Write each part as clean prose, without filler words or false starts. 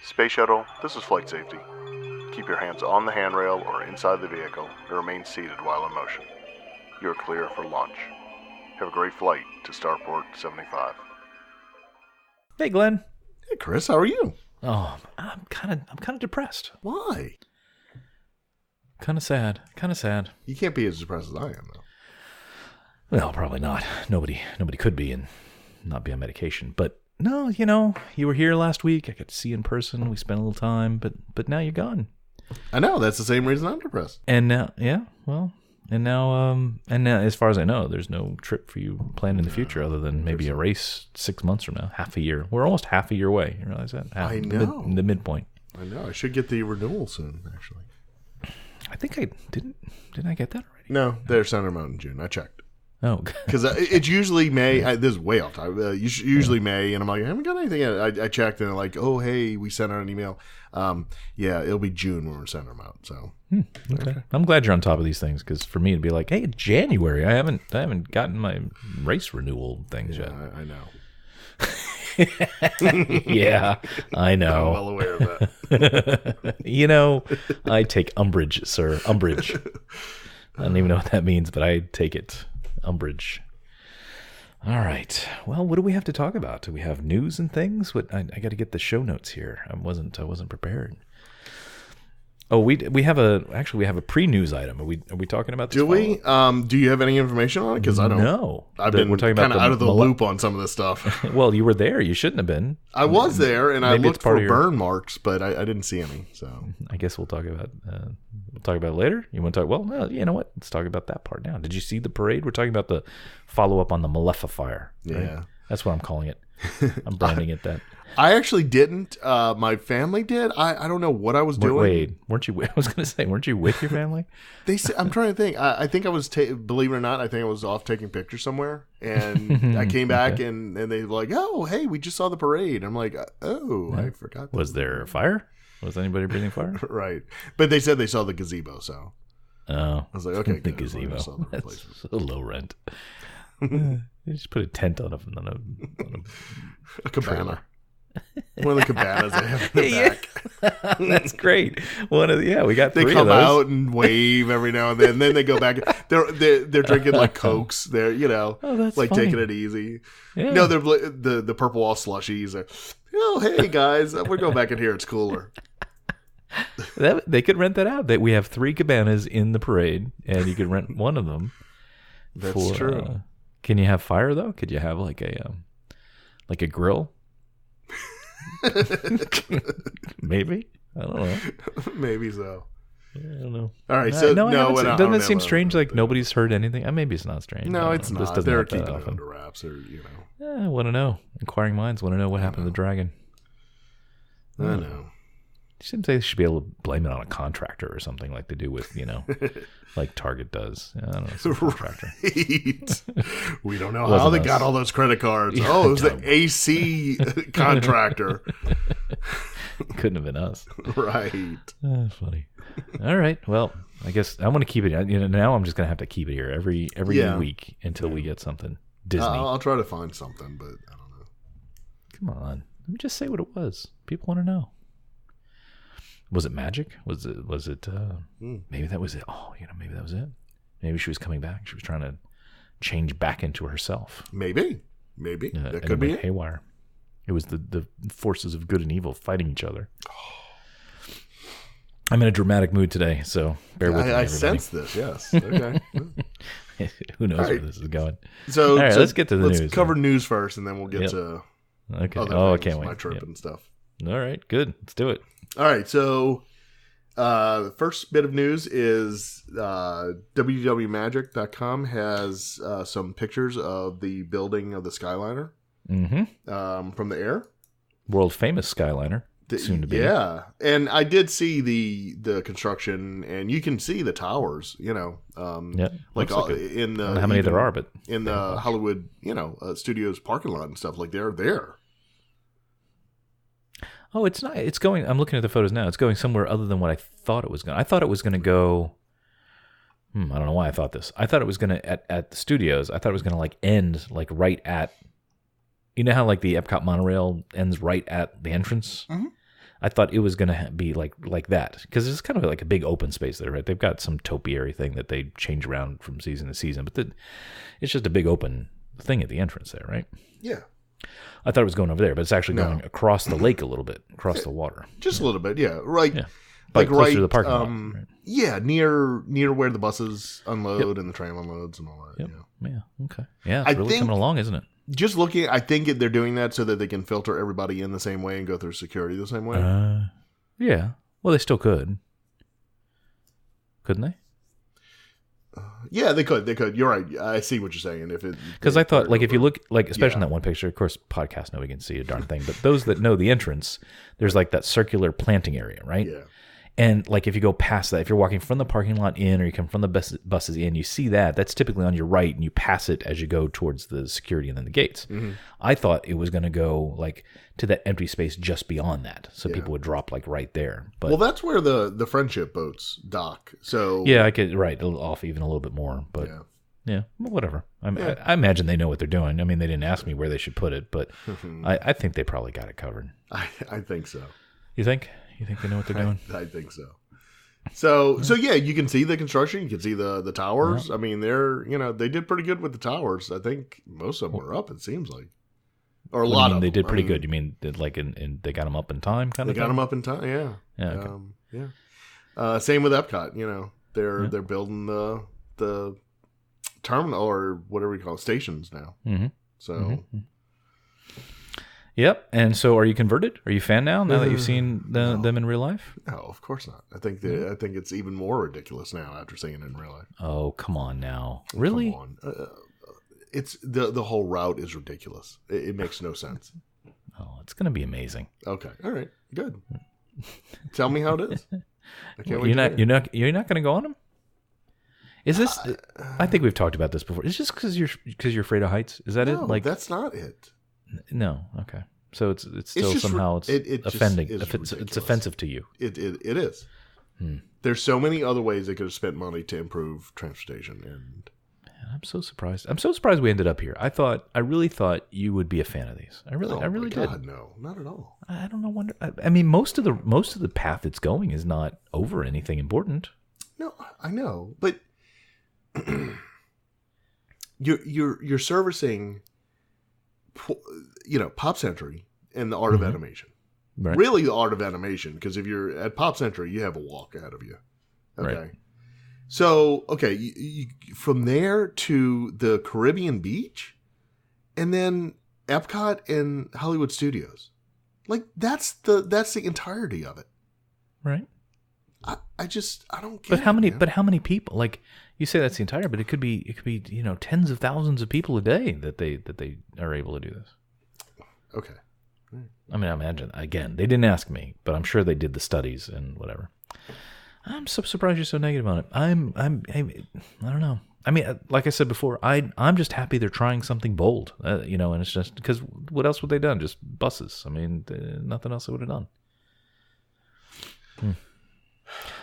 Space Shuttle, this is flight safety. Keep your hands on the handrail or inside the vehicle and remain seated while in motion. You are clear for launch. Have a great flight to Starport 75. Hey, Glenn. Hey, Chris, how are you? Oh, I'm kind of depressed. Why? Kind of sad. You can't be as depressed as I am, though. Well, probably not. Nobody could be and not be on medication. But no, you were here last week. I got to see you in person. We spent a little time, but now you're gone. I know. That's the same reason I'm depressed. And now, and now, as far as I know, there's no trip for you planned in the future other than maybe a race 6 months from now, half a year. We're almost half a year away. You realize that? I know. The midpoint. I know. I should get the renewal soon, actually. I think I didn't I get that already? No, they're sent them out in June. I checked. Oh, because it's usually May. This is way off time. Usually May, and I'm like, I haven't got anything yet. I checked, and they're like, oh, hey, we sent out an email. Yeah, it'll be June when we're sending them out. So okay. I'm glad you're on top of these things, because for me it'd be like, hey, it's January. I haven't gotten my race renewal things yet. I know. Yeah, I know. I'm well aware of that. I take umbrage, sir. Umbrage. I don't even know what that means, but I take it. Umbrage. All right. Well, what do we have to talk about? Do we have news and things? I got to get the show notes here. I wasn't prepared. Oh, we have a pre-news item. Are we talking about this? Do we? Do you have any information on it? Because I don't. No. I've been we're talking kind about of out of the loop on some of this stuff. Well, you were there. You shouldn't have been. I was there, and I looked for your burn marks, but I didn't see any. So I guess we'll talk about it later. You want to talk? Well, you know what? Let's talk about that part now. Did you see the parade? We're talking about the follow-up on the Malefa fire. Right? Yeah, that's what I'm calling it. I'm branding it that. I actually didn't. My family did. I don't know what I was doing. Wait, weren't you? I was going to say, weren't you with your family? I'm trying to think. I think I was. Believe it or not, I think I was off taking pictures somewhere, and I came back and they were like, "Oh, hey, we just saw the parade." I'm like, "Oh, I forgot." Was there a fire? Was anybody breathing fire? Right, but they said they saw the gazebo, so I was like, "Okay, the gazebo. That's so low rent." You just put a tent on a cabana. Trailer. One of the cabanas they have in the back. That's great. We got three They come of those. out and wave every now and then. Then they go back. They're drinking like Cokes. They're that's like funny. taking it easy. Yeah. No, they're the purple wall slushies. Oh, hey guys, we're going back in here. It's cooler. They could rent that out. We have 3 cabanas in the parade, and you could rent one of them. That's true. Can you have fire though? Could you have like a grill? Maybe. I don't know. Maybe so. Yeah, I don't know. All right. So doesn't it seem strange? Like nobody's heard anything. Maybe it's not strange. No, it's not. This doesn't They're happen keeping that it often. under wraps, or I want to know. Inquiring minds want to know what happened to the dragon. I know. Seems they should be able to blame it on a contractor or something, like they do with like Target does. I don't know, some contractor. Right. We don't know how they got all those credit cards. It was the AC contractor. Couldn't have been us. Right. Funny. All right. Well, I guess I want to keep it. Now I'm just gonna have to keep it here every week until we get something Disney. I'll try to find something, but I don't know. Come on, let me just say what it was. People want to know. Was it magic? Was it? Maybe that was it. Oh, maybe that was it. Maybe she was coming back. She was trying to change back into herself. Maybe that could be it. Haywire. It was the forces of good and evil fighting each other. I'm in a dramatic mood today, so bear with me. I sense this. Yes. Okay. Who knows where this is going? So, all right, let's get to the news. Let's cover news first, and then we'll get to okay. I can't wait. My trip and stuff. All right, good. Let's do it. All right, so the first bit of news is WDWMagic.com has some pictures of the building of the Skyliner from the air. World famous Skyliner, soon to be. Yeah, and I did see the construction, and you can see the towers. Like in the I don't know how many there are, but in the Hollywood, studios parking lot and stuff, like they're there. Oh, it's not. It's going. I'm looking at the photos now. It's going somewhere other than what I thought it was going. I thought it was going to go. I don't know why I thought this. I thought it was going to at the studios. I thought it was going to end right at. You know how the Epcot monorail ends right at the entrance. Mm-hmm. I thought it was going to be like that because it's kind of like a big open space there, right? They've got some topiary thing that they change around from season to season, but it's just a big open thing at the entrance there, right? Yeah. I thought it was going over there, but it's actually going across the lake a little bit, across the water. Just a little bit, yeah. Right. Yeah. Like closer right to the parking lot. Right? Yeah, near where the buses unload and the train unloads and all that. Yep. Yeah. Yeah. Okay. Yeah, it's really coming along, isn't it? Just looking, I think they're doing that so that they can filter everybody in the same way and go through security the same way. Yeah. Well, they still could. Couldn't they? Yeah, they could. They could. You're right. I see what you're saying. Because I thought, like, if you look, like, especially in that one picture, of course, podcast nobody can see a darn thing, but those that know the entrance, there's like that circular planting area, right? Yeah. And like if you go past that, if you're walking from the parking lot in or you come from the buses in, you see that's typically on your right and you pass it as you go towards the security and then the gates. Mm-hmm. I thought it was going to go like to that empty space just beyond that. So people would drop like right there. But well, that's where the friendship boats dock. So yeah, I could off even a little bit more, but yeah, whatever. I imagine they know what they're doing. I mean, they didn't ask me where they should put it, but I think they probably got it covered. I think so. You think? You think they know what they're doing? I think so. So yeah, you can see the construction. You can see the towers. Yeah. I mean, they did pretty good with the towers. I think most of them were up. It seems like, or a lot of them. They did pretty good. You mean like they got them up in time? They got them up in time. Yeah. Yeah. Okay. Same with Epcot. They're building the terminal or whatever we call it, stations now. Mm-hmm. So. Mm-hmm. Yep. And so, are you converted? Are you a fan now that you've seen them in real life? No, of course not. I think it's even more ridiculous now after seeing it in real life. Oh, come on now! Really? Come on. It's the whole route is ridiculous. It makes no sense. Oh, it's going to be amazing. Okay. All right. Good. Tell me how it is. You're not going to go on them? Is this? I think we've talked about this before. Is this because you're afraid of heights? Is that it? Like that's not it. No, okay. So it's still somehow offending. It's offensive to you. It is. There's so many other ways they could have spent money to improve transportation, and man, I'm so surprised. I'm so surprised we ended up here. I really thought you would be a fan of these. I really did. God, no, not at all. I don't know. I mean, most of the path it's going is not over anything important. No, I know, but you're servicing. Pop Century and the art of animation. Right. Really, the art of animation, because if you're at Pop Century, you have a walk ahead of you. Okay. Right. So, you, from there to the Caribbean beach, and then Epcot and Hollywood Studios. Like, that's the entirety of it. Right. I don't get But how many people? Like, you say that's the entire, but it could be tens of thousands of people a day that they are able to do this. Okay. I mean, I imagine again they didn't ask me, but I'm sure they did the studies and whatever. I'm so surprised you're so negative on it. I don't know. I mean, like I said before, I'm just happy they're trying something bold, and it's just because what else would they done? Just buses. I mean, nothing else they would have done.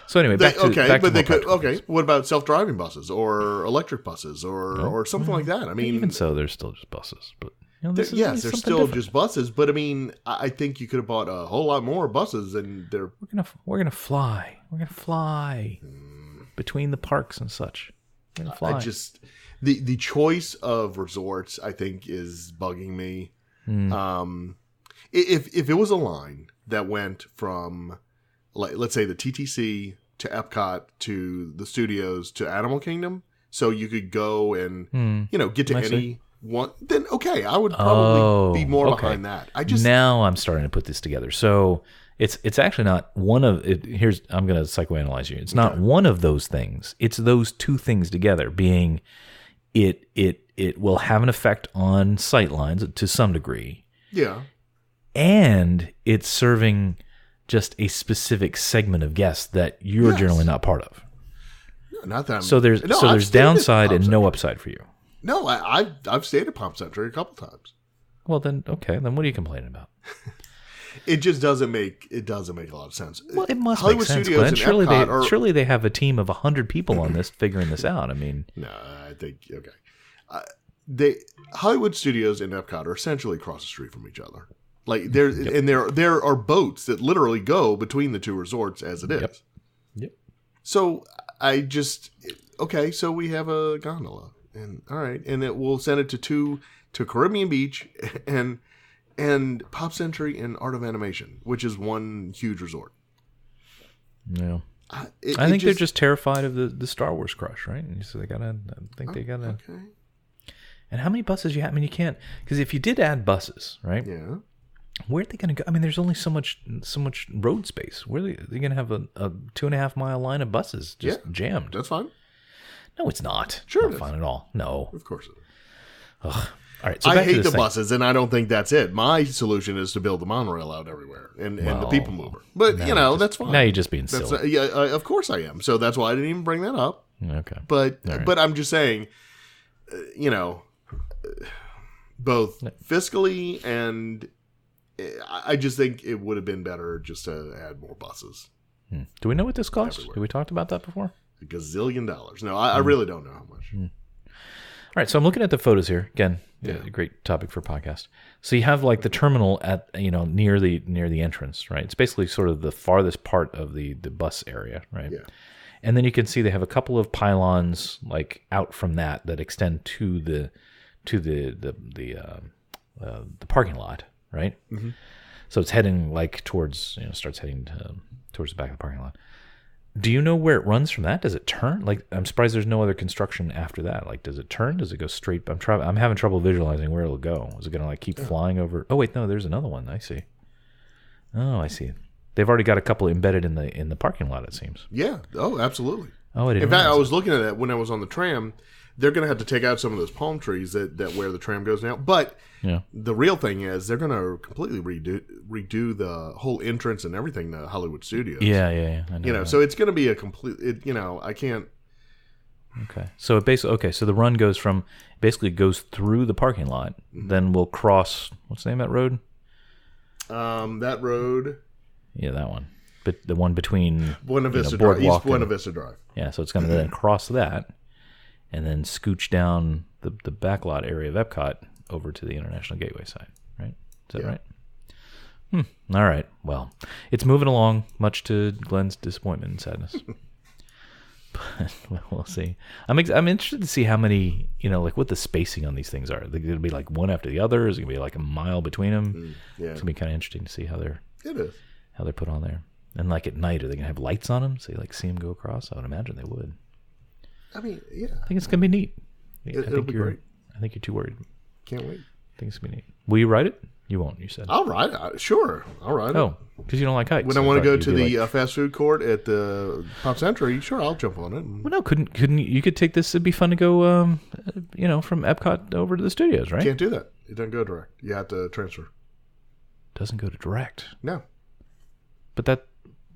So anyway, back to what about self-driving buses or electric buses or something like that? I mean, even so, they're still just buses. But they're still different. Just buses. But I mean, I think you could have bought a whole lot more buses, and they're we're gonna fly. We're gonna fly between the parks and such. We're gonna fly. I just the choice of resorts, I think, is bugging me. If it was a line that went from, like, let's say the TTC to Epcot to the studios to Animal Kingdom, so you could go and get to any one, then okay, I would probably be more behind that. Now I'm starting to put this together. So it's actually not one of it. I'm going to psychoanalyze you. It's not one of those things. It's those two things together. Being it will have an effect on sightlines to some degree. Yeah, and it's serving just a specific segment of guests that you're generally not part of. Not that. There's downside and no upside for you. No, I've stayed at Pop Century a couple times. Well, then okay. Then what are you complaining about? It just doesn't make a lot of sense. Well, it must Hollywood make sense. Studios Glenn. Surely they have a team of 100 people on this figuring this out. I mean, no, I think okay. Hollywood Studios and Epcot are essentially across the street from each other. Like there are boats that literally go between the two resorts as it is. Yep. So so we have a gondola, and all right, and we'll send it to Caribbean Beach and Pop Century and Art of Animation, which is one huge resort. Yeah. I think they're just terrified of the Star Wars crush, right? And so they gotta. Okay. And how many buses you have? I mean, you can't, because if you did add buses, right? Yeah. Where are they going to go? I mean, there's only so much road space. Where are they going to have a 2.5 mile line of buses just jammed? That's fine. No, it's not. Sure, not fine at all. No, of course it is. Ugh. All right. So I hate the buses, and I don't think that's it. My solution is to build the monorail out everywhere and the people mover. But that's fine. Now you're just being silly. Of course I am. So that's why I didn't even bring that up. Okay. But I'm just saying, both fiscally and I just think it would have been better just to add more buses. Do we know what this costs? Have we talked about that before? $1 gazillion. No, I really don't know how much. All right, so I'm looking at the photos here again. A great topic for a podcast. So you have like the terminal at near the entrance, right? It's basically sort of the farthest part of the bus area, right? Yeah. And then you can see they have a couple of pylons like out from that extend to the parking lot, right? Mm-hmm. So it's heading like towards starts heading towards the back of the parking lot. Do you know where it runs from that? Does it turn? Like, I'm surprised there's no other construction after that. Like, does it turn? Does it go straight? I'm having trouble visualizing where it'll go. Is it going to like keep flying over? Oh wait, no, there's another one. I see. Oh, I see. They've already got a couple embedded in the parking lot. It seems. Yeah. Oh, absolutely. Oh, I didn't. In fact, I was looking at that when I was on the tram. They're going to have to take out some of those palm trees that where the tram goes now. But the real thing is they're going to completely redo the whole entrance and everything to Hollywood Studios. Yeah. I know so it's going to be a complete. I can't. Okay. So so the run goes through the parking lot. Mm-hmm. Then we'll cross. What's the name of that road? That road. Yeah, that one. But the one between Buena Vista Drive, East Buena Vista Drive. Yeah, so it's going to then cross that. And then scooch down the backlot area of Epcot over to the International Gateway side, right? Is that right? All right. Well, it's moving along, much to Glenn's disappointment and sadness. But we'll see. I'm interested to see how many, like what the spacing on these things are. They're going to be like one after the other. Is it going to be like a mile between them? Yeah. It's going to be kind of interesting to see how they're put on there. And like at night, are they going to have lights on them so you like see them go across? I would imagine they would. I mean, yeah. I think it's going to be neat. It'll be great. I think you're too worried. Can't wait. I think it's going to be neat. Will you ride it? You won't, you said. I'll ride it. Sure. I'll ride it. Oh, because you don't like heights. When I want to go to the fast food court at the Pop Century, sure, I'll jump on it. Well, no, couldn't you could take this? It'd be fun to go, from Epcot over to the studios, right? Can't do that. It doesn't go direct. You have to transfer. Doesn't go to direct. No. But that...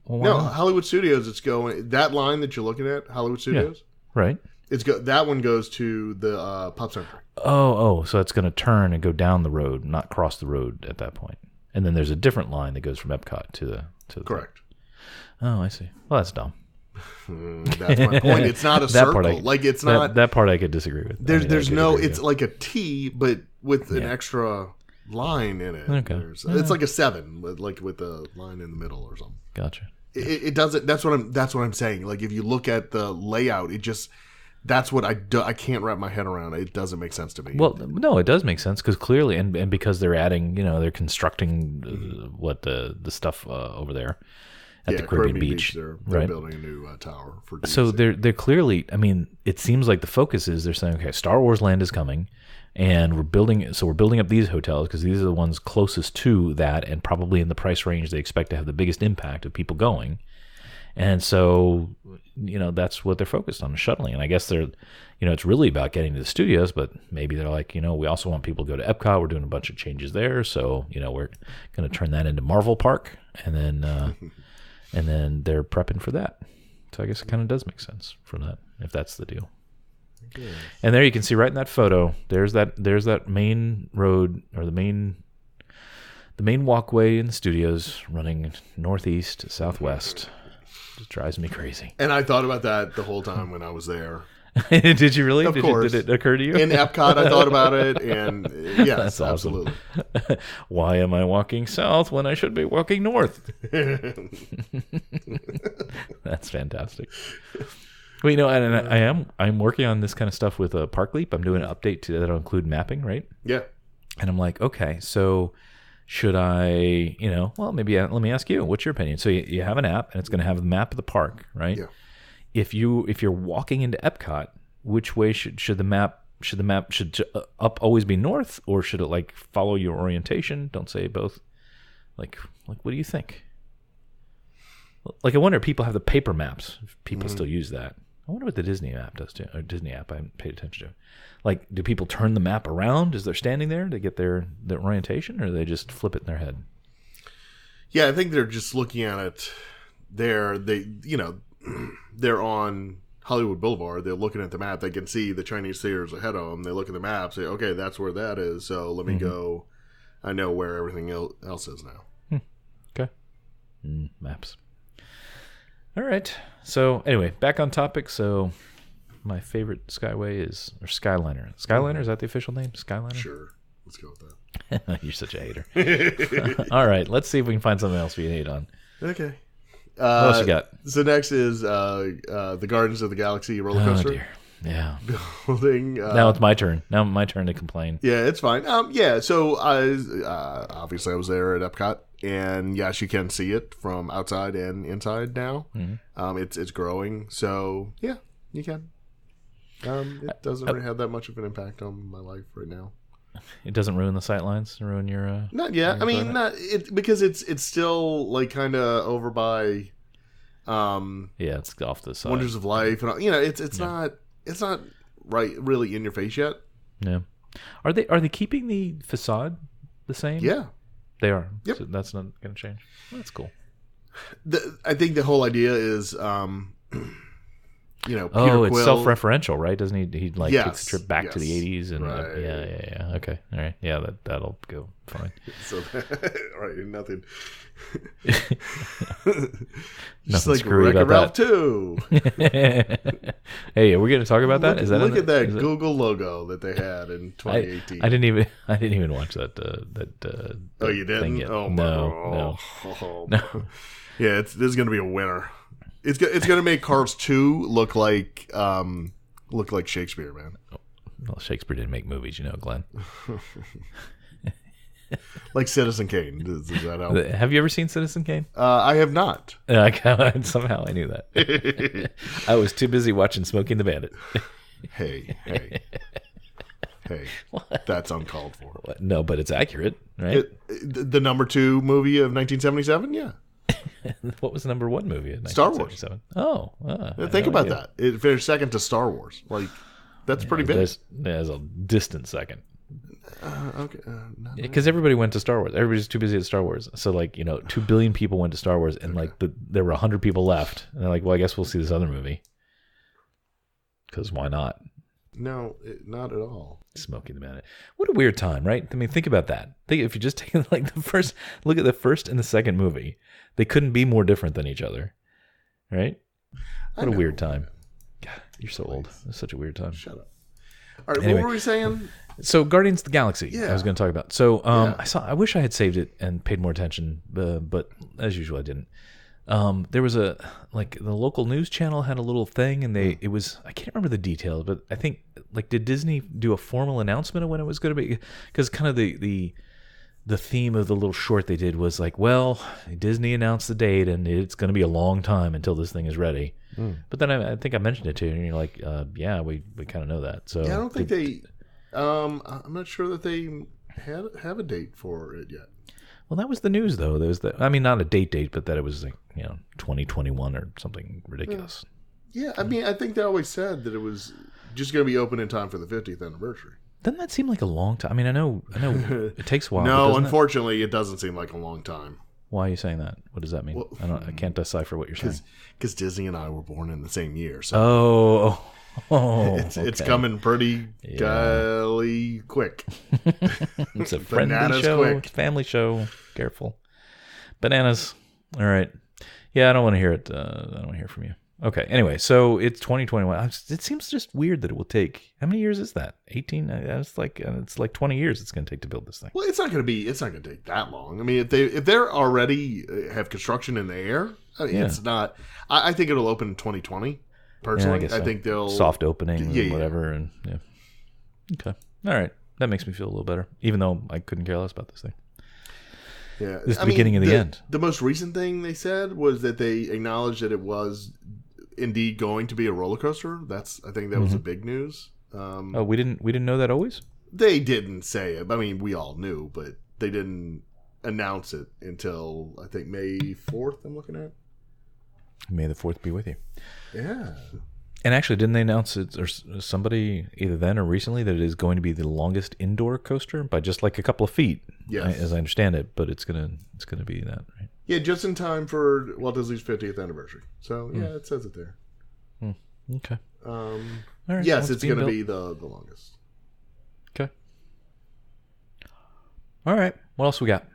Well, no, Hollywood Studios, it's going... That line that you're looking at, Hollywood Studios? Yeah, right. That one goes to the Pop Century. Oh, so it's going to turn and go down the road, not cross the road at that point. And then there's a different line that goes from Epcot to the Correct. Oh, I see. Well, that's dumb. That's my point. It's not a circle. It's not... That part I could disagree with. There's no... It's like a T, but with an extra line in it. Okay. It's like a 7, with a line in the middle or something. Gotcha. It doesn't... That's what I'm saying. Like, if you look at the layout, it just... That's what I can't wrap my head around. It doesn't make sense to me. Well, no, it does make sense because clearly, and because they're adding, they're constructing the stuff over there at the Caribbean Beach. They're building a new tower for DVC. So they're clearly. I mean, it seems like the focus is they're saying, okay, Star Wars Land is coming, and we're building up these hotels because these are the ones closest to that, and probably in the price range they expect to have the biggest impact of people going. And so, that's what they're focused on, shuttling. And I guess they're, it's really about getting to the studios, but maybe they're like, we also want people to go to Epcot. We're doing a bunch of changes there. So, we're going to turn that into Marvel Park. And then they're prepping for that. So I guess it kind of does make sense from that, if that's the deal. Okay. And there you can see right in that photo, there's that main road or the main walkway in the studios running northeast to southwest. It drives me crazy. And I thought about that the whole time when I was there. Did you really? Of course. Did it occur to you? In Epcot, I thought about it, and yes, That's awesome. absolutely. Why am I walking south when I should be walking north? That's fantastic. Well, and I'm working on this kind of stuff with Park Leap. I'm doing an update that'll include mapping, right? Yeah. And I'm like, okay, so should I, well, maybe let me ask you, what's your opinion? So you have an app, and it's going to have the map of the park, right? Yeah. If you're walking into Epcot, which way should the map up always be north, or should it like follow your orientation? Don't say both. Like what do you think? Like I wonder if people have the paper maps. If people still use that. I wonder what the Disney app does too. Or Disney app I haven't paid attention to. Like, do people turn the map around as they're standing there to get their orientation, or do they just flip it in their head? Yeah, I think they're just looking at it. They're on Hollywood Boulevard. They're looking at the map. They can see the Chinese theaters ahead of them. They look at the map, say, okay, that's where that is. So let me go. I know where everything else is now. Okay. Maps. All right. So anyway, back on topic. So my favorite Skyway is Skyliner. Skyliner, is that the official name? Skyliner? Sure. Let's go with that. You're such a hater. All right. Let's see if we can find something else we can hate on. Okay. What else you got? So next is the Guardians of the Galaxy roller coaster. Oh, dear. Yeah. Building. Now it's my turn. Now my turn to complain. Yeah, it's fine. Yeah, so obviously I was there at Epcot, and yes, you can see it from outside and inside now. Mm-hmm. It's growing, so yeah, you can. It doesn't really have that much of an impact on my life right now. It doesn't ruin the sightlines, ruin your. Not yet. I mean, not it because it's still like kind of over by. Yeah, it's off the side. Wonders of Life, and it's not right really in your face yet. Yeah. Are they keeping the facade the same? Yeah, they are. Yep. So that's not going to change. Well, that's cool. I think the whole idea is, Peter it's Quill, self-referential, right? Doesn't he like takes a trip back to the 80s and right. Yeah. Okay, all right, yeah, that'll go fine. So right, nothing. Just like screwy Wreck-It about Ralph 2. Hey, are we going to talk about that? Look at that Google logo that they had in 2018. I didn't even watch that. Oh, you didn't? Yet. Oh, no. Yeah, this is going to be a winner. It's going to make Cars 2 look like Shakespeare, man. Well, Shakespeare didn't make movies, Glenn. Like Citizen Kane. Does that help? Have you ever seen Citizen Kane? I have not. Somehow I knew that. I was too busy watching Smokey and the Bandit. Hey. What? That's uncalled for. What? No, but it's accurate, right? The number 2 movie of 1977, yeah. What was the number 1 movie of 1977? Star Wars. Oh. Think about that. It finished second to Star Wars. Like, that's pretty big. There's a distant second. Okay. Because everybody went to Star Wars. Everybody's too busy at Star Wars. So, 2 billion people went to Star Wars, and there were 100 people left. And they're like, well, I guess we'll see this other movie. Because why not? No, not at all. Smokey the Bandit. What a weird time, right? I mean, think about that. If you just take look at the first and the second movie, they couldn't be more different than each other, right? What a weird time. God, you're so old. It's such a weird time. Shut up. All right, anyway, what were we saying? So Guardians of the Galaxy, yeah. I was going to talk about. So I wish I had saved it and paid more attention, but as usual, I didn't. There was the local news channel had a little thing, and it was, I can't remember the details, but I think did Disney do a formal announcement of when it was going to be? Because kind of the theme of the little short they did was Disney announced the date, and it's going to be a long time until this thing is ready. But then I think I mentioned it to you, and you're like, yeah, we kind of know that. So yeah, I don't think they. I'm not sure that they have a date for it yet. Well, that was the news, though. There was not a date, but that it was 2021 or something ridiculous. Yeah, I mean, I think they always said that it was just going to be open in time for the 50th anniversary. Doesn't that seem like a long time? I mean, I know it takes a while. No, unfortunately, it doesn't seem like a long time. Why are you saying that? What does that mean? Well, I can't decipher what you're saying. Because Disney and I were born in the same year. So it's coming pretty golly quick. It's a friendly show, quick. Family show. Careful. Bananas. All right. Yeah, I don't want to hear it. I don't want to hear from you. Okay. Anyway, so it's 2021. It seems just weird that it will take. How many years is that? 18. It's like 20 years. It's going to take to build this thing. Well, it's not going to take that long. I mean, if they're already have construction in the air, I mean, it's not. I think it'll open in 2020. Personally, I think they'll soft opening, or whatever, and yeah. Okay. All right. That makes me feel a little better, even though I couldn't care less about this thing. Yeah, this is the beginning of the end. The most recent thing they said was that they acknowledged that it was indeed going to be a roller coaster. I think that was the big news. We didn't know that always? They didn't say it. I mean, we all knew, but they didn't announce it until I think May 4th. I'm looking at. May the 4th be with you. Yeah. And actually, didn't they announce it, or somebody either then or recently, that it is going to be the longest indoor coaster by just like a couple of feet? Yes. As I understand it, but it's gonna be that, right? Yeah, just in time for Walt Disney's 50th anniversary. So yeah, it says it there. Okay. All right, yes, well, it's going to be the longest. Okay. All right. What else we got?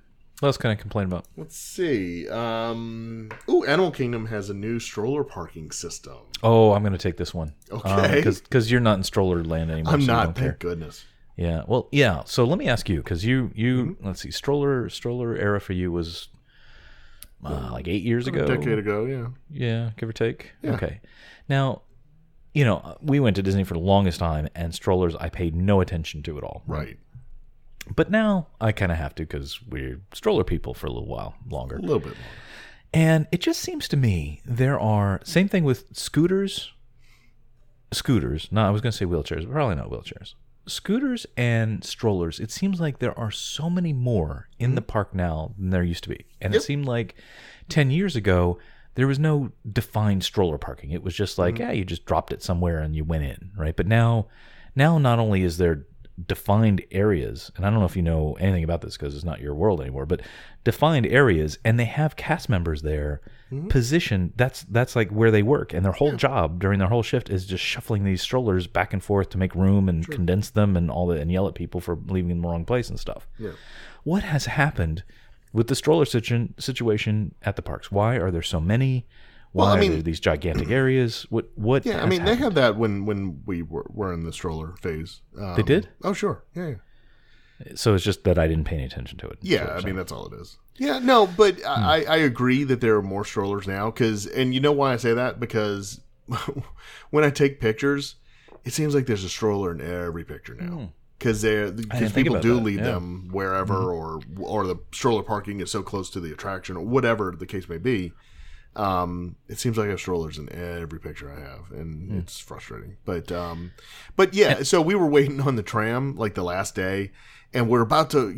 What else can I complain about? Let's see. Animal Kingdom has a new stroller parking system. Oh, I'm going to take this one. Okay. Because you're not in stroller land anymore. I'm so not. Thank goodness. Yeah. Well, yeah. So let me ask you, because you let's see, stroller era for you was like 8 years ago. A decade ago, yeah. Yeah, give or take. Yeah. Okay. Now, we went to Disney for the longest time, and strollers I paid no attention to at all. Right. But now I kind of have to, because we're stroller people for a little while longer. A little bit longer. And it just seems to me there are, same thing with scooters. No, I was going to say wheelchairs, but probably not wheelchairs. Scooters and strollers, it seems like there are so many more in the park now than there used to be. And it seemed like 10 years ago, there was no defined stroller parking. It was just like, you just dropped it somewhere and you went in, right? But now not only is there defined areas, and I don't know if you know anything about this because it's not your world anymore, but defined areas, and they have cast members there positioned. That's like where they work, and their whole job during their whole shift is just shuffling these strollers back and forth to make room and condense them and all that, and yell at people for leaving in the wrong place and stuff. Yeah. What has happened with the stroller situation at the parks? Why are there so many? Why are there these gigantic areas? What? Yeah, they had that when we were in the stroller phase. They did? Oh, sure. Yeah. So it's just that I didn't pay any attention to it. Yeah, I mean, that's all it is. Yeah, no, but I agree that there are more strollers now. And you know why I say that? Because when I take pictures, it seems like there's a stroller in every picture now. Because people do leave them wherever, or the stroller parking is so close to the attraction, or whatever the case may be. It seems like I have strollers in every picture I have, and it's frustrating. But yeah, so we were waiting on the tram like the last day, and we're about to,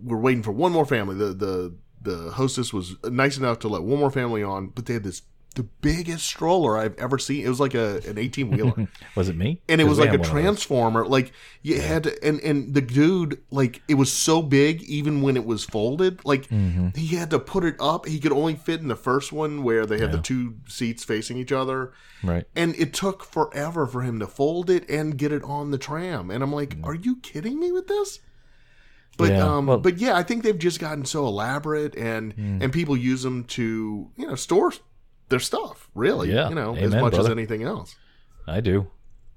we're waiting for one more family. The hostess was nice enough to let one more family on, but they had the biggest stroller I've ever seen. It was like an 18-wheeler. Was it me? And it was like a transformer. Like you had to, and the dude, like, it was so big even when it was folded. Like he had to put it up. He could only fit in the first one where they had the two seats facing each other. Right. And it took forever for him to fold it and get it on the tram. And I'm like, are you kidding me with this? But but yeah, I think they've just gotten so elaborate, and people use them to store their stuff, really. Yeah, as much as anything else. I do.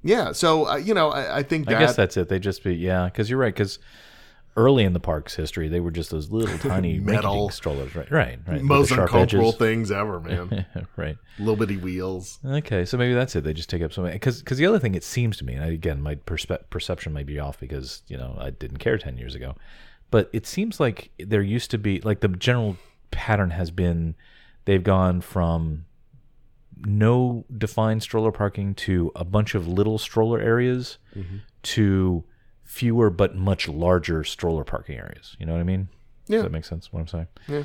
Yeah, so I think I guess that's it. They just be because you're right. Because early in the park's history, they were just those little tiny metal strollers, right. Most uncomfortable things ever, man. Right. Little bitty wheels. Okay, so maybe that's it. They just take up so many. Because the other thing, it seems to me, and again, my perception might be off because I didn't care 10 years ago, but it seems like there used to be, like, the general pattern has been they've gone from no defined stroller parking to a bunch of little stroller areas to fewer but much larger stroller parking areas. You know what I mean? Yeah. Does that make sense, what I'm saying? Yeah.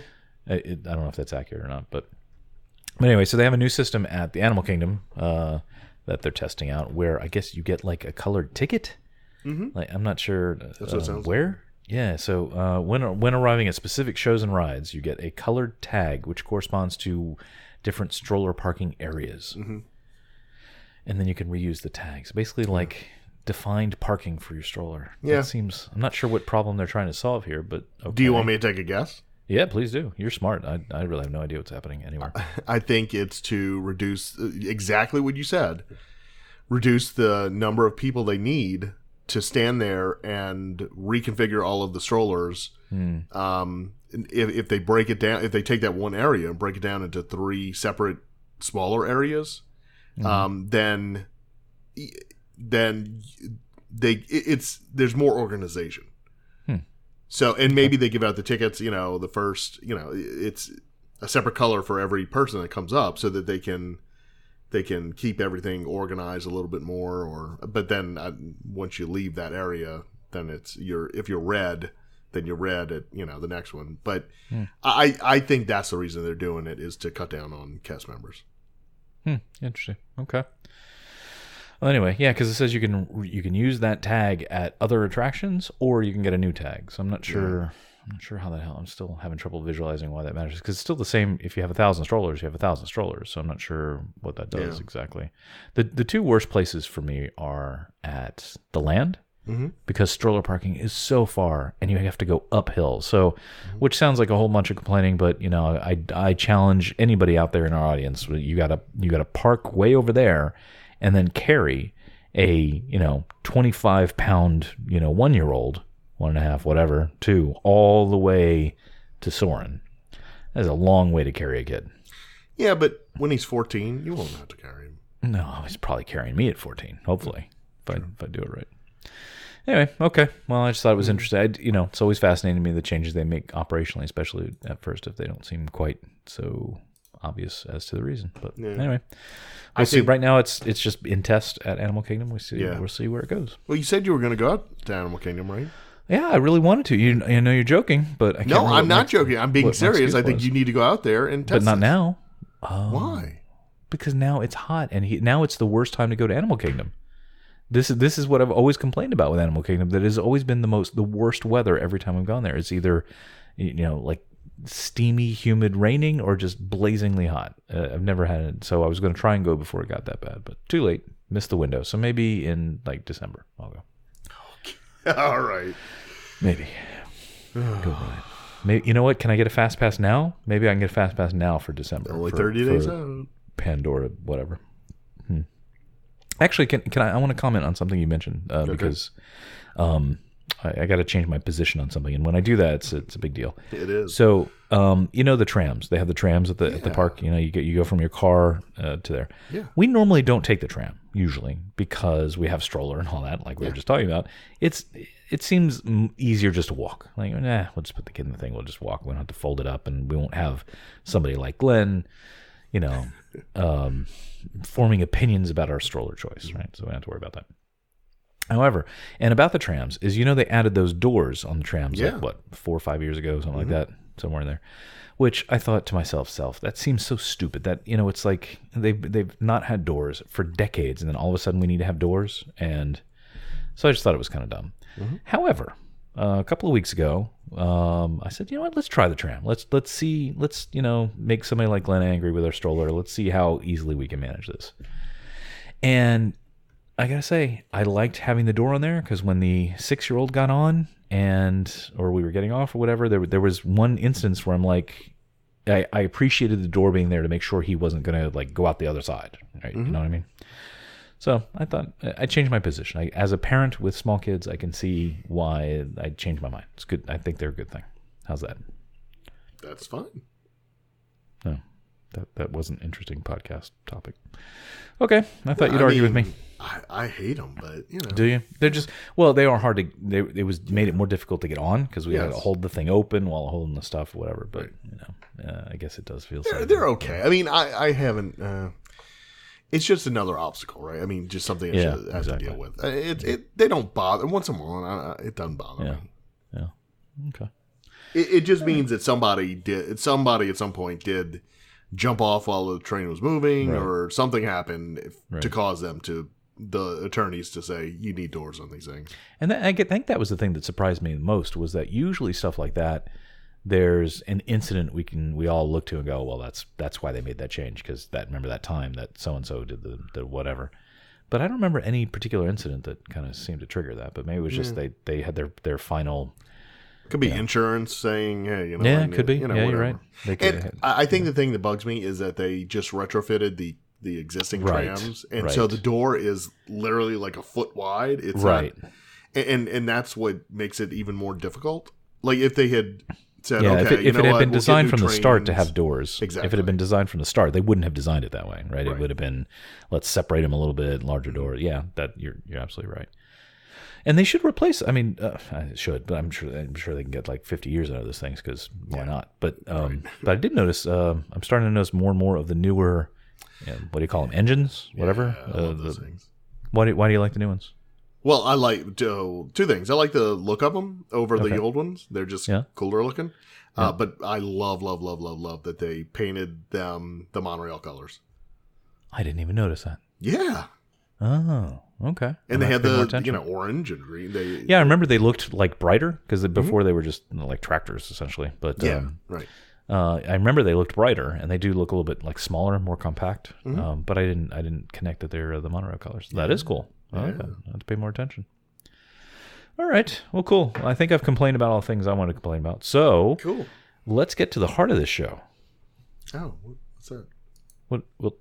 I don't know if that's accurate or not. But anyway, so they have a new system at the Animal Kingdom that they're testing out where I guess you get like a colored ticket. Like, I'm not sure that's what it sounds where. Like. Yeah, so when arriving at specific shows and rides, you get a colored tag which corresponds to different stroller parking areas. And then you can reuse the tags. Basically like defined parking for your stroller. Yeah. That seems, I'm not sure what problem they're trying to solve here, but okay. Do you want me to take a guess? Yeah, please do. You're smart. I really have no idea what's happening anywhere. I think it's to reduce exactly what you said. Reduce the number of people they need to stand there and reconfigure all of the strollers. If they break it down, if they take that one area and break it down into 3 separate smaller areas, then there's more organization. So, and maybe they give out the tickets, the first, it's a separate color for every person that comes up so that they can keep everything organized a little bit more. But then once you leave that area, then if you're red, then you're red at, the next one. But I think that's the reason they're doing it, is to cut down on cast members. Interesting. Okay. Well, anyway, yeah, because it says you can use that tag at other attractions, or you can get a new tag. So I'm not sure. Yeah. I'm not sure how that helps. I'm still having trouble visualizing why that matters. Because it's still the same. If you have 1,000 strollers, you have 1,000 strollers. So I'm not sure what that does exactly. The 2 worst places for me are at the land, because stroller parking is so far, and you have to go uphill. So, which sounds like a whole bunch of complaining, but I challenge anybody out there in our audience. You gotta park way over there, and then carry a 25-pound 1-year-old, 1.5, whatever, 2, all the way to Soarin'. That's a long way to carry a kid. Yeah, but when he's 14, you won't have to carry him. No, he's probably carrying me at 14. Hopefully, if I do it right. Anyway, okay. Well, I just thought it was interesting. It's always fascinating to me the changes they make operationally, especially at first if they don't seem quite so obvious as to the reason. But anyway, we'll see. Right now, it's just in test at Animal Kingdom. We'll see where it goes. Well, you said you were going to go out to Animal Kingdom, right? Yeah, I really wanted to. I know you're joking, but I can't. No, I'm not joking. I'm being serious. I think you need to go out there and test. But not now. Why? Because now it's hot, and now it's the worst time to go to Animal Kingdom. This is what I've always complained about with Animal Kingdom. That has always been the worst weather every time I've gone there. It's either, like steamy, humid, raining, or just blazingly hot. I've never had it, so I was going to try and go before it got that bad, but too late. Missed the window. So maybe in December I'll go. Okay. All right. Maybe. Go maybe. You know what? Can I get a fast pass now? Maybe I can get a fast pass now for December. Only 30 days out. Pandora, whatever. Actually, I want to comment on something you mentioned because I got to change my position on something, and when I do that, it's a big deal. It is. So, the trams. They have the trams at the park. You go from your car to there. Yeah. We normally don't take the tram usually because we have stroller and all that, like we were just talking about. It seems easier just to walk. Like, we'll just put the kid in the thing. We'll just walk. We don't have to fold it up, and we won't have somebody like Glenn, forming opinions about our stroller choice, right? So we don't have to worry about that. However, and about the trams is, they added those doors on the trams, 4 or 5 years ago, something like that, somewhere in there, which I thought to myself, that seems so stupid that, it's like they've not had doors for decades, and then all of a sudden we need to have doors. And so I just thought it was kind of dumb. However, a couple of weeks ago, I said, you know what, let's try the tram. Let's see, make somebody like Glenn angry with our stroller. Let's see how easily we can manage this. And I gotta say, I liked having the door on there, because when the 6-year-old got on or we were getting off or whatever, there was one instance where I'm like, I appreciated the door being there to make sure he wasn't gonna go out the other side, right? You know what I mean? So I thought I changed my position. As a parent with small kids, I can see why I changed my mind. It's good. I think they're a good thing. How's that? That's fine. No, that was an interesting podcast topic. Okay, I thought you'd argue with me. I hate them, but Do you? They're just they are hard to. It made it more difficult to get on because we had to hold the thing open while holding the stuff, whatever. But I guess it does feel. They're okay. I mean, I haven't. It's just another obstacle, right? I mean, just something I have to deal with. They don't bother. Once I'm on, it doesn't bother me. Yeah. Okay. It just means that somebody at some point did jump off while the train was moving, or something happened to cause the attorneys to say you need doors on these things. And I think that was the thing that surprised me the most, was that usually stuff like that, there's an incident we all look to and go, well, that's why they made that change, because remember that time that so and so did the whatever. But I don't remember any particular incident that kind of seemed to trigger that. But maybe it was just they had their final Could be insurance saying, hey, Yeah, it could be. You know, Yeah, whatever. you're right. They could, And I think the thing that bugs me is that they just retrofitted the existing trams, and so the door is literally like a foot wide. It's right. not, and that's what makes it even more difficult. Like if they had said, yeah, okay, if it had been designed from the start to trains. have doors, Exactly. if it had been designed from the start, they wouldn't have designed it that way, right? Right. It would have been, let's separate them a little bit, larger doors. Yeah, that you're absolutely right. And they should replace. I mean, I should, but I'm sure they can get like 50 years out of those things because why not? But but I did notice. I'm starting to notice more and more of the newer. What do you call them? Engines, whatever. I love those things. Why do you like the new ones? Well, I like two things. I like the look of them over the old ones. They're just cooler looking. But I love that they painted them the monorail colors. I didn't even notice that. Yeah. Oh, okay. And they had the orange and green. I remember they looked like brighter because before they were just like tractors essentially. But right. I remember they looked brighter, and they do look a little bit like smaller, more compact. But I didn't connect that they're the monorail colors. That is cool. Okay. I have to pay more attention. All right. Well, cool. I think I've complained about all the things I want to complain about. So cool. Let's get to the heart of this show. Oh, what's that? What? Well,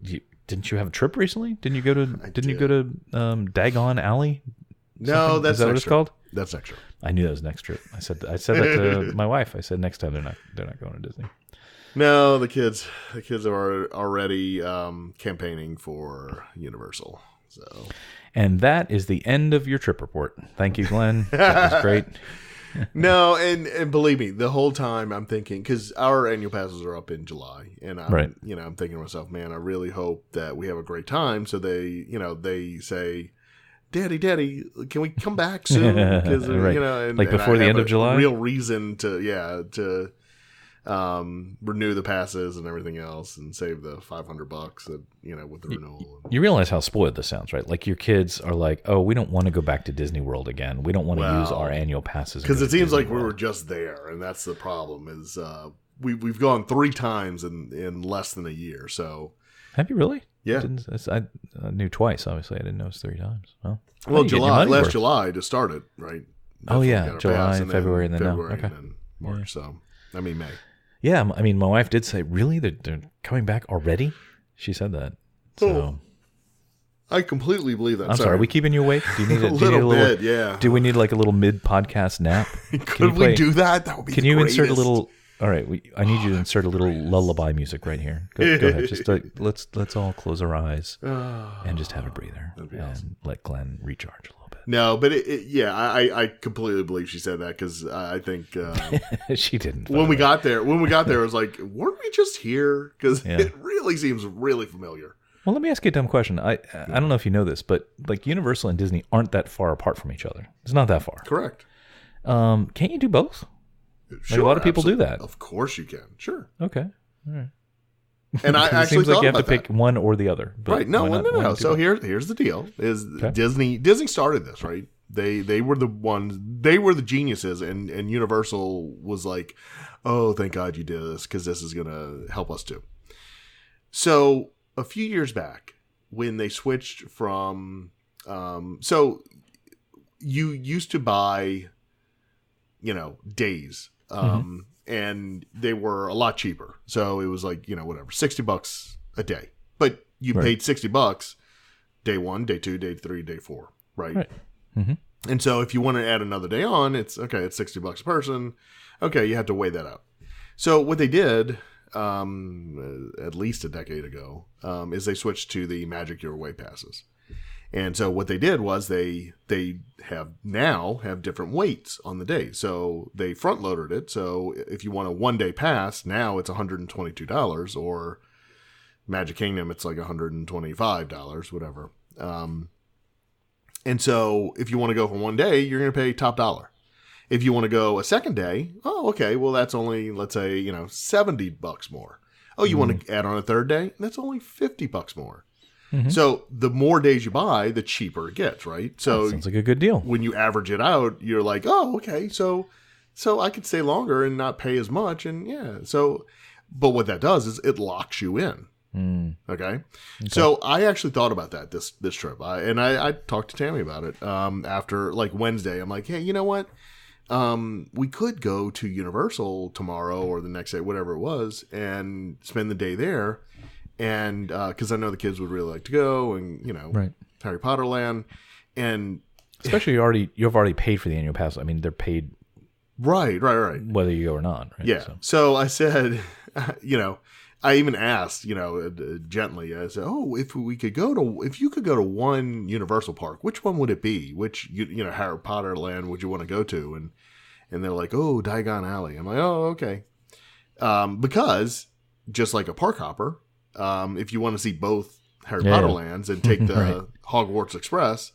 didn't you have a trip recently? Didn't you go to Dagon Alley? No, that's is that what it's called? That's next trip. I knew that was next trip. I said that to my wife. I said next time they're not going to Disney. No, the kids are already campaigning for Universal. So, and that is the end of your trip report. Thank you, Glenn. That was great. No, and believe me, the whole time I'm thinking, because our annual passes are up in July, and I'm thinking to myself, man, I really hope that we have a great time. So they say, Daddy, can we come back soon? Because and, like before the end of July, real reason to renew the passes and everything else, and save the $500 that with the renewal. You realize how spoiled this sounds, right? Like your kids are like, oh, we don't want to go back to Disney World again. We don't want to use our annual passes because it seems like we were just there, and that's the problem. Is we've gone 3 times in less than a year. So have you really? Yeah, I knew twice. Obviously, I didn't know it was 3 times. Well, last July to start it, right? Oh yeah, July, February, and then February, and then March. Yeah. So I mean May. Yeah, I mean, my wife did say, really? They're coming back already? She said that. So I completely believe that. I'm sorry. Are we keeping you awake? Do you need a little bit? Yeah. Do we need like a little mid-podcast nap? Could we do that? That would be Can you insert a little... All right, I need you to insert a little lullaby music right here. Go ahead. Just let's all close our eyes and just have a breather and awesome. Let Glenn recharge a little bit. No, but I completely believe she said that because I think she didn't. When we got there, I was like, weren't we just here? Because it really seems really familiar. Well, let me ask you a dumb question. I don't know if you know this, but like Universal and Disney aren't that far apart from each other. It's not that far. Correct. Can't you do both? Sure, like a lot of people do that. Of course you can. Sure. Okay. All right. And I actually it seems like you have to that. pick one or the other. Right. No. So here's the deal: is Disney started this, right? They were the ones. They were the geniuses, and Universal was like, "Oh, thank God you did this because this is going to help us too." So a few years back, when they switched from, so you used to buy, days. And they were a lot cheaper. So it was like, whatever, $60 a day. But you paid $60 day 1, day 2, day 3, day 4, right? Mm-hmm. And so if you want to add another day on, it's $60 a person. Okay, you have to weigh that out. So what they did, at least a decade ago, is they switched to the Magic Your Way passes. And so what they did was they have different weights on the day. So they front loaded it. So if you want a 1-day pass, now it's $122, or Magic Kingdom, it's like $125, whatever. And so if you want to go for 1 day, you're going to pay top dollar. If you want to go a second day, well, that's only, let's say, $70 more. Oh, you want to add on a third day? That's only $50 more. Mm-hmm. So the more days you buy, the cheaper it gets, right? So sounds like a good deal. When you average it out, you're like, oh, okay, so I could stay longer and not pay as much, and but what that does is it locks you in. Okay? So I actually thought about that this trip, I talked to Tammy about it after like Wednesday. I'm like, hey, you know what? we could go to Universal tomorrow or the next day, whatever it was, and spend the day there. And because I know the kids would really like to go, and Right. Harry Potter Land, and Especially you've already paid for the annual pass. I mean, they're paid right, whether you go or not. Right? yeah. So I said, I even asked, gently. I said, "Oh, if you could go to one Universal park, which one would it be? Which Harry Potter Land would you want to go to?" And they're like, "Oh, Diagon Alley." I'm like, "Oh, okay." Because just like a park hopper, if you want to see both Harry Potter lands and take the Right. Hogwarts Express,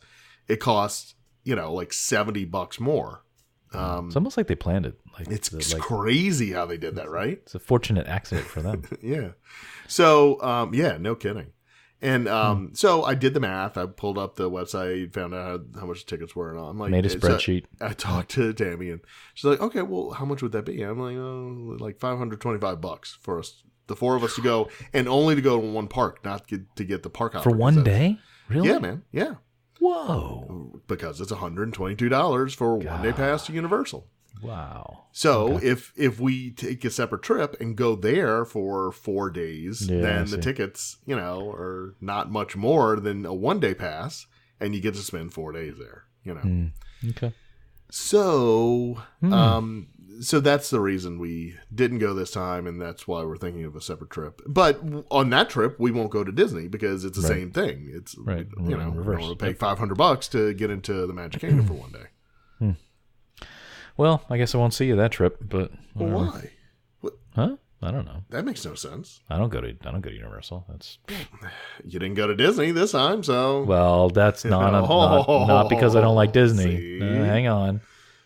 it costs like $70 more. It's almost like they planned it. Like It's crazy how they did that, right? It's a fortunate accident for them. Yeah. So, no kidding. And so I did the math. I pulled up the website, found out how much the tickets were, and I'm like, Made a spreadsheet. So I talked to Tammy, and she's like, "Okay, well, how much would that be?" I'm like, "Oh, like $525 for us, the four of us to go, and only to go to one park, not to get the park hopper For one access." day? Really? Yeah, man. Yeah, Whoa. because it's $122 for a one-day pass to Universal. Wow. So if we take a separate trip and go there for 4 days, Yeah, I then the see. tickets, are not much more than a one-day pass, and you get to spend 4 days there. Okay. So, so that's the reason we didn't go this time, and that's why we're thinking of a separate trip. But on that trip, we won't go to Disney because it's the Right. same thing. It's Right. we Reverse. don't want to pay $500 to get into the Magic Kingdom for one day. Well, I guess I won't see you that trip, but Well, whatever. why? What? Huh? I don't know. That makes no sense. I don't go to Universal. That's You didn't go to Disney this time, so well, that's not because I don't like Disney. See? Hang on.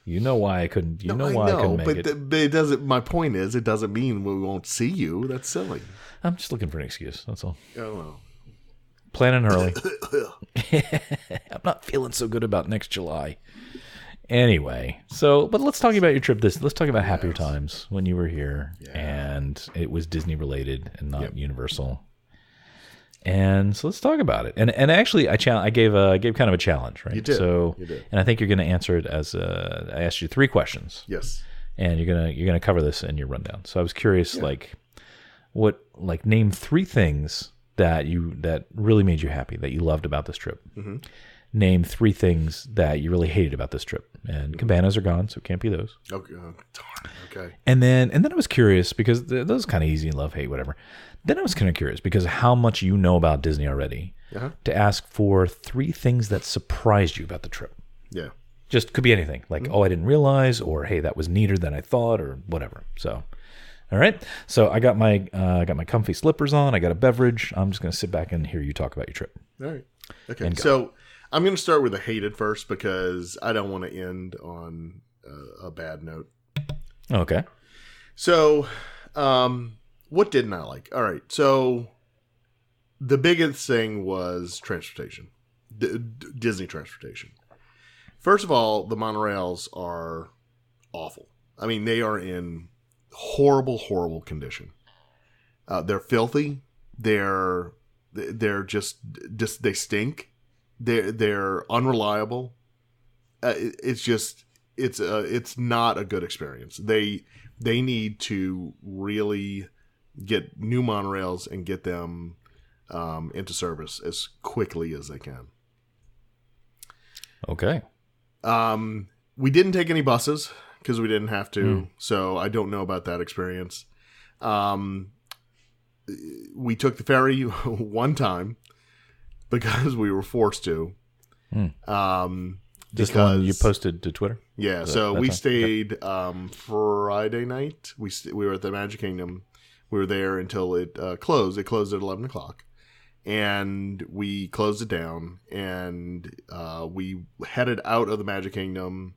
You know why I couldn't. You know why I couldn't make it. But it doesn't. My point is, it doesn't mean we won't see you. That's silly. I'm just looking for an excuse. That's all. I don't know. Planning early. I'm not feeling so good about next July. Anyway, but let's talk about your trip. Let's talk about happier times when you were here, and it was Disney related and not Universal. And so let's talk about it. And actually, I gave kind of a challenge, right? You did. So, You did. and I think you're going to answer it as I asked you 3 questions, Yes. and you're gonna cover this in your rundown. So I was curious, name 3 things that really made you happy, that you loved about this trip. Mm-hmm. Name 3 things that you really hated about this trip. And cabanas are gone, so it can't be those. Okay. Darn. Okay. And then I was curious because those kind of easy, love, hate, whatever. Then I was kind of curious because of how much you know about Disney already, to ask for 3 things that surprised you about the trip. Yeah. Just could be anything, like, oh, I didn't realize, or hey, that was neater than I thought, or whatever. So, all right. So I got my comfy slippers on. I got a beverage. I'm just going to sit back and hear you talk about your trip. All right. Okay. So I'm going to start with the hated first because I don't want to end on a bad note. Okay. So, what didn't I like? All right. So the biggest thing was transportation, Disney transportation. First of all, the monorails are awful. I mean, they are in horrible, horrible condition. They're filthy. They're just they stink. They're unreliable. It's not a good experience. They need to really get new monorails and get them into service as quickly as they can. Okay. We didn't take any buses because we didn't have to, so I don't know about that experience. We took the ferry one time because we were forced to. Just the one you posted to Twitter? Yeah, so we stayed Friday night. We were at the Magic Kingdom. We were there until it closed. It closed at 11 o'clock. And we closed it down. And we headed out of the Magic Kingdom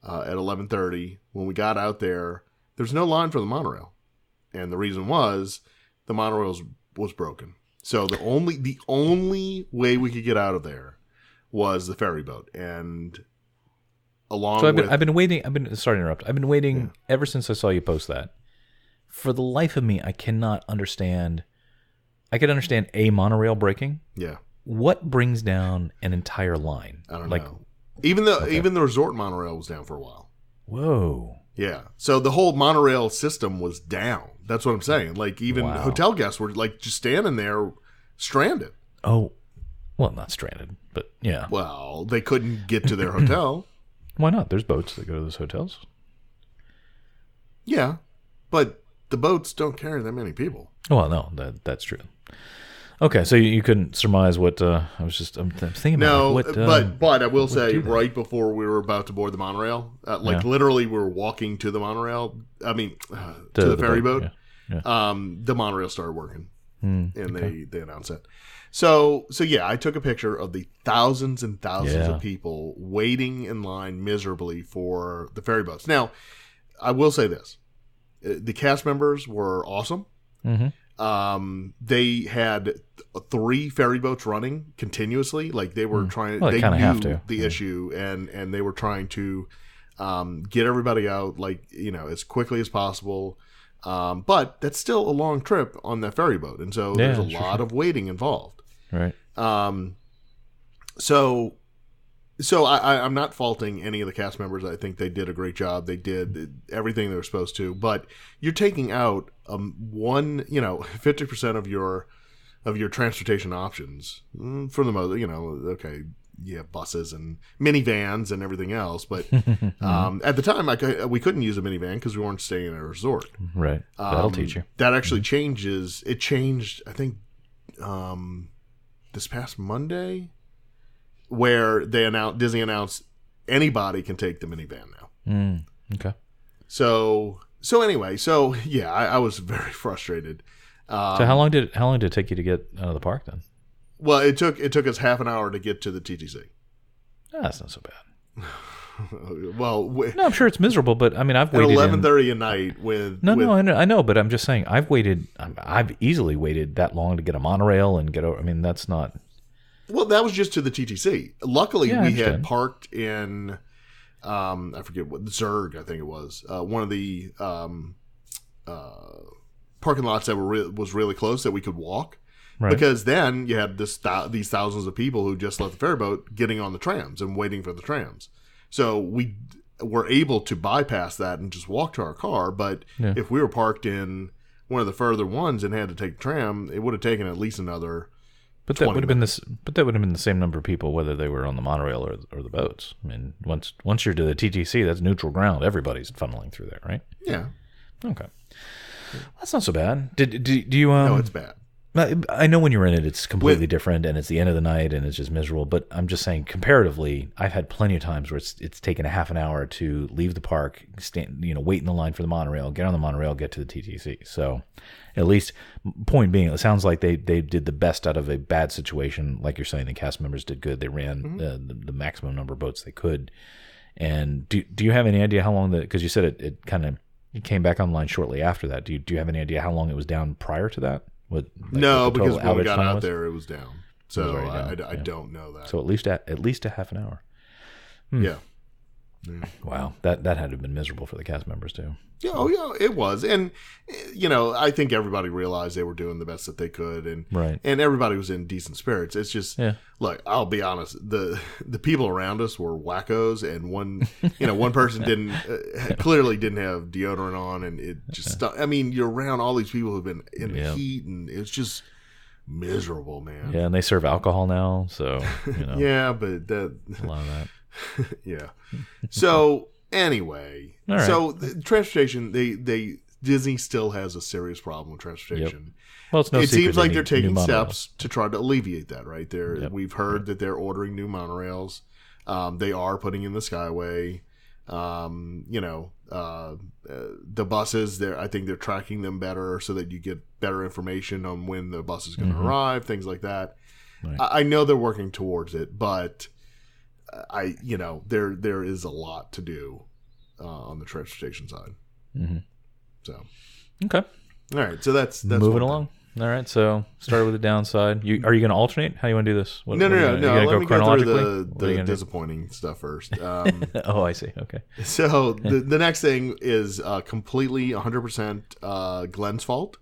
at 11:30. When we got out there's no line for the monorail. And the reason was the monorail was broken. So the only way we could get out of there was the ferry boat, and I've been waiting. Sorry to interrupt. I've been waiting ever since I saw you post that. For the life of me, I cannot understand. I could understand a monorail breaking. Yeah. What brings down an entire line? I don't know. Even the resort monorail was down for a while. Whoa. Yeah. So the whole monorail system was down. That's what I'm saying. Like even Wow. hotel guests were like just standing there stranded. Oh, well, not stranded, but yeah. Well, they couldn't get to their hotel. Why not? There's boats that go to those hotels. Yeah. But the boats don't carry that many people. Well, no, that's true. Okay, so you couldn't surmise what I'm thinking about. No, what, but I will say, do that? right before we were about to board the monorail, literally we were walking to the monorail. I mean, to the ferry boat. Yeah. The monorail started working, and they announced it. So yeah, I took a picture of the thousands and thousands of people waiting in line miserably for the ferry boats. Now, I will say this: the cast members were awesome. Mm-hmm. They had 3 ferry boats running continuously. Like they were trying. Well, they kind of knew have to. the issue, and they were trying to get everybody out, like as quickly as possible. But that's still a long trip on that ferry boat, and so there's a lot of waiting involved. Right. So I'm not faulting any of the cast members. I think they did a great job. They did everything they were supposed to. But you're taking out 50% of your transportation options for the most. Okay, you have buses and minivans and everything else. But at the time, we couldn't use a minivan because we weren't staying at a resort. Right. That'll teach you. That actually changes. It changed, I think, this past Monday, where Disney announced anybody can take the minivan now. Okay. So anyway, yeah, I was very frustrated. So how long did it take you to get out of the park then? Well, it took us half an hour to get to the TTC. Oh, that's not so bad. Well, no, I'm sure it's miserable, but I mean, I've waited at 11:30 at night with No, I know, but I'm just saying, I've easily waited that long to get a monorail and get over. I mean, that's not. Well, that was just to the TTC. Luckily, we had parked in, I forget what, Zurg, I think it was, one of the parking lots that was really close that we could walk. Right. Because then you had these thousands of people who just left the ferry boat getting on the trams and waiting for the trams. So we were able to bypass that and just walk to our car. But if we were parked in one of the further ones and had to take the tram, it would have taken at least another. But that would have been the same number of people whether they were on the monorail or the boats. I mean, once you're to the TTC, that's neutral ground. Everybody's funneling through there, right? Yeah. Okay. That's not so bad. Do you? No, it's bad. I know when you're in it, it's completely different, and it's the end of the night, and it's just miserable. But I'm just saying, comparatively, I've had plenty of times where it's taken a half an hour to leave the park, wait in the line for the monorail, get on the monorail, get to the TTC. So, at least, point being, it sounds like they did the best out of a bad situation. Like you're saying, the cast members did good. They ran the maximum number of boats they could. And do you have any idea how long because you said it came back online shortly after that. Do you have any idea how long it was down prior to that? No, because when we got out there, it was down. So I don't know that. So at least a half an hour. Yeah. Wow, that had to have been miserable for the cast members too. Yeah, it was, and I think everybody realized they were doing the best that they could, and everybody was in decent spirits. It's just, look, I'll be honest, the people around us were wackos, and one person clearly didn't have deodorant on, and it just, I mean, you're around all these people who've been in the heat, and it's just miserable, man. Yeah, and they serve alcohol now, so yeah, but a lot of that. Yeah. So anyway, so the transportation, Disney still has a serious problem with transportation. Yep. Well, it's no it secret seems like they're new taking monorails. steps to try to alleviate that. Right there, we've heard that they're ordering new monorails. They are putting in the Skyway. The buses, I think they're tracking them better so that you get better information on when the bus is going to arrive, things like that. Right. I know they're working towards it, but there is a lot to do on the transportation side. Mm-hmm. So okay, all right. So that's moving along. All right. So start with the downside. Are you going to alternate? How you want to do this? No. Let me go through the disappointing stuff first. Oh, I see. Okay. So the next thing is completely 100% Glenn's fault.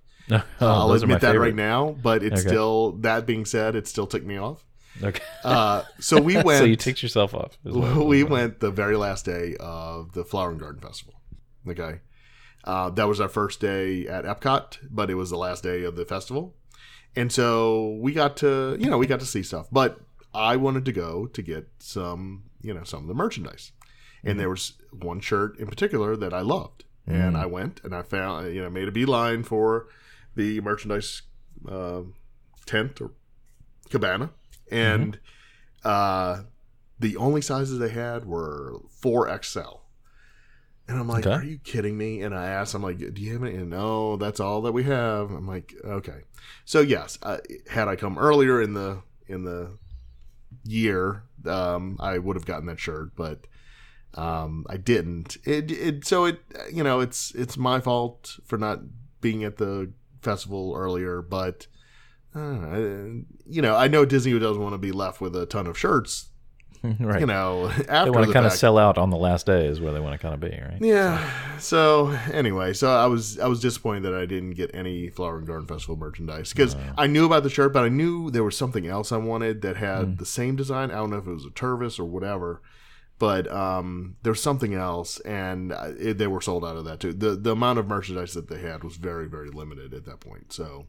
I'll admit that right now, but it's still. That being said, it still ticked me off. Okay. So we went. So you ticked yourself off. We went the very last day of the Flower and Garden Festival. Okay. That was our first day at Epcot, but it was the last day of the festival. And so we got to see stuff. But I wanted to go to get some of the merchandise. And there was one shirt in particular that I loved. And I went and I found, made a beeline for the merchandise tent or cabana. And the only sizes they had were 4XL. And I'm like, Are you kidding me? And I asked, I'm like, do you have any? And no, that's all that we have. I'm like, okay. So yes, had I come earlier in the year, I would have gotten that shirt, but I didn't. It's my fault for not being at the festival earlier, but I know Disney doesn't want to be left with a ton of shirts. Right. After they want to kind of sell out on the last day is where they want to kind of be, right? Yeah. So anyway, I was disappointed that I didn't get any Flower and Garden Festival merchandise because I knew about the shirt, but I knew there was something else I wanted that had the same design. I don't know if it was a Tervis or whatever, but there's something else, and they were sold out of that too. The amount of merchandise that they had was very, very limited at that point. So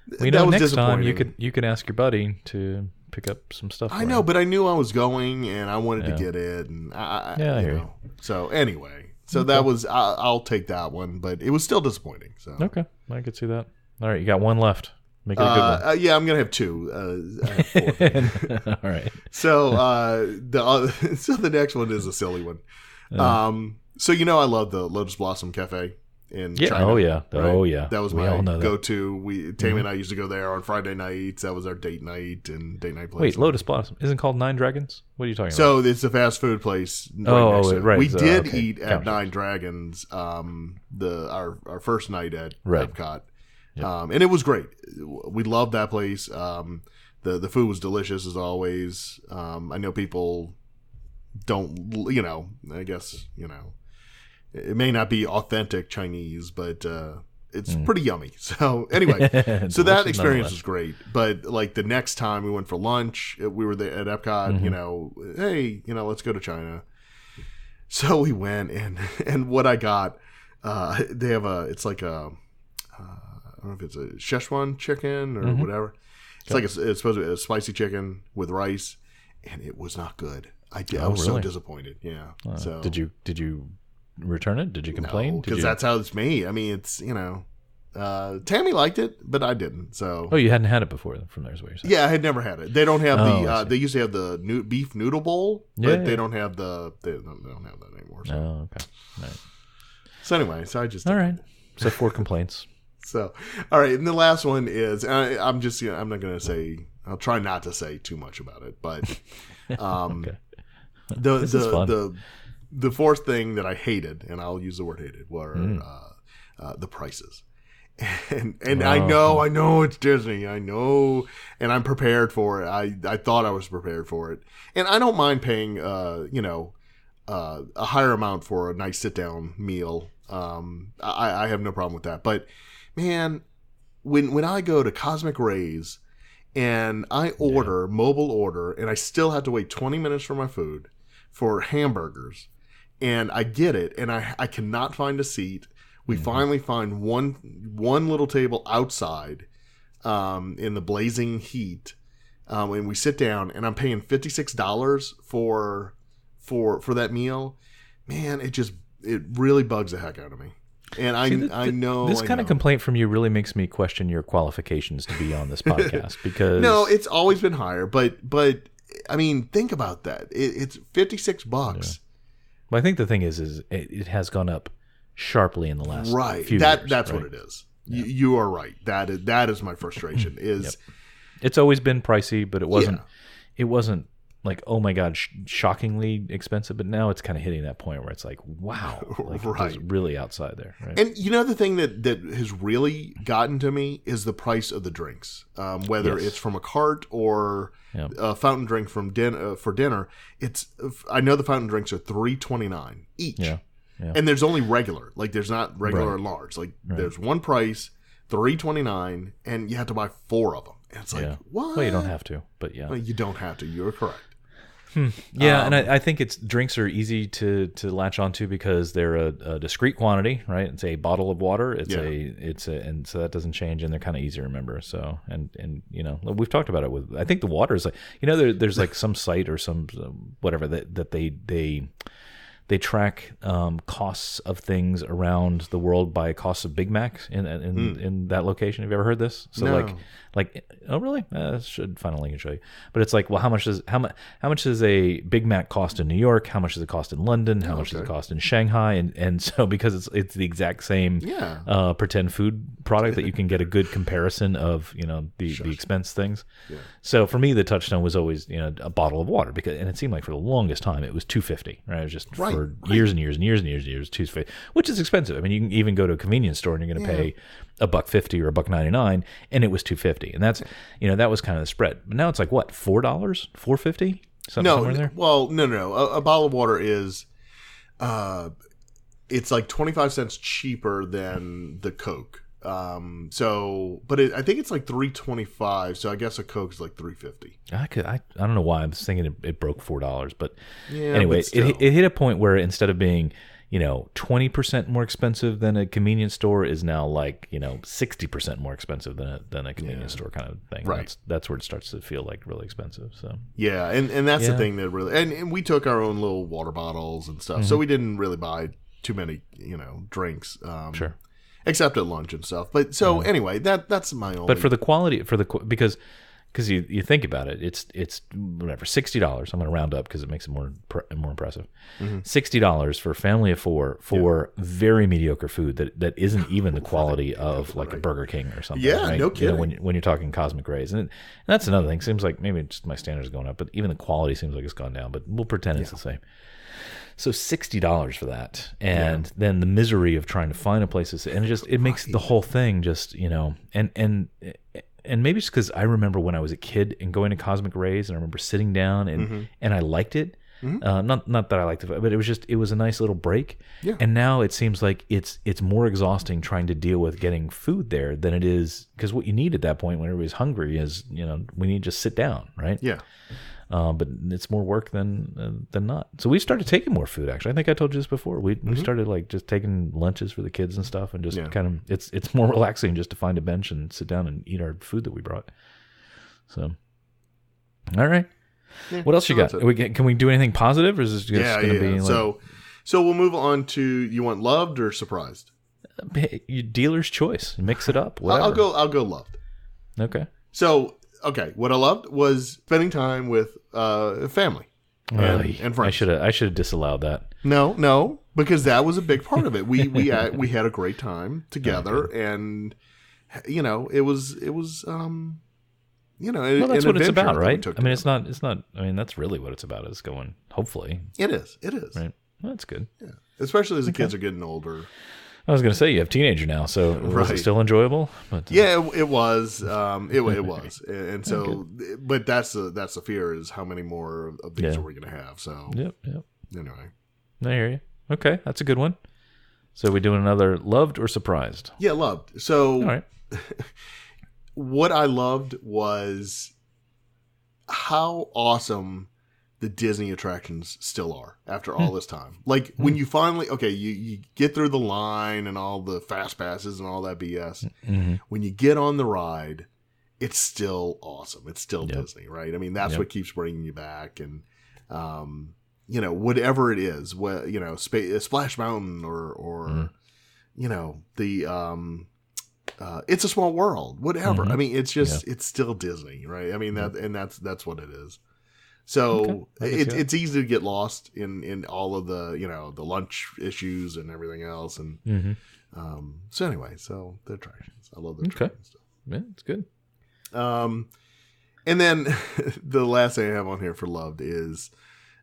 that was next time you could ask your buddy to pick up some stuff. I know, but I knew I was going, and I wanted to get it, and I hear you. So anyway, that was I'll take that one, but it was still disappointing. So okay, I could see that. All right, you got one left. Make it a good one. Yeah, I'm gonna have two. I have 4. All right. So the next one is a silly one. So I love the Lotus Blossom Cafe in China. Oh yeah. Right? Oh yeah. That was my go-to. Tammy and I used to go there on Friday nights. That was our date night place. Wait, Lotus Blossom isn't called Nine Dragons? What are you talking about? So it's a fast food place. Right. We did eat at Nine Dragons. Our first night at Epcot, and it was great. We loved that place. The food was delicious as always. I know people don't. I guess it may not be authentic Chinese, but it's pretty yummy. So anyway, so that experience was great. But like the next time we went for lunch, we were there at Epcot, hey, let's go to China. So we went and what I got, they have it's like I don't know if it's a Szechuan chicken or whatever. It's like it's supposed to be a spicy chicken with rice, and it was not good. I was so disappointed. Yeah. So did you return it? Did you complain? Because that's how it's made. I mean, it's Tammy liked it, but I didn't. So you hadn't had it before from there, is what you're saying? Yeah, I had never had it. They don't have they used to have the beef noodle bowl, but they don't have they don't have that anymore. So. Oh, okay. All right. So anyway, so I just all right. So 4 complaints. So all right, and the last one is I'm not going to say. I'll try not to say too much about it, but okay. The fourth thing that I hated, and I'll use the word hated, were the prices. And I know it's Disney. I know, and I'm prepared for it. I thought I was prepared for it, and I don't mind paying a higher amount for a nice sit down meal. I have no problem with that. But man, when I go to Cosmic Rays and I order mobile order, and I still have to wait 20 minutes for my food for hamburgers. And I get it, and I cannot find a seat. We finally find one little table outside in the blazing heat, and we sit down, and I'm paying $56 for that meal. Man, it really bugs the heck out of me. And I know this kind of complaint from you really makes me question your qualifications to be on this podcast because no, it's always been higher, but I mean, think about that. It's $56. Yeah. Well, I think the thing is it has gone up sharply in the last few years. That's right? What it is. Yeah. You are right. That is my frustration. It's always been pricey, but it wasn't like, oh my God, shockingly expensive. But now it's kind of hitting that point where it's like, wow, it's really outside there. Right? And the thing that has really gotten to me is the price of the drinks, whether it's from a cart or a fountain drink for dinner. I know the fountain drinks are $3.29 each. Yeah. And there's only regular, like there's not regular or large. Like there's one price. $3.29, and you have to buy 4 of them. And it's like, what? Well, you don't have to, but yeah. Well, you don't have to. You're correct. Yeah, and I think drinks are easy to latch onto because they're a discrete quantity, right? It's a bottle of water. And so that doesn't change, and they're kind of easy to remember. So and we've talked about it with. I think the water is like there's like some site or some whatever that they track costs of things around the world by costs of Big Macs in that location. Have you ever heard this? So No. like oh really? I should find a link and show you. But it's like, well, how much does a Big Mac cost in New York? How much does it cost in London? How much does it cost in Shanghai? And so because it's the exact same pretend food product that you can get a good comparison of the expense things. Yeah. So for me, the touchstone was always a bottle of water and it seemed like for the longest time it was $2.50. Right, it was just for years and years and years and years and years $2.50, which is expensive. I mean, you can even go to a convenience store and you're going to pay $1.50 or $1.99, and it was $2.50, and that's that was kind of the spread. But now it's like what, $4, $4.50, somewhere there. Well, no. A bottle of water is, it's like 25 cents cheaper than the Coke. I think it's like $3.25. So I guess a Coke is like $3.50. I don't know why I was thinking it broke $4, but anyway, it hit a point where instead of being 20% more expensive than a convenience store is now like 60% more expensive than a convenience store kind of thing. Right. That's where it starts to feel like really expensive. So yeah, and that's the thing that really and we took our own little water bottles and stuff, so we didn't really buy too many drinks. Sure. Except at lunch and stuff. But so anyway, that's my only. But for the quality, because you think about it, it's whatever, $60. I'm going to round up because it makes it more impressive. $60 for a family of 4 for very mediocre food that isn't even the quality of like a Burger King or something. Yeah, right? no kidding. When you're talking Cosmic Rays, and that's another thing. Seems like maybe just my standards going up, but even the quality seems like it's gone down. But we'll pretend it's the same. So $60 for that, and then the misery of trying to find a place to sit, and it makes the whole thing just and maybe it's because I remember when I was a kid and going to Cosmic Rays, and I remember sitting down and I liked it. Not that I liked it, but it was a nice little break. Yeah. And now it seems like it's more exhausting trying to deal with getting food there than it is, because what you need at that point when everybody's hungry is we need to just sit down, right? Yeah. But it's more work than not. So we started taking more food. Actually, I think I told you this before. We started like just taking lunches for the kids and stuff, and just kind of it's more relaxing just to find a bench and sit down and eat our food that we brought. So, all right. Yeah, what else you got? Can we do anything positive, or is this just going to be like... So we'll move on to, you want loved or surprised? Dealer's choice. Mix it up. Whatever. I'll go loved. Okay. So what I loved was spending time with family and friends. I should have disallowed that. No, because that was a big part of it. We had a great time together, and it was well, that's what it's about, right? I mean, it's not. I mean, that's really what it's about. Is going. Hopefully, it is. Right. Well, that's good. Yeah, especially as the kids are getting older. I was going to say you have a teenager now, so was it still enjoyable? But, yeah, it was. It was, and so, but that's the fear, is how many more of these are we going to have? So yep. Anyway, I hear you. Okay, that's a good one. So we doing another loved or surprised? Yeah, loved. So all right. What I loved was how awesome the Disney attractions still are after all this time. Like when you finally, you get through the line and all the fast passes and all that BS. When you get on the ride, it's still awesome. It's still Disney, right? I mean, that's what keeps bringing you back. And, whatever it is, Splash Mountain or the, It's a Small World, whatever. I mean, it's just, it's still Disney, right? I mean, that's what it is. So it's easy to get lost in all of the, the lunch issues and everything else. And so anyway, so the attractions, I love the attractions stuff. Yeah, it's good. And then the last thing I have on here for loved is,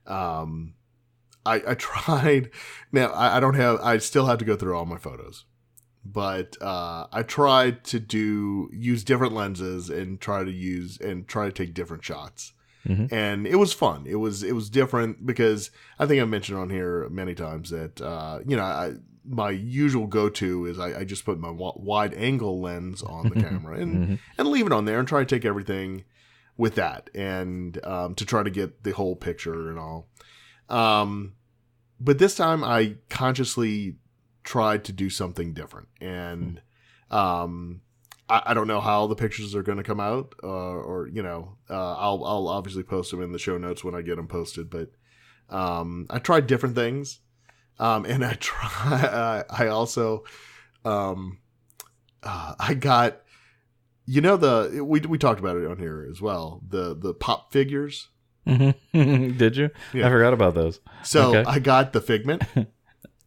I tried, now I still have to go through all my photos. But I tried to use different lenses and try to take different shots. And it was fun. It was different because I think I mentioned on here many times that my usual go-to is I just put my wide angle lens on the camera and leave it on there and try to take everything with that and to try to get the whole picture and all. But this time I consciously tried to do something different, and I don't know how the pictures are going to come out, or I'll obviously post them in the show notes when I get them posted. But I tried different things, and I also I got we talked about it on here as well, the pop figures. Mm-hmm. Did you? Yeah. I forgot about those. So okay. I got the Figment.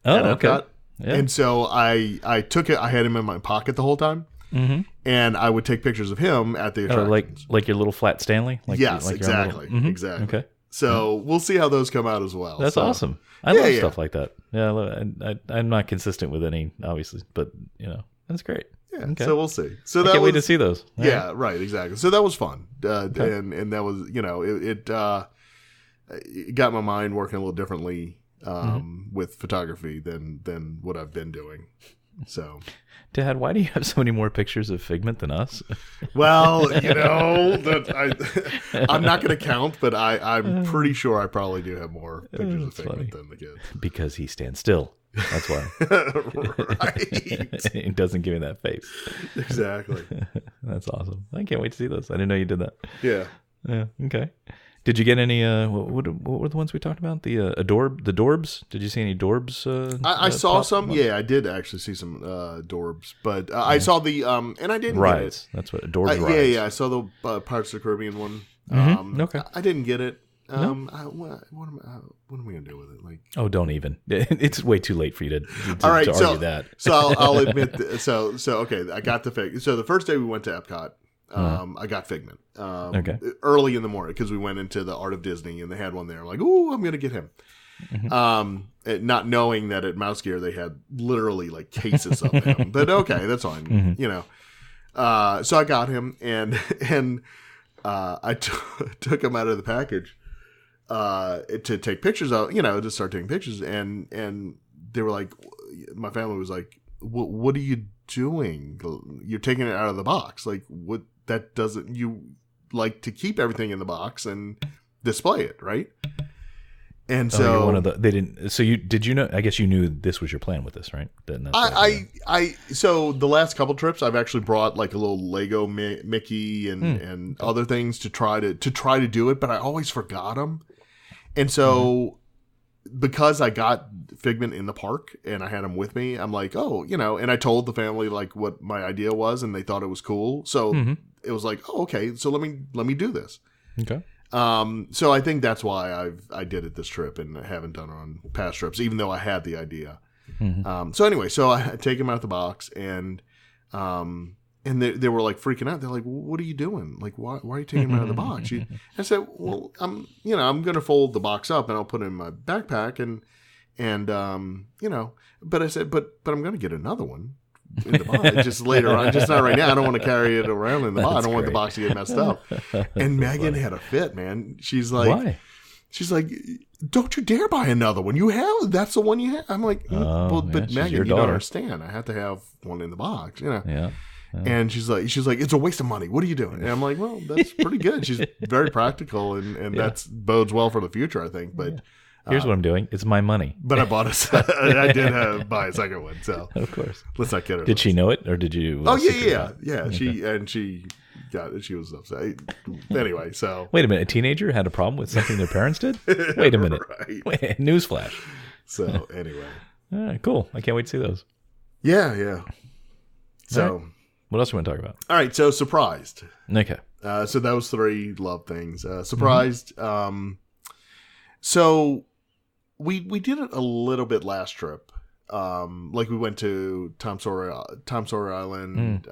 Okay. Yeah. And so I took it. I had him in my pocket the whole time, and I would take pictures of him at the attractions. Like your little flat Stanley. Yes, exactly, exactly. Okay. So we'll see how those come out as well. That's awesome. I love stuff like that. Yeah, I'm not consistent with any, obviously, but that's great. Yeah, okay. So we'll see. So I can't wait to see those. Yeah, right, exactly. So that was fun, and that was it got my mind working a little differently with photography than what I've been doing. So, Dad, why do you have so many more pictures of Figment than us? Well, I'm not going to count, but I'm pretty sure I probably do have more pictures of Figment than the kids. Because he stands still. That's why. Right. He doesn't give me that face. Exactly. That's awesome. I can't wait to see those. I didn't know you did that. Yeah. Yeah. Okay. Did you get any? What were the ones we talked about? The Dorbs. Did you see any Dorbs? I saw some. Yeah, I did actually see some Dorbs, but I saw the and I didn't Rides. Get it. That's what Dorbs. Rides. Yeah. I saw the Pirates of the Caribbean one. Okay. I didn't get it. No? What am I gonna do with it? Like, oh, don't even. It's way too late for you to all right, to argue that. So I'll admit. So okay, I got the Figment. So the first day we went to Epcot, I got Figment. Early in the morning because we went into the Art of Disney and they had one there. I'm like, ooh, I'm gonna get him. Not knowing that at Mouse Gear they had literally like cases of him, but okay, that's fine. So I got him and I took him out of the package. To take pictures of, to start taking pictures, and they were like, my family was like, "What are you doing? You're taking it out of the box. Like, what? That doesn't. You like to keep everything in the box and display it, right?" And so you're one of they didn't. So did you know? I guess you knew this was your plan with this, right? So the last couple trips, I've actually brought like a little Lego Mickey and other things to try to do it, but I always forgot them. And so, because I got Figment in the park and I had him with me, I'm like, and I told the family like what my idea was, and they thought it was cool. So it was like, oh, okay, so let me do this. Okay. So I think that's why I did it this trip and I haven't done it on past trips, even though I had the idea. So anyway, so I take him out of the box and they were like freaking out. They're like, well, "What are you doing? Like, why are you taking him out of the box?" I said, "Well, I'm going to fold the box up and I'll put it in my backpack and But I said, but I'm going to get another one in the box just later on, just not right now. I don't want to carry it around in the box. I don't want the box to get messed up." And Megan had a fit, man. She's like, "Why?" She's like, "Don't you dare buy another one. That's the one you have." I'm like, but Megan, you don't understand. I have to have one in the box, Yeah. And she's like, "It's a waste of money. What are you doing?" And I'm like, "Well, that's pretty good." She's very practical, and that bodes well for the future, I think. But here's what I'm doing: it's my money. But I bought I did buy a second one, so of course. Let's not kid her. Did she know it, or did you? Oh yeah. Okay. She got it. She was upset. Anyway, so wait a minute. A teenager had a problem with something their parents did. Wait a minute. Right. Wait, newsflash. So anyway, all right, cool. I can't wait to see those. Yeah. So. What else do you want to talk about? All right, so surprised. Okay. So that was 3 love things. Surprised. So we did it a little bit last trip. Like we went to Tom Sawyer Island.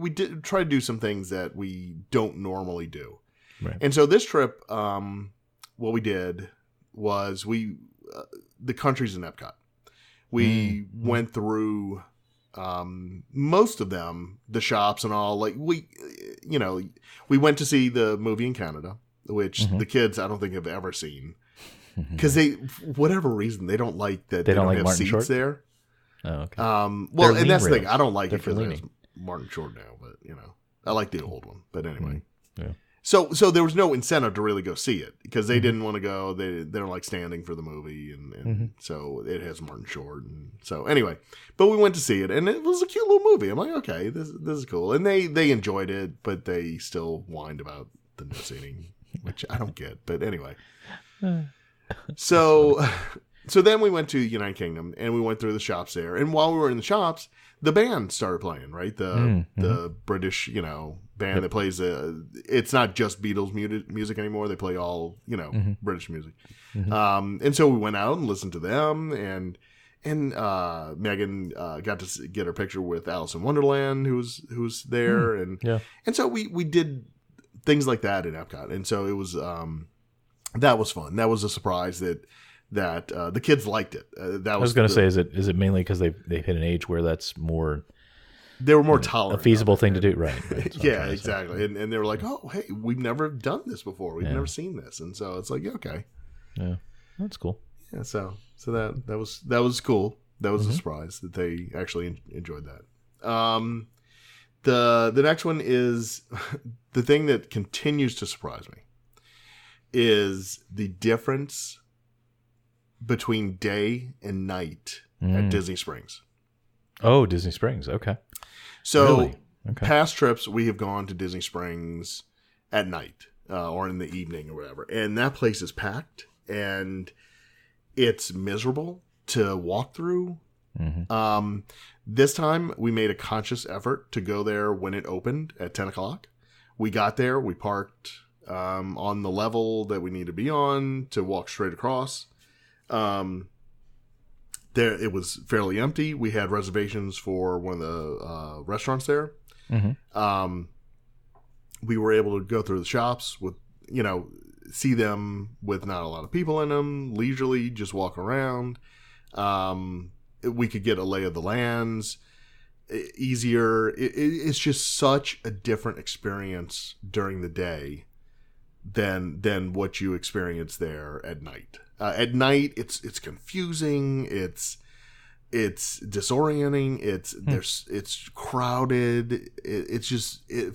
We did try to do some things that we don't normally do. Right. And so this trip, what we did was the countries in Epcot. We went through most of them, the shops and all. Like we went to see the movie in Canada, which the kids I don't think have ever seen, because for whatever reason they don't like that they don't have Martin seats Short? there. Oh, okay. Well, They're and that's the lean thing. I don't like They're it because for it's Martin Short now, but I like the old one. But anyway, Yeah. so there was no incentive to really go see it because they didn't want to go. They don't like standing for the movie, and so it has Martin Short. And so anyway, but we went to see it, and it was a cute little movie. I'm like, okay, this is cool, and they enjoyed it, but they still whined about the no seating, which I don't get. But anyway, so then we went to United Kingdom, and we went through the shops there, and while we were in the shops, the band started playing, right? The British, band that plays it's not just Beatles music anymore. They play all, British music. And so we went out and listened to them, and Megan got to get her picture with Alice in Wonderland, who's there, and so we did things like that in Epcot, and so it was that was fun. That was a surprise that the kids liked it. I was going to say, is it mainly because they've hit an age where that's more they were more tolerant, a feasible thing to do, right? Yeah, exactly. And they were like, oh, hey, we've never done this before. We've never seen this, and so it's like, okay, yeah, that's cool. Yeah, so that was cool. That was a surprise that they actually enjoyed that. The next one is the thing that continues to surprise me is the difference between day and night at Disney Springs. Oh, Disney Springs. Okay. So really? Okay. Past trips, we have gone to Disney Springs at night or in the evening or whatever. And that place is packed and it's miserable to walk through. This time we made a conscious effort to go there when it opened at 10 o'clock. We got there, we parked on the level that we need to be on to walk straight across. There it was fairly empty. We had reservations for one of the restaurants there. We were able to go through the shops with, see them with not a lot of people in them, leisurely, just walk around. We could get a lay of the lands easier. It's just such a different experience during the day than what you experience there at night. At night, it's confusing. It's disorienting. It's crowded.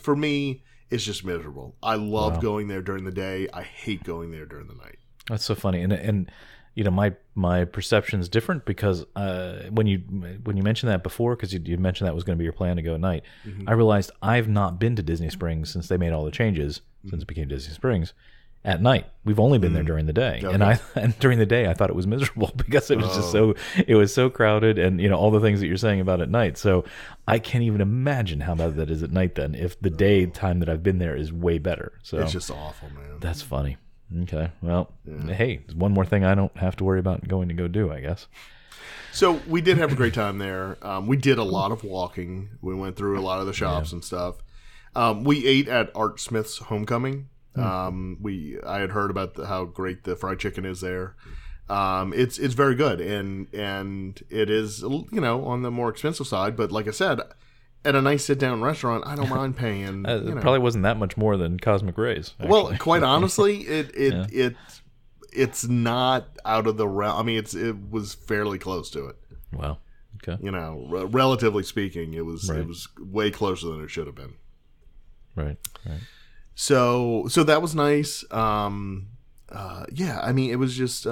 For me, it's just miserable. I love going there during the day. I hate going there during the night. That's so funny. And my perception's different because when you mentioned that before, because you mentioned that was going to be your plan to go at night, I realized I've not been to Disney Springs since they made all the changes since it became Disney Springs. At night, we've only been there during the day, and during the day I thought it was miserable because it was just so crowded, and all the things that you're saying about at night. So I can't even imagine how bad that is at night. Then, if the daytime that I've been there is way better, so it's just awful, man. That's funny. Okay, well, hey, one more thing I don't have to worry about going to go do, I guess. So we did have a great time there. We did a lot of walking. We went through a lot of the shops and stuff. We ate at Art Smith's Homecoming. I had heard about how great the fried chicken is there. It's very good, and it is on the more expensive side. But like I said, at a nice sit down restaurant, I don't mind paying. It probably wasn't that much more than Cosmic Rays. Actually. Well, quite honestly, it's not out of the realm. I mean, it was fairly close to it. Wow. Okay. Relatively speaking, it was way closer than it should have been. Right. So that was nice. I mean, it was just it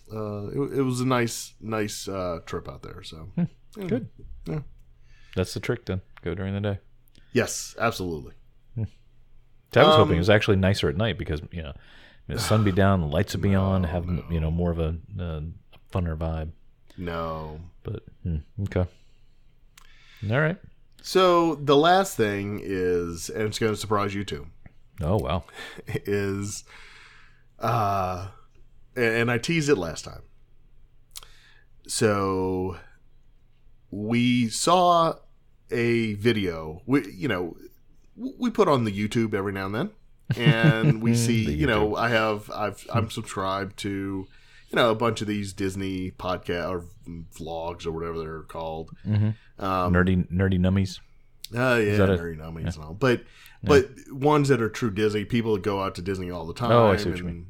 was a nice trip out there. So good. Yeah, that's the trick. Then go during the day. Yes, absolutely. I was hoping it was actually nicer at night because the sun be down, the lights would be on, have more of a funner vibe. No, but okay. All right. So the last thing is, and it's going to surprise you too. Oh, wow. Is, and I teased it last time. So we saw a video. We put on the YouTube every now and then, and we see. I'm subscribed to a bunch of these Disney podcast or vlogs or whatever they're called. Nerdy nummies. Nerdy nummies and all. But ones that are true Disney, people that go out to Disney all the time. Oh, I see what you mean.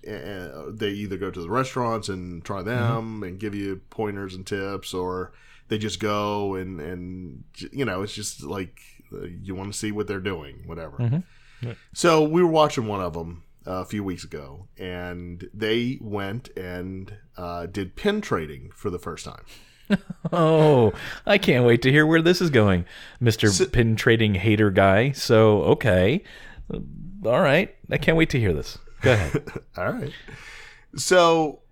they either go to the restaurants and try them and give you pointers and tips, or they just go and it's just like you want to see what they're doing, whatever. Right. So we were watching one of them a few weeks ago, and they went and did pin trading for the first time. Oh, I can't wait to hear where this is going, Mr. Pin trading hater guy. So, okay. All right. I can't wait to hear this. Go ahead. All right. So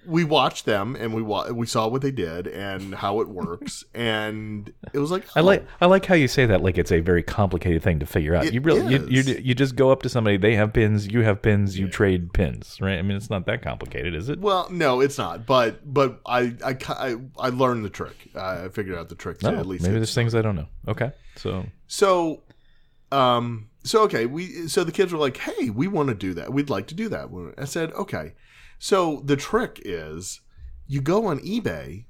we watched them, and we saw what they did and how it works, and it was like, I like how you say that like it's a very complicated thing to figure out. You just go up to somebody, they have pins, you have pins, you trade pins, right? I mean, it's not that complicated, is it? Well, no, it's not. But I learned the trick. I figured out the trick to at least. Maybe there's things I don't know. Okay, so okay, the kids were like, "Hey, we want to do that. We'd like to do that." I said, "Okay." So the trick is you go on eBay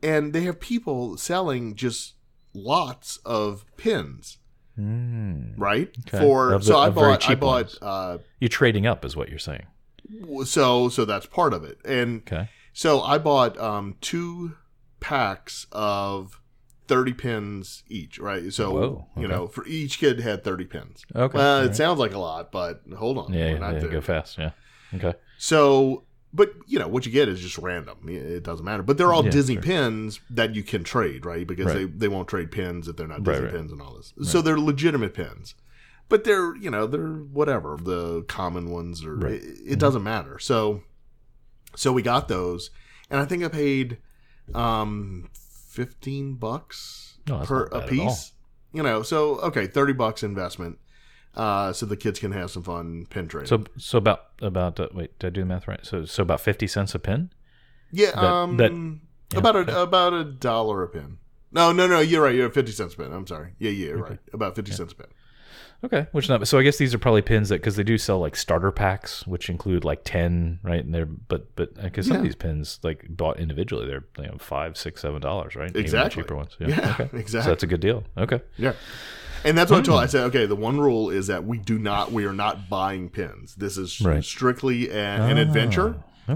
and they have people selling just lots of pins. Right? Okay. I bought you're trading up is what you're saying. So that's part of it. And okay. So I bought 2 packs of 30 pins each, right? So, for each kid had 30 pins. Okay. Well, it sounds like a lot, but hold on. Yeah, go fast. Yeah. Okay. So, but what you get is just random. It doesn't matter. But they're all Disney pins that you can trade, right? Because they won't trade pins if they're not Disney pins and all this. Right. So they're legitimate pins. But they're whatever, the common ones, or it doesn't matter. So we got those, and I think I paid $15 per a piece. So okay, $30 investment. So the kids can have some fun pin trading. So about wait, did I do the math right? So about 50 cents a pin? Yeah, about $1 a pin. No, you're right. You're at 50 cents a pin. I'm sorry. Yeah, you're right. About 50 cents a pin. Okay, which not. So I guess these are probably pins because they do sell like starter packs, which include like 10, right? And they're but because some of these pins like bought individually, they're $5, $6, $7, right? Exactly. Even the cheaper ones. Yeah. Okay. Exactly. So that's a good deal. Okay. Yeah. And that's what I told her. I said, okay, the one rule is that we are not buying pins. This is strictly an adventure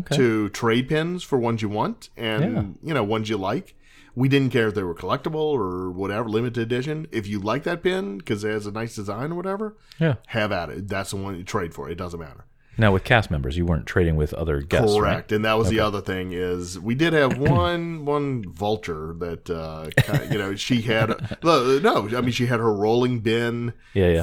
to trade pins for ones you want and ones you like. We didn't care if they were collectible or whatever, limited edition. If you like that pin because it has a nice design or whatever, have at it. That's the one you trade for. It doesn't matter. Now, with cast members, you weren't trading with other guests, correct? Right? And that was the other thing is we did have one vulture that she had. No, I mean she had her rolling bin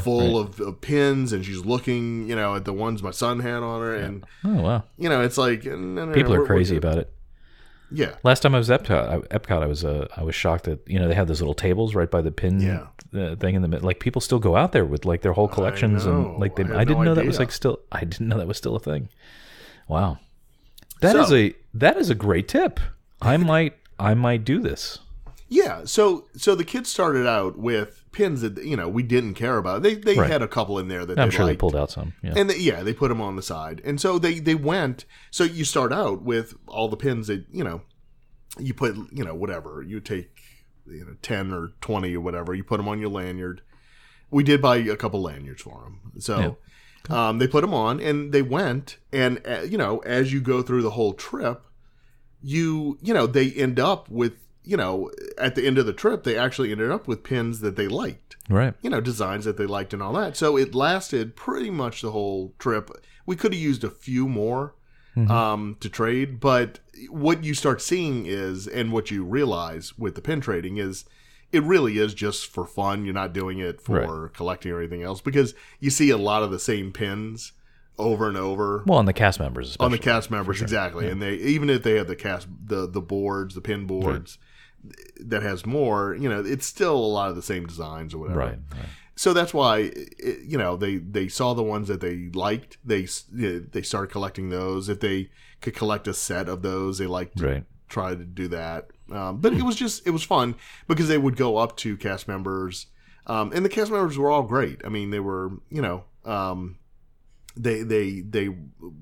full of pins, and she's looking at the ones my son had on her, and oh wow, it's like people are crazy about it. Yeah. Last time I was at Epcot, I was shocked that they have those little tables right by the pin thing in the middle. Like people still go out there with like their whole collections and like I didn't know that was I didn't know that was still a thing. Wow, that is a great tip. I might do this. Yeah. So the kids started out with pins that we didn't care about. They had a couple in there that I'm sure they pulled out some. Yeah. And they put them on the side. And so they went. So you start out with all the pins that you put whatever you take 10 or 20 or whatever. You put them on your lanyard. We did buy a couple lanyards for them. So they put them on and they went. And as you go through the whole trip, they end up with. At the end of the trip, they actually ended up with pins that they liked. Right. Designs that they liked and all that. So it lasted pretty much the whole trip. We could have used a few more to trade, but what you start seeing is, and what you realize with the pin trading is, it really is just for fun. You're not doing it for collecting or anything else, because you see a lot of the same pins over and over. Well, on the cast members, especially. On the cast members, sure. Exactly. Yeah. And they, even if they have the boards, the pin boards, that has more, it's still a lot of the same designs or whatever. Right. So that's why, they saw the ones that they liked. They started collecting those. If they could collect a set of those, they liked to try to do that. But it was fun because they would go up to cast members, and the cast members were all great. I mean, they were, they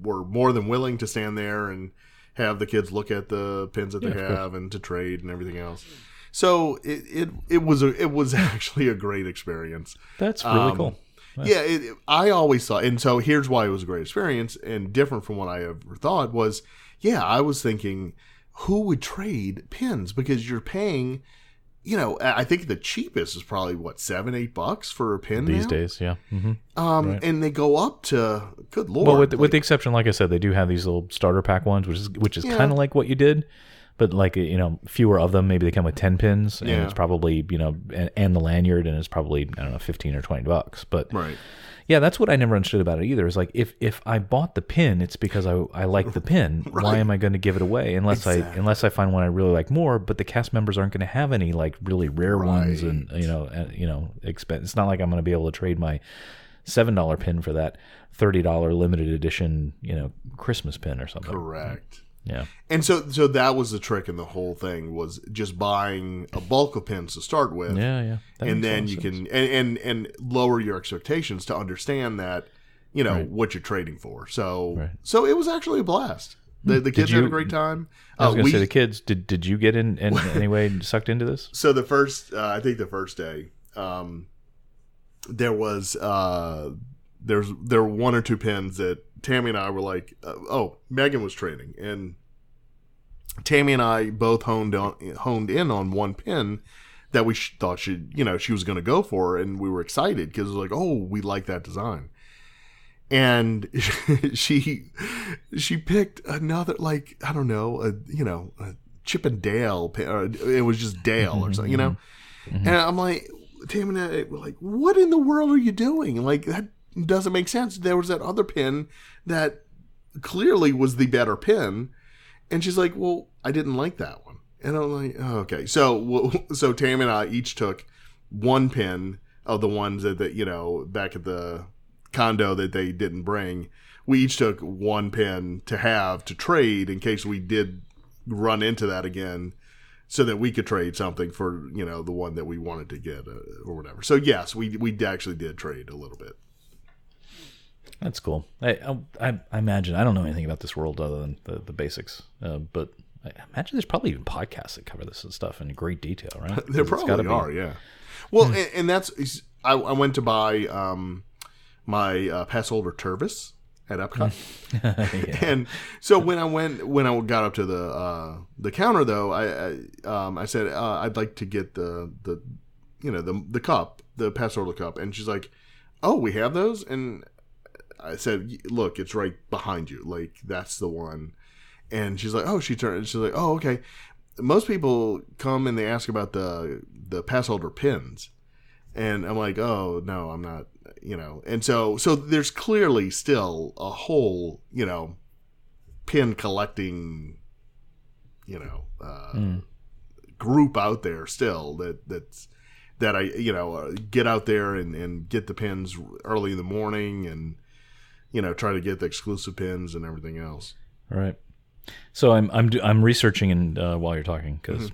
were more than willing to stand there and have the kids look at the pins that they have and to trade and everything else. So it was actually a great experience. That's really cool. Yeah, I always thought, and so here's why it was a great experience and different from what I ever thought was, I was thinking, who would trade pins? Because you're paying, I think the cheapest is probably what, $7-8 for a pin these now? days. Yeah. Mm-hmm. Right. And they go up to, good Lord. Well, with the exception, like I said, they do have these little starter pack ones, which is kind of like what you did. But like, fewer of them. Maybe they come with 10 pins, and it's probably, and the lanyard, and it's probably, I don't know, $15 or $20. But right. Yeah, that's what I never understood about it either. Is like, if I bought the pin, it's because I like the pin. Right. Why am I going to give it away unless I find one I really like more? But the cast members aren't going to have any like really rare ones, and expense. It's not like I'm going to be able to trade my $7 pin for that $30 limited edition, Christmas pin or something. Correct. Yeah. And so that was the trick in the whole thing, was just buying a bulk of pins to start with. Yeah. And then you can and lower your expectations to understand that, what you're trading for. So it was actually a blast. The kids had a great time. I was going to say, the kids, did you get in any way sucked into this? So the first, I think the first day, there were one or two pins that Tammy and I were like, Megan was trading, and Tammy and I both honed in on one pin that we thought she was going to go for, and we were excited because it was like, we like that design. And she picked another, like, I don't know, a Chip and Dale pin, or it was just Dale or something, Mm-hmm. And I'm like, Tammy and I were like, what in the world are you doing? Like, that doesn't make sense. There was that other pin that clearly was the better pin, and she's like, well, I didn't like that one. And I'm like, oh, okay. So Tam and I each took one pin of the ones that back at the condo that they didn't bring. We each took one pin to trade in case we did run into that again, so that we could trade something for the one that we wanted to get or whatever. So yes, we actually did trade a little bit. That's cool. I imagine, I don't know anything about this world other than the basics, but I imagine there's probably even podcasts that cover this stuff in great detail, right? There probably are, yeah. Well, and that's, I went to buy my pass holder Tervis at Epcot. Yeah. And so when I got up to the counter, though, I said, I'd like to get the cup, the pass holder cup. And she's like, oh, we have those? And I said, look, it's right behind you. Like, that's the one. And she's like, she's like, oh, okay. Most people come and they ask about the pass holder pins. And I'm like, oh, no, I'm not, And so there's clearly still a whole, pin collecting, group out there still that I, get out there and get the pins early in the morning and, try to get the exclusive pins and everything else. Right. So I'm researching and while you're talking, because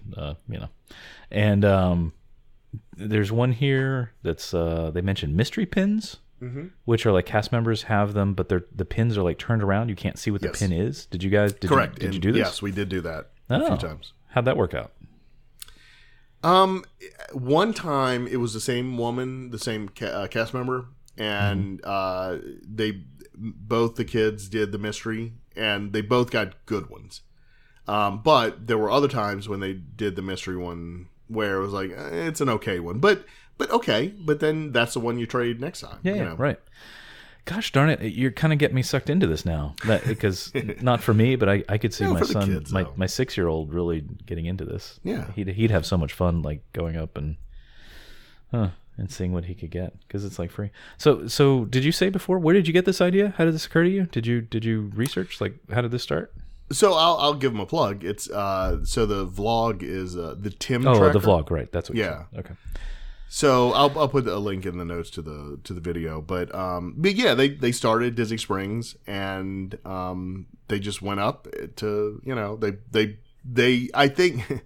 and there's one here that's they mentioned mystery pins, which are like cast members have them, but the pins are like turned around. You can't see what the pin is. Did you guys? Correct. Did you do this? Yes, we did do that a few times. How'd that work out? One time it was the same woman, the same cast member, and both the kids did the mystery, and they both got good ones. But there were other times when they did the mystery one where it was like, it's an okay one, but okay. But then that's the one you trade next time. Yeah, right. Gosh darn it, you're kind of getting me sucked into this now. Because not for me, but I could see my son, kids, my 6-year-old, really getting into this. Yeah, he'd have so much fun, like going up and seeing what he could get, because it's like free. So did you say before, where did you get this idea? How did this occur to you? Did you research, like, how did this start? So I'll give him a plug. It's so the vlog is the Tim Tracker. Oh, the vlog, right? That's what. Yeah. Okay. So I'll put a link in the notes to the video, but yeah, they started Disney Springs, and they just went up to they I think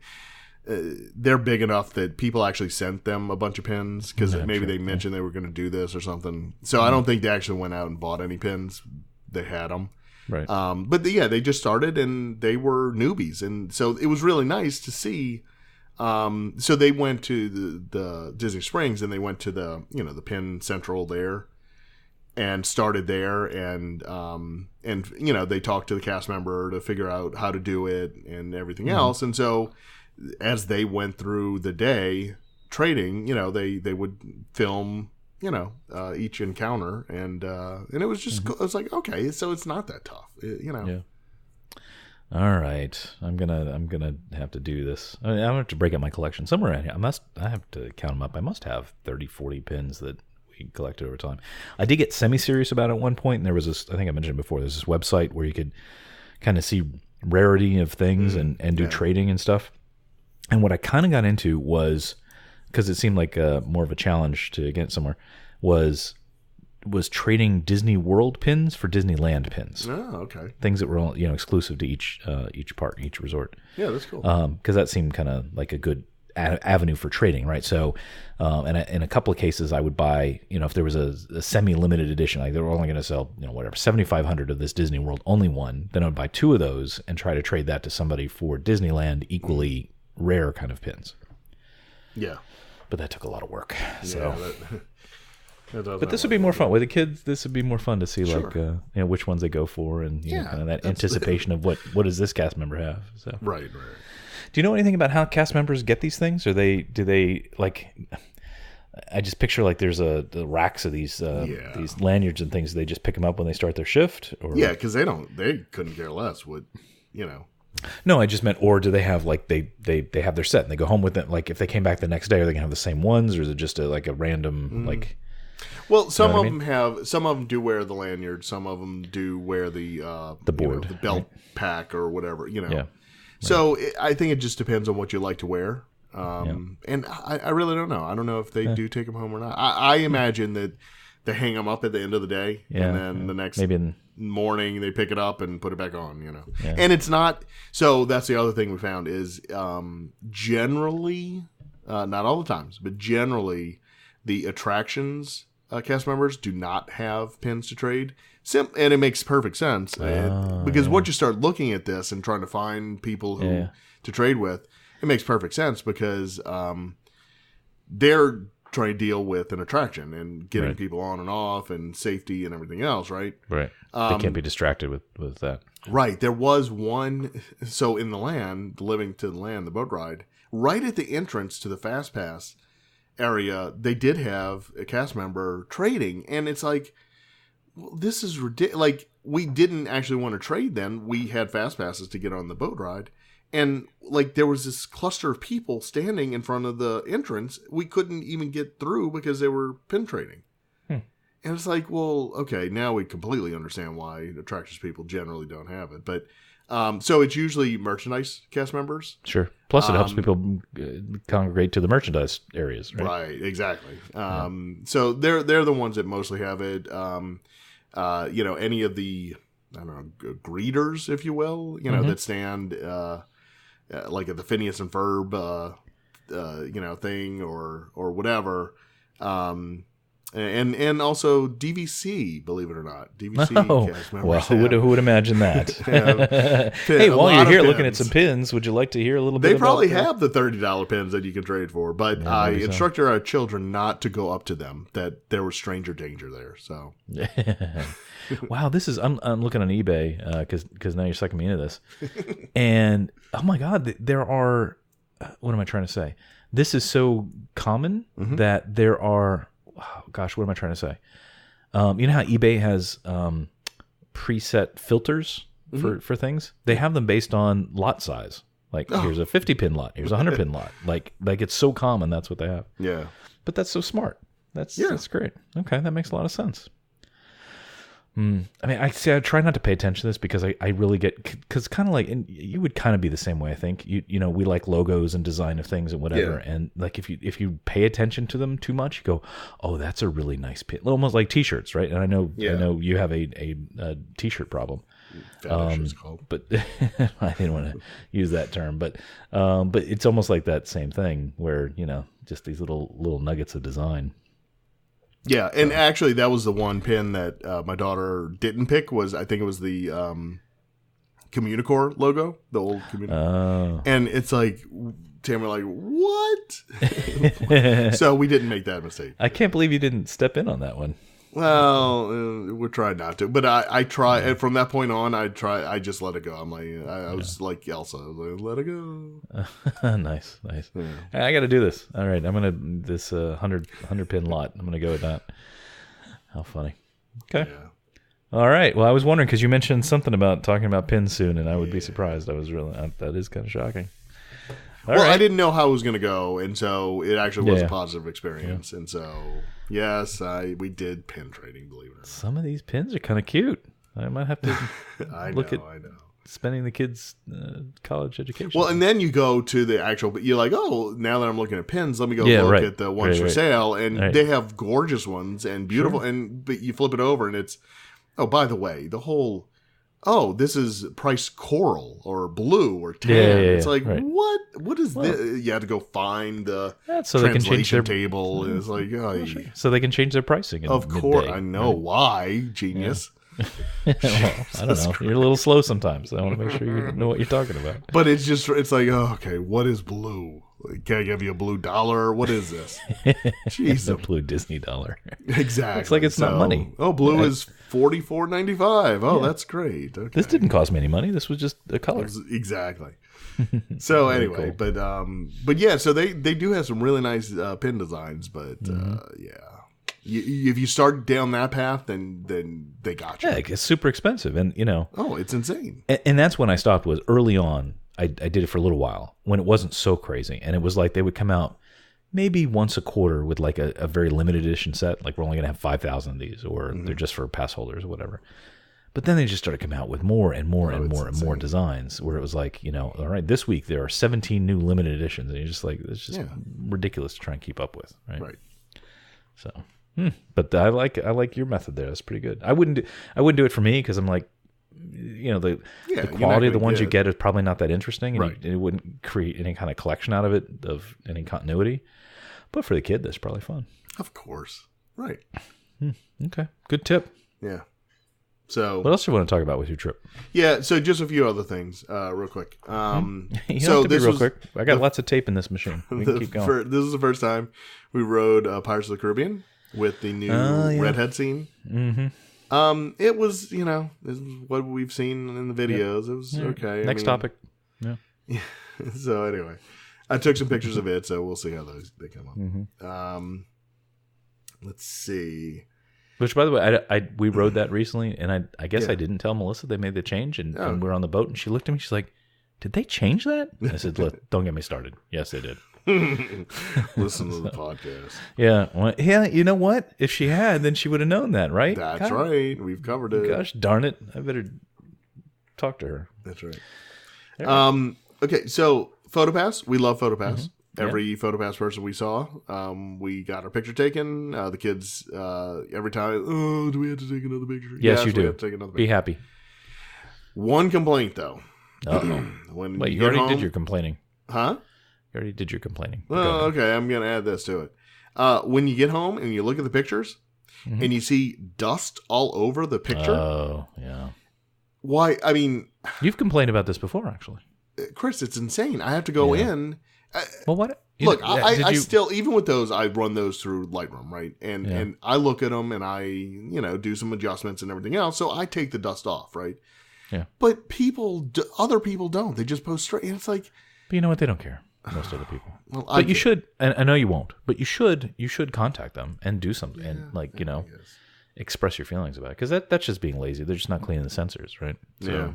they're big enough that people actually sent them a bunch of pins, because maybe they mentioned they were going to do this or something. So I don't think they actually went out and bought any pins. They had them. Right. But they just started, and they were newbies, and so it was really nice to see. So they went to the Disney Springs, and they went to the the Pin Central there, and started there, and you know, they talked to the cast member to figure out how to do it and everything else. And so as they went through the day trading, you know, they would film, you know, each encounter, and it was just it was like, okay, so it's not that tough, you know. Yeah. All right, I'm gonna have to do this. I mean, I'm gonna have to break out my collection somewhere around here. I have to count them up. I must have 30, 40 pins that we collected over time. I did get semi-serious about it at one point, and there was this, I think I mentioned it before, there's this website where you could kind of see rarity of things and do trading and stuff. And what I kind of got into was, because it seemed like more of a challenge to get somewhere, was trading Disney World pins for Disneyland pins. Oh, okay. Things that were all, you know, exclusive to each park, each resort. Yeah, that's cool. Because that seemed kind of like a good avenue for trading, right? So, and in a couple of cases, I would buy, you know, if there was a semi-limited edition, like they were only going to sell, you know, whatever, 7,500 of this Disney World, only one, then I would buy 2 of those and try to trade that to somebody for Disneyland equally rare kind of pins. Yeah. But that took a lot of work. So. Yeah, But this would be more fun with the kids. This would be more fun to see, Sure. like, you know, which ones they go for, and you know, kind of that anticipation of what does this cast member have. So, Right. do you know anything about how cast members get these things, or do they like? I just picture like there's the racks of these lanyards and things. They just pick them up when they start their shift, or Yeah, because they couldn't care less what, you know. No, I just meant, or do they have like they have their set and they go home with it? Like if they came back the next day, are they gonna have the same ones, or is it just like a random like? Well, some of them have. Some of them do wear the lanyard. Some of them do wear the board, you know, the belt pack or whatever. You know. Yeah. So I think it just depends on what you like to wear. And I really don't know. I don't know if they do take them home or not. I imagine that they hang them up at the end of the day, and then the next morning they pick it up and put it back on. You know. Yeah. And it's not. So that's the other thing we found is generally, not all the times, but generally, the attractions. Cast members do not have pins to trade, and it makes perfect sense because once you start looking at this and trying to find people who to trade with, it makes perfect sense because they're trying to deal with an attraction and getting people on and off and safety and everything else, right? Right. They can't be distracted with that. Right. There was one. So in the land, Living to the Land, the boat ride, right at the entrance to the Fast Pass area, they did have a cast member trading, and it's like, well, this is ridiculous. Like, we didn't actually want to trade then. We had fast passes to get on the boat ride, and like there was this cluster of people standing in front of the entrance. We couldn't even get through because they were pin trading. And it's like, well, okay, now we completely understand why attractions people generally don't have it. But so it's usually merchandise cast members. Sure. Plus, it helps people congregate to the merchandise areas, right? Right. Exactly. So they're the ones that mostly have it. You know, any of the, I don't know, greeters, if you will, you know, that stand like at the Phineas and Ferb, you know, thing or whatever. And also DVC, believe it or not. DVC cast members. Well, who would imagine that? Hey, while you're here looking at some pins, would you like to hear a little bit They about probably have the $30 pins that you can trade for, but I instructed our children not to go up to them, that there was stranger danger there. So, wow, this is, I'm looking on eBay because now you're sucking me into this. And, oh my God, there are, what am I trying to say? This is so common that there are, oh gosh, what am I trying to say? You know how eBay has preset filters for things? They have them based on lot size. Like, here's a 50-pin lot. Here's a 100-pin lot. Like it's so common, that's what they have. Yeah. But that's so smart. That's great. Okay, that makes a lot of sense. I mean, I try not to pay attention to this because I really get, because kind of like, and you would kind of be the same way. I think you know, we like logos and design of things and whatever, and like if you pay attention to them too much, you go, oh, that's a really nice pin, almost like T-shirts, right? And I know you have a T-shirt problem. It's called. But I didn't want to use that term, but it's almost like that same thing where, you know, just these little nuggets of design. Yeah, and actually that was the one pin that my daughter didn't pick. I think it was the Communicore logo, the old Communicore. Oh. And it's like, Tamara, like, what? So we didn't make that mistake. I can't believe you didn't step in on that one. Well, we're trying not to, but I try. And from that point on, I just let it go. I'm like, I was like Elsa, I was like, let it go. Nice. Yeah. I got to do this. All right, I'm gonna this 100 pin lot. I'm gonna go with that. How funny. Okay. Yeah. All right. Well, I was wondering because you mentioned something about talking about pins soon, and I would be surprised. I was really that is kind of shocking. All right. I didn't know how it was going to go, and so it actually was a positive experience. And so, yes, we did pin trading, believe it or not. Some of these pins are kind of cute. I might have to look at spending the kids' college education. Well, and then you go to the actual, you're like, oh, now that I'm looking at pins, let me go look at the ones for sale, and they have gorgeous ones and beautiful, but you flip it over, and it's, oh, by the way, the whole... Oh, this is price coral or blue or tan. It's like, what? What is this? You have to go find the translation table. And it's like, so they can change their pricing. Of course. I know why, genius. Well, I don't know. You're a little slow sometimes. I want to make sure you know what you're talking about. But it's just, it's like, oh, okay, what is blue? Can I give you a blue dollar? What is this? Jeez, a blue Disney dollar. Exactly. It's like it's not money. Oh, blue is $44.95. Oh, that's great. Okay. This didn't cost me any money. This was just a color. Exactly. So anyway, cool. but yeah, so they do have some really nice pin designs, but if you start down that path, then they got you. Yeah, it's super expensive, and oh, it's insane. And that's when I stopped. Was early on. I did it for a little while when it wasn't so crazy, and it was like they would come out maybe once a quarter with like a very limited edition set, like we're only going to have 5,000 of these, or they're just for pass holders or whatever. But then they just started coming out with more and more and more and more designs, where it was like, all right, this week there are 17 new limited editions, and you're just like, it's just ridiculous to try and keep up with, right? Right. So, but I like your method there. That's pretty good. I wouldn't do it for me because I'm like, the quality of the ones you get is probably not that interesting, and it wouldn't create any kind of collection out of it, of any continuity. But for the kid, that's probably fun. Of course. Right. Okay. Good tip. Yeah. So what else do you want to talk about with your trip? Yeah, so just a few other things, real quick. You don't have to be real quick. I got lots of tape in this machine. We can keep going. This is the first time we rode Pirates of the Caribbean with the new redhead scene. Mm-hmm. It was, this is what we've seen in the videos. It was okay. Next topic. Yeah. So anyway, I took some pictures of it, so we'll see how they come up. Mm-hmm. Let's see. Which, by the way, we rode that recently, and I guess I didn't tell Melissa they made the change, and we were on the boat, and she looked at me, she's like, "Did they change that?" I said, "Look, don't get me started. Yes, they did." Listen to the podcast. Yeah. Well, yeah. You know what? If she had, then she would have known that, right? That's right. We've covered it. Gosh darn it! I better talk to her. That's right. Okay. So PhotoPass. We love PhotoPass. Mm-hmm. Every PhotoPass person we saw, we got our picture taken. The kids, every time, do we have to take another picture? Yes, you do. We have to take another picture. Be happy. One complaint though. Wait, you already did your complaining. Huh? You already did your complaining. Well, okay, I'm going to add this to it. When you get home and you look at the pictures and you see dust all over the picture. Oh, yeah. Why? I mean... You've complained about this before, actually. Chris, it's insane. I have to go in. Well, what? Look, I still, even with those, I run those through Lightroom, right? And I look at them and I, do some adjustments and everything else. So I take the dust off, right? Yeah. But other people don't. They just post straight. And it's like... But you know what? They don't care. Most other people. Well, but you should, and I know you won't, but you should contact them and do something and express your feelings about it. Because that's just being lazy. They're just not cleaning the sensors, right? So,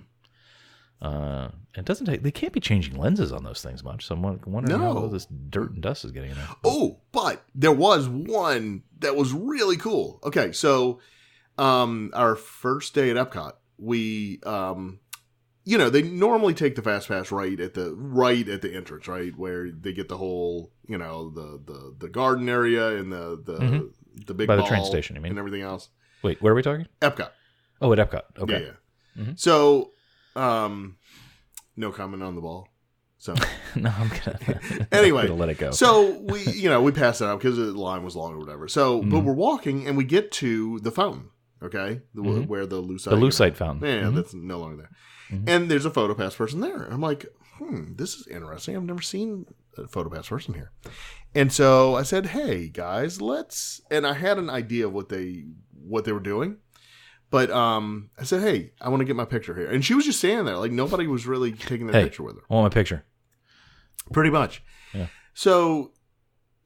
it doesn't take, they can't be changing lenses on those things much. So I'm wondering how all this dirt and dust is getting in there. Oh, but there was one that was really cool. Okay. So, our first day at Epcot, we, they normally take the fast pass right at the entrance, right, where they get the whole, the garden area and the big by ball the train station, you mean, and everything else. Wait, where are we talking? Epcot. Oh, at Epcot. Okay. Yeah. Mm-hmm. So, no comment on the ball. So no, I'm gonna. Anyway, I'm gonna let it go. So we passed it out because the line was long or whatever. So, but we're walking and we get to the fountain. Okay, where the lucite fountain. Yeah, that's no longer there. Mm-hmm. And there's a PhotoPass person there. I'm like, this is interesting. I've never seen a PhotoPass person here. And so I said, hey, guys, and I had an idea of what they what they were doing. But I said, hey, I want to get my picture here. And she was just standing there. Like, nobody was really taking their picture with her. I want my picture. Pretty much. Yeah. So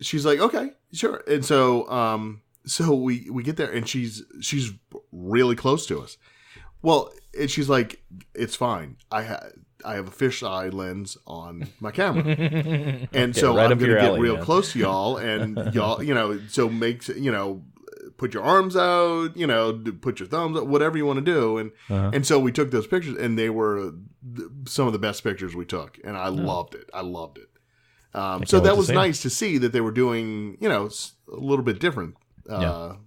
she's like, okay, sure. And so so we get there, and she's really close to us. Well, and she's like, it's fine. I have a fisheye lens on my camera. And Okay, so right I'm up going your to get alley, real man. close to y'all, and y'all, so put your arms out, put your thumbs up, whatever you want to do. And so we took those pictures, and they were some of the best pictures we took. And I loved it. I loved it. So that was nice to see that they were doing, a little bit different poses.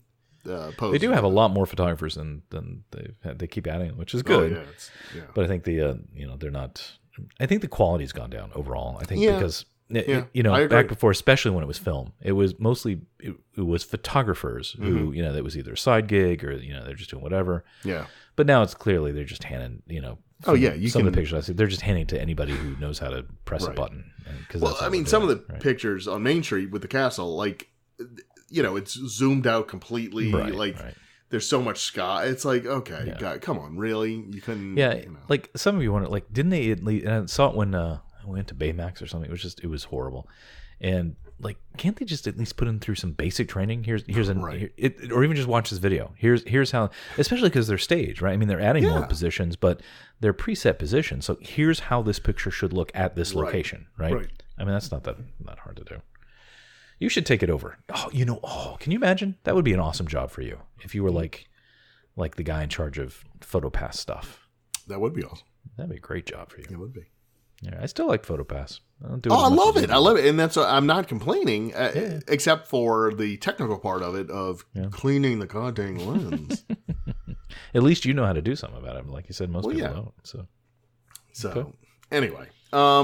They do have a lot more photographers than they've had. They keep adding, which is good. Oh, yeah, But I think they're not. I think the quality's gone down overall. I think because I back agree. before, especially when it was film, it was mostly it was photographers who that was either a side gig or they're just doing whatever. Yeah. But now it's clearly they're just handing Oh, yeah, some of the pictures I see, they're just handing to anybody who knows how to press a button. Well, I mean, some of the pictures on Main Street with the castle, like, it's zoomed out completely. Right. There's so much sky. It's like, okay, God, come on, really? You couldn't. Yeah, like some of you want to, like, didn't they at least? And I saw it when I went to Baymax or something. It was horrible. And like, can't they just at least put them through some basic training? Or even just watch this video. Here's how, especially because they're staged, right? I mean, they're adding more positions, but they're preset positions. So here's how this picture should look at this location, right? I mean, that's not that hard to do. You should take it over. Can you imagine? That would be an awesome job for you if you were like the guy in charge of PhotoPass stuff. That would be awesome. That'd be a great job for you. It would be. Yeah, I still like PhotoPass. I don't do it I as much love as it. you I do. love it. And that's I'm not complaining, except for the technical part of it of cleaning the goddamn lens. At least you know how to do something about it. Like you said, most people don't. So anyway, how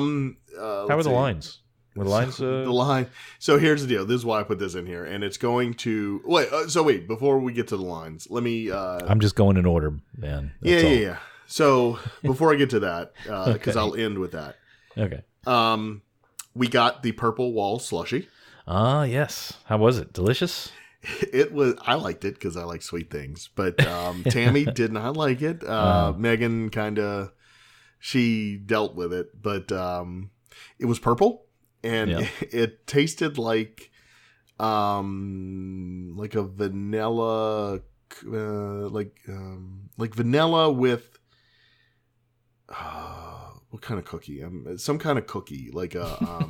are the lines? Were the lines? The line. So here's the deal. This is why I put this in here, and it's going to wait. Before we get to the lines, let me. I'm just going in order, man. Yeah. So before I get to that, because I'll end with that. Okay. We got the purple wall slushy. Ah, yes. How was it? Delicious? It was. I liked it because I like sweet things, but Tammy did not like it. Megan she dealt with it, but it was purple, and it tasted like a vanilla, like vanilla with. What kind of cookie? Some kind of cookie, like a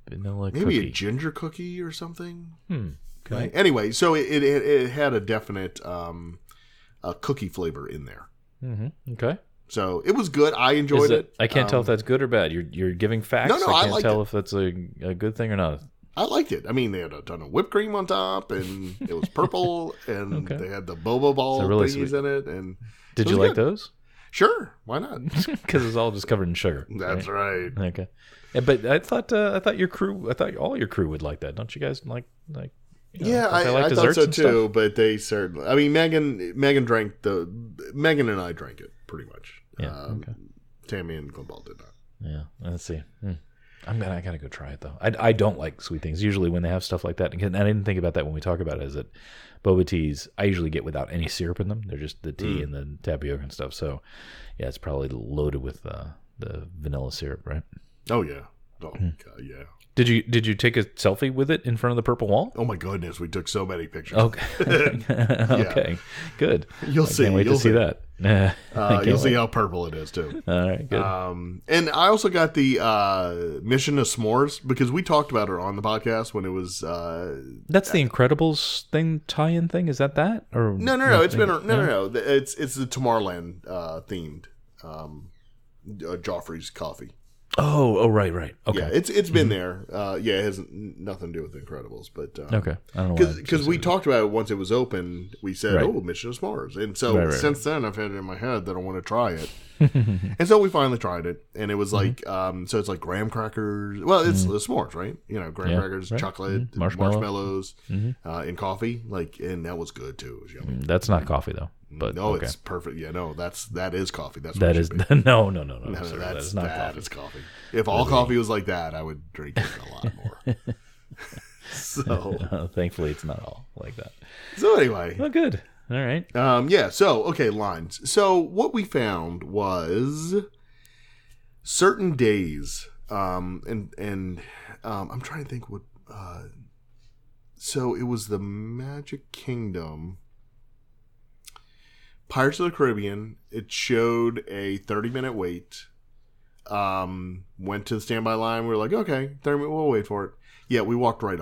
vanilla maybe cookie. a ginger cookie or something. Okay. Right? Anyway, so it had a definite a cookie flavor in there. Mm-hmm. Okay. So it was good. I enjoyed it. I can't tell if that's good or bad. You're giving facts. No, I I can't liked tell it. if that's a good thing or not. I liked it. I mean, they had a ton of whipped cream on top, and it was purple, and they had the boba ball really thingies sweet. in it. And Did it you was like good. those? Sure, why not? Because it's all just covered in sugar. That's right. Okay. Yeah, but I thought your crew. I thought all your crew would like that. Don't you guys like? Yeah, don't they like I thought desserts so and too. stuff? But they certainly. I mean, Megan drank Megan and I drank it pretty much. Yeah. Okay. Tammy and Gumball did not. Yeah. Let's see. I gotta go try it though. I don't like sweet things. Usually when they have stuff like that, and I didn't think about that when we talk about it, is that boba teas I usually get without any syrup in them. They're just the tea and the tapioca and stuff. So yeah, it's probably loaded with the vanilla syrup, right? Oh yeah. Oh God, yeah. Did you take a selfie with it in front of the purple wall? Oh my goodness, we took so many pictures. Okay. Okay. Good. You'll see. Can't wait to see that. You'll see how purple it is too. All right. Good. And I also got the Mission to S'mores because we talked about it on the podcast when it was. That's the Incredibles tie-in thing. Is that? Or No. It's been no. It's the Tomorrowland themed Joffrey's coffee. Oh, right. Okay. Yeah, it's been there. It has nothing to do with the Incredibles, but okay. I don't know because we talked about it once it was open. We said, Right. "Oh, Mission to S'mores," and so since then I've had it in my head that I want to try it. Mm-hmm. And so we finally tried it, and it was like, so it's like graham crackers. Well, it's the s'mores, right? Graham crackers, right. chocolate, marshmallows, and coffee. And that was good too. It was yummy. That's not coffee though. But No, okay. it's perfect. Yeah, no, that is coffee. That's what That it is should be. no. No, Sir, that is not that coffee. is coffee. If all coffee was like that, I would drink it a lot more. So thankfully, it's not all like that. So anyway. Oh, good. All right. Yeah. So, okay, lines. So what we found was certain days, and I'm trying to think what, so it was the Magic Kingdom, Pirates of the Caribbean. It showed a 30-minute wait. Went to the standby line. We were like, okay, 30 minutes, we'll wait for it. Yeah, we walked right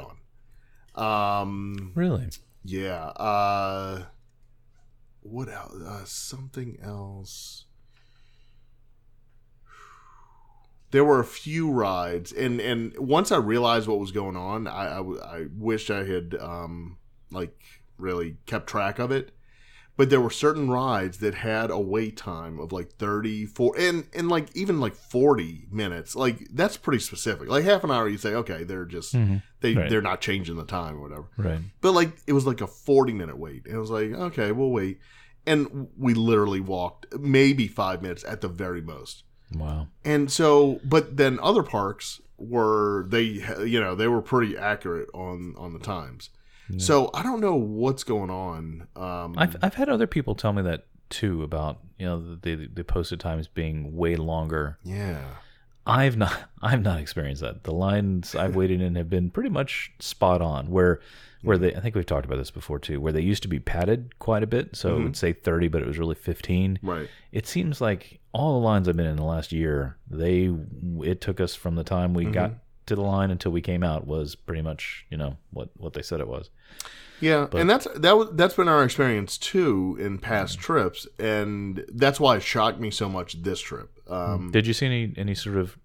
on. Really? Yeah. What else? Something else. There were a few rides, and once I realized what was going on, I wished I had really kept track of it. But there were certain rides that had a wait time of like 34 and even 40 minutes. Like, that's pretty specific. Like half an hour, you say, okay, they're just they're not changing the time or whatever. Right. But like it was like a 40-minute wait. And it was like, okay, we'll wait. And we literally walked maybe 5 minutes at the very most. Wow. And so, but then other parks were they were pretty accurate on the times. Yeah. So I don't know what's going on. I've had other people tell me that too about the posted times being way longer. Yeah. I've not experienced that. The lines I've waited in have been pretty much spot on. Where they, I think we've talked about this before too, where they used to be padded quite a bit. So it would say 30, but it was really 15. Right. It seems like all the lines I've been in the last year, it took us from the time we got to the line until we came out was pretty much what they said it was. Yeah, and that's been our experience too in past trips, and that's why it shocked me so much this trip. Did you see any sort of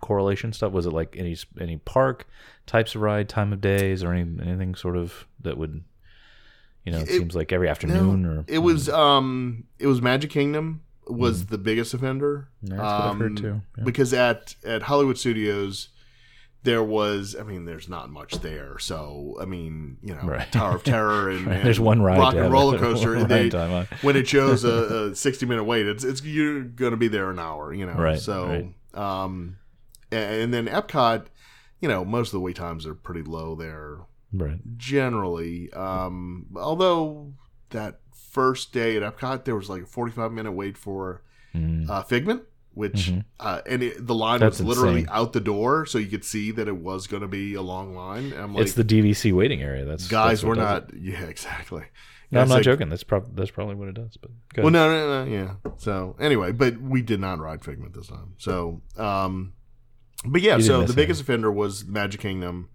correlation stuff? Was it like any park types of ride, time of days, or anything sort of that would it seems like every afternoon or it was Magic Kingdom was the biggest offender. Yeah, that's what I've heard too. Yeah. Because at Hollywood Studios, there was, there's not much there. So, right. Tower of Terror and there's one ride Rock and Roller Coaster. When it shows a 60-minute wait, it's you're going to be there an hour, Right. So, right. And then Epcot, most of the wait times are pretty low there. Right. Generally. Although that first day at Epcot, there was like a 45-minute wait for Figment. Which the line was literally insane. Out the door, so you could see that it was going to be a long line. And I'm like, it's the DVC waiting area. We're not. Yeah, exactly. No, I'm not joking. That's probably what it does. But well, no, yeah. So anyway, but we did not ride Figment this time. So, but yeah. So the biggest offender was Magic Kingdom.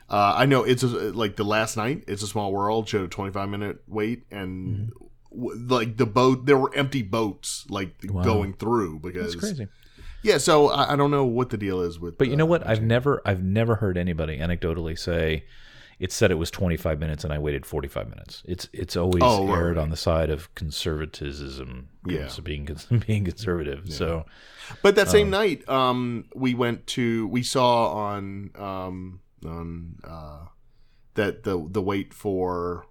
I know it's like the last night. It's a Small World showed a 25-minute wait and. Like the boat, there were empty boats going through because that's crazy. Yeah, so I don't know what the deal is with. But you know what? I've never heard anybody anecdotally say it said it was 25 minutes and I waited 45 minutes. It's always erred on the side of conservatism. Yeah, so being conservative. Yeah. So, but that same night, we saw on that the wait for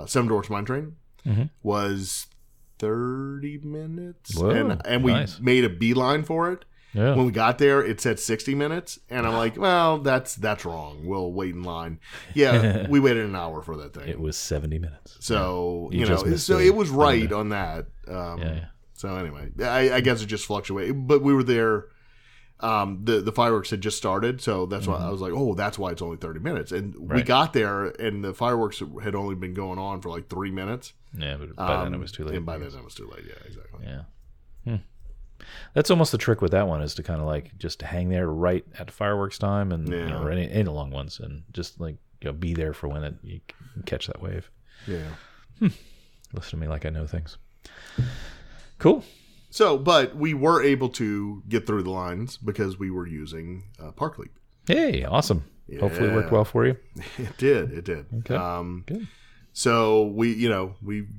Seven Dwarfs Mine Train. Was 30 minutes. Whoa, and we made a beeline for it. Yeah. When we got there, it said 60 minutes. And I'm like, well, that's wrong. We'll wait in line. Yeah, we waited an hour for that thing. It was 70 minutes. So, so it was right on that. Yeah. So anyway, I guess it just fluctuated. But we were there. The fireworks had just started, so that's why I was like, oh, that's why it's only 30 minutes. And we got there, and the fireworks had only been going on for like 3 minutes. Yeah, but by then it was too late. And by then it was too late, yeah, exactly. Yeah. That's almost the trick with that one is to kind of like just hang there right at fireworks time and or any long ones and just like be there for when you can catch that wave. Yeah. Listen to me like I know things. Cool. So, but we were able to get through the lines because we were using Park Leap. Hey, awesome. Yeah. Hopefully it worked well for you. It did. Okay. Good. So we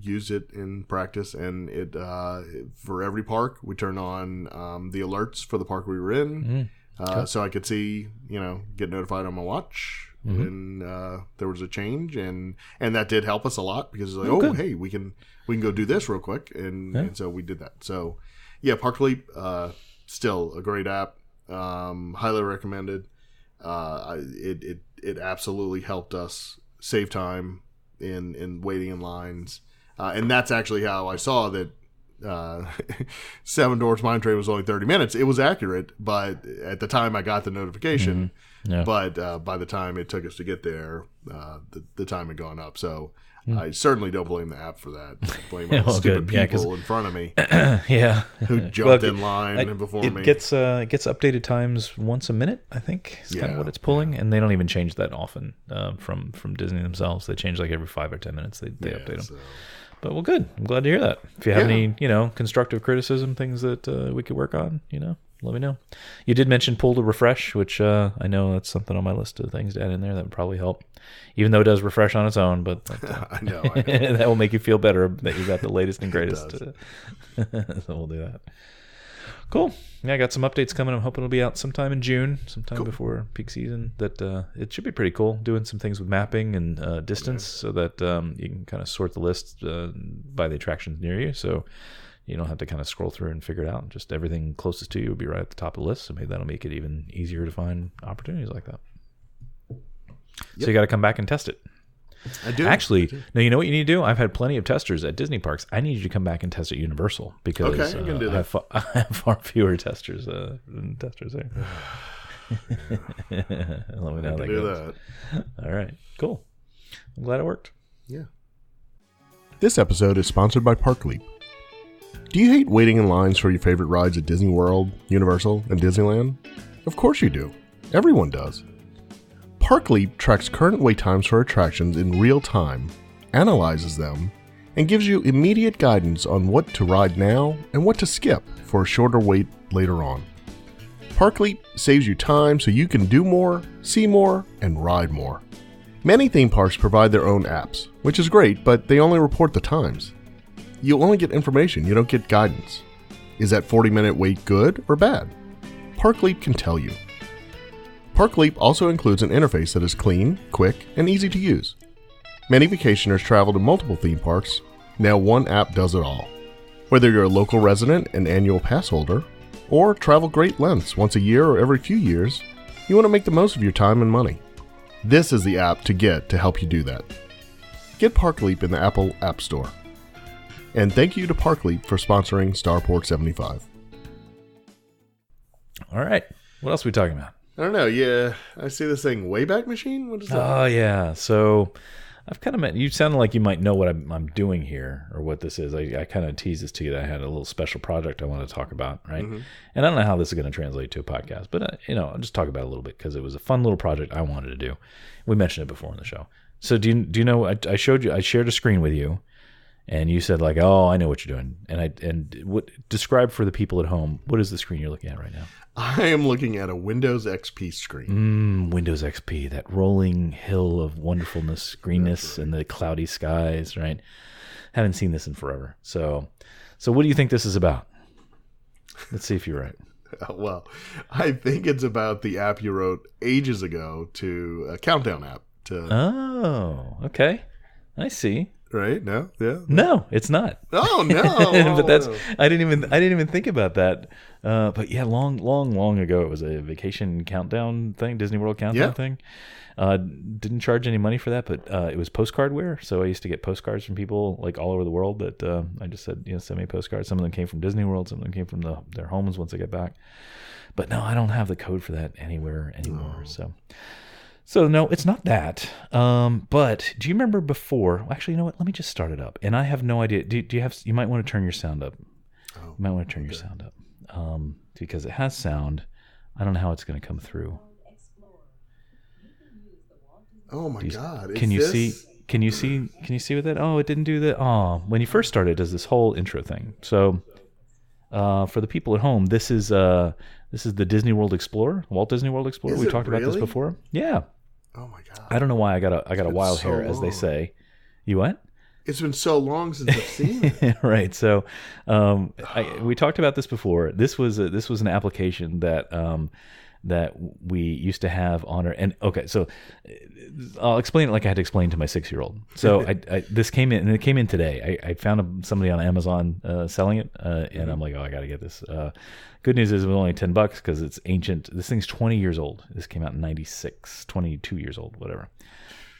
used it in practice, and it for every park we turned on the alerts for the park we were in, so I could see get notified on my watch when there was a change, and that did help us a lot because it's like hey, we can go do this real quick, and so we did that. So yeah, Park Leap still a great app, highly recommended. It absolutely helped us save time in waiting in lines, and that's actually how I saw that. Seven Dwarfs Mine Train was only 30 minutes. It was accurate, but at the time I got the notification. Yeah. But by the time it took us to get there, the time had gone up. So I certainly don't blame the app for that. I blame all the stupid people in front of me. Who jumped in line before me. It gets updated times once a minute, I think. Is kind of what it's pulling, and they don't even change that often from Disney themselves. They change like every 5 or 10 minutes. They update them. So. But well, good. I'm glad to hear that. If you have any, constructive criticism, things that we could work on, let me know. You did mention pull to refresh, which I know that's something on my list of things to add in there that would probably help. Even though it does refresh on its own, but I know. That will make you feel better that you got the latest and greatest. So we'll do that. Cool. Yeah, I got some updates coming. I'm hoping it'll be out sometime in June, sometime before peak season. That it should be pretty cool. Doing some things with mapping and distance, so that you can kind of sort the list by the attractions near you. So you don't have to kind of scroll through and figure it out. Just everything closest to you will be right at the top of the list. So maybe that'll make it even easier to find opportunities like that. Yep. So you got to come back and test it. I do. Actually, now you know what you need to do? I've had plenty of testers at Disney parks. I need you to come back and test at Universal because I can do that. I have far fewer testers than testers there. Let me know how that goes. All right, cool. I'm glad it worked. Yeah. This episode is sponsored by ParkLeap. Do you hate waiting in lines for your favorite rides at Disney World, Universal, and Disneyland? Of course you do. Everyone does. ParkLeap tracks current wait times for attractions in real time, analyzes them, and gives you immediate guidance on what to ride now and what to skip for a shorter wait later on. ParkLeap saves you time so you can do more, see more, and ride more. Many theme parks provide their own apps, which is great, but they only report the times. You only get information, you don't get guidance. Is that 40-minute wait good or bad? ParkLeap can tell you. ParkLeap also includes an interface that is clean, quick, and easy to use. Many vacationers travel to multiple theme parks. Now one app does it all. Whether you're a local resident and annual pass holder, or travel great lengths once a year or every few years, you want to make the most of your time and money. This is the app to get to help you do that. Get ParkLeap in the Apple App Store. And thank you to ParkLeap for sponsoring Starport 75. All right. What else are we talking about? I don't know. Yeah, I see this thing, Wayback Machine? What is that? Oh, yeah. So I've kind of met, you sounded like you might know what I'm doing here or what this is. I kind of teased this to you that I had a little special project I want to talk about, right? Mm-hmm. And I don't know how this is going to translate to a podcast, but, I'll just talk about it a little bit because it was a fun little project I wanted to do. We mentioned it before on the show. So do you know, I shared a screen with you and you said like, oh, I know what you're doing. And what describe for the people at home, what is the screen you're looking at right now? I am looking at a Windows XP screen. Windows XP, that rolling hill of wonderfulness, greenness, right. And the cloudy skies, right? Haven't seen this in forever. So what do you think this is about? Let's see if you're right. Well, I think it's about the app you wrote ages ago to a countdown app. Oh, okay. I see. Right? No? Yeah. No, it's not. Oh no! But that's I didn't even think about that. But yeah, long ago, it was a vacation countdown thing, Disney World countdown thing. Didn't charge any money for that, but it was postcardware. So I used to get postcards from people like all over the world that I just said, send me postcards. Some of them came from Disney World, some of them came from their homes once they get back. But no, I don't have the code for that anywhere anymore. Oh. So no, it's not that. But do you remember before? Actually, you know what? Let me just start it up. And I have no idea. Do you have? You might want to turn your sound up. Oh, you might want to turn your sound up because it has sound. I don't know how it's going to come through. Oh my God! Can you see? Can you see with it? Oh, it didn't do that. Oh, when you first started, it does this whole intro thing. So for the people at home, this is the Disney World Explorer, Walt Disney World Explorer. We talked about this before. Yeah. Oh my God! I don't know why I got a wild hair, as they say. You what? It's been so long since I've seen it. Right. So we talked about this before. This was an application that that we used to have on our, and okay, so I'll explain it like I had to explain to my 6-year-old. So this came in, and it came in today. I found somebody on Amazon selling it, and I'm like, oh, I got to get this. Good news is it was only $10 because it's ancient. This thing's 20 years old. This came out in 96, 22 years old, whatever.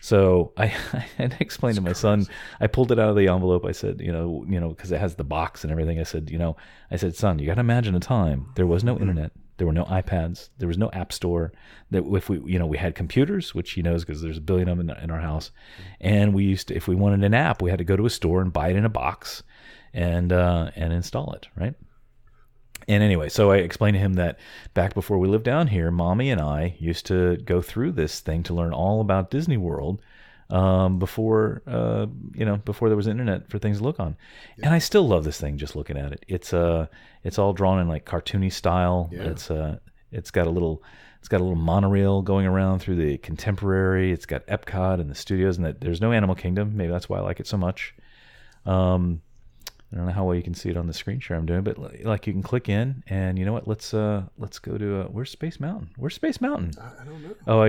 So I had to explain to my son. I pulled it out of the envelope. I said, because it has the box and everything. I said, son, you got to imagine a time there was no internet, there were no iPads, there was no app store. That if we had computers, which he knows because there's a billion of them in our house, and we used to, if we wanted an app, we had to go to a store and buy it in a box, and install it, right? And anyway, so I explained to him that back before we lived down here, Mommy and I used to go through this thing to learn all about Disney World before there was internet for things to look on. Yeah. And I still love this thing just looking at it. It's all drawn in like cartoony style. Yeah. It's got a little monorail going around through the Contemporary. It's got Epcot and the studios, and that there's no Animal Kingdom. Maybe that's why I like it so much. I don't know how well you can see it on the screen share I'm doing, but like you can click in, and you know what? Let's go to where's Space Mountain? Where's Space Mountain? I don't know. Oh,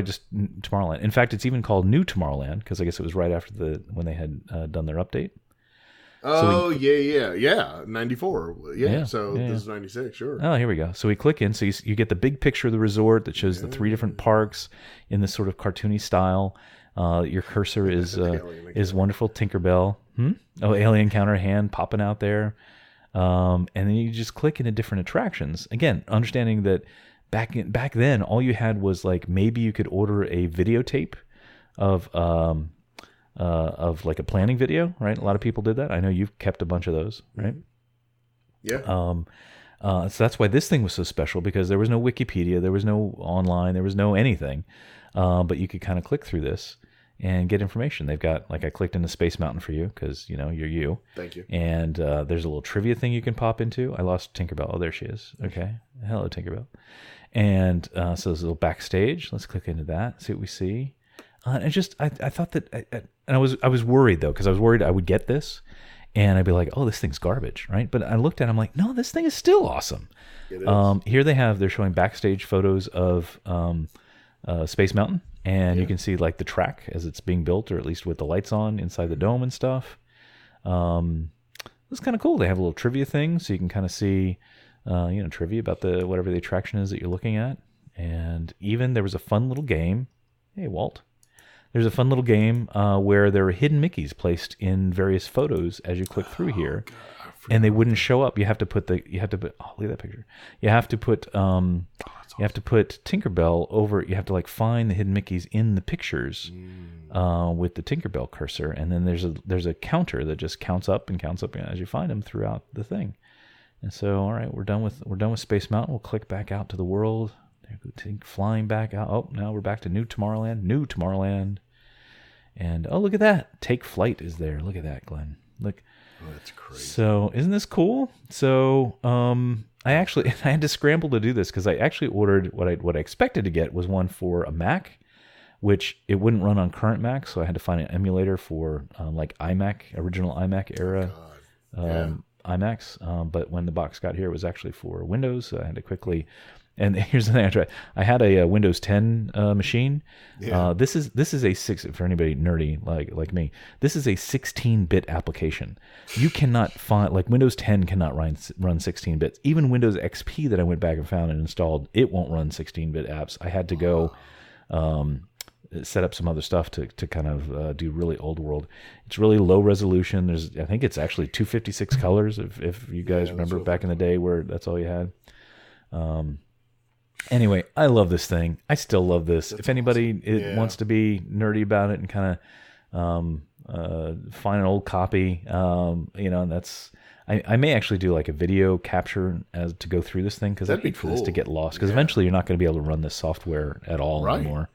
Tomorrowland. In fact, it's even called New Tomorrowland because I guess it was right after when they had done their update. Oh, yeah, 94. Yeah, so this is 96, sure. Oh, here we go. So we click in, so you get the big picture of the resort that shows the 3 different parks in this sort of cartoony style. Your cursor is wonderful Tinkerbell. Oh, alien counter hand popping out there. And then you just click into different attractions. Again, understanding that back then, all you had was like maybe you could order a videotape of like a planning video, right? A lot of people did that. I know you've kept a bunch of those, right? Yeah. So that's why this thing was so special, because there was no Wikipedia, there was no online, there was no anything. But you could kind of click through this and get information. They've got, like, I clicked into Space Mountain for you because, you're you. Thank you. And there's a little trivia thing you can pop into. I lost Tinkerbell. Oh, there she is. Okay. Hello, Tinkerbell. And so there's a little backstage. Let's click into that, see what we see. And I thought that, and I was worried, though, because I was worried I would get this and I'd be like, oh, this thing's garbage, right? But I looked at it, I'm like, no, this thing is still awesome. It is. Here they're showing backstage photos of Space Mountain, and you can see like the track as it's being built, or at least with the lights on inside the dome and stuff. It's kind of cool. They have a little trivia thing, so you can kind of see, trivia about whatever the attraction is that you're looking at. And even there was a fun little game. Hey, Walt. There's a fun little game where there are hidden Mickeys placed in various photos as you click through here. God, and they wouldn't show up. Look at that picture. You have to put Tinkerbell over. You have to like find the hidden Mickeys in the pictures with the Tinkerbell cursor, and then there's a counter that just counts up as you find them throughout the thing. And so, all right, we're done with Space Mountain. We'll click back out to the world. There go Tink flying back out. Oh, now we're back to New Tomorrowland. And oh, look at that! Take Flight is there. Look at that, Glenn. Look. Oh, that's crazy. So, isn't this cool? So, I had to scramble to do this because I actually ordered what I expected to get was one for a Mac, which it wouldn't run on current Mac, so I had to find an emulator for like iMac, original iMac era iMacs. But when the box got here, it was actually for Windows, so I had to quickly. And here's the thing I tried. I had a Windows 10 machine. Yeah. This is a for anybody nerdy like me. This is a 16-bit application. You cannot find, like, Windows 10 cannot run 16 bits. Even Windows XP that I went back and found and installed, it won't run 16-bit apps. I had to go set up some other stuff to kind of do really old world. It's really low resolution. I think it's actually 256 colors if you guys remember back in the day where that's all you had. Anyway, I love this thing. I still love this. If anybody wants to be nerdy about it and kind of find an old copy, and that's I may actually do like a video capture as to go through this thing, because I'd hate for this to get lost, because eventually you're not going to be able to run this software at all anymore.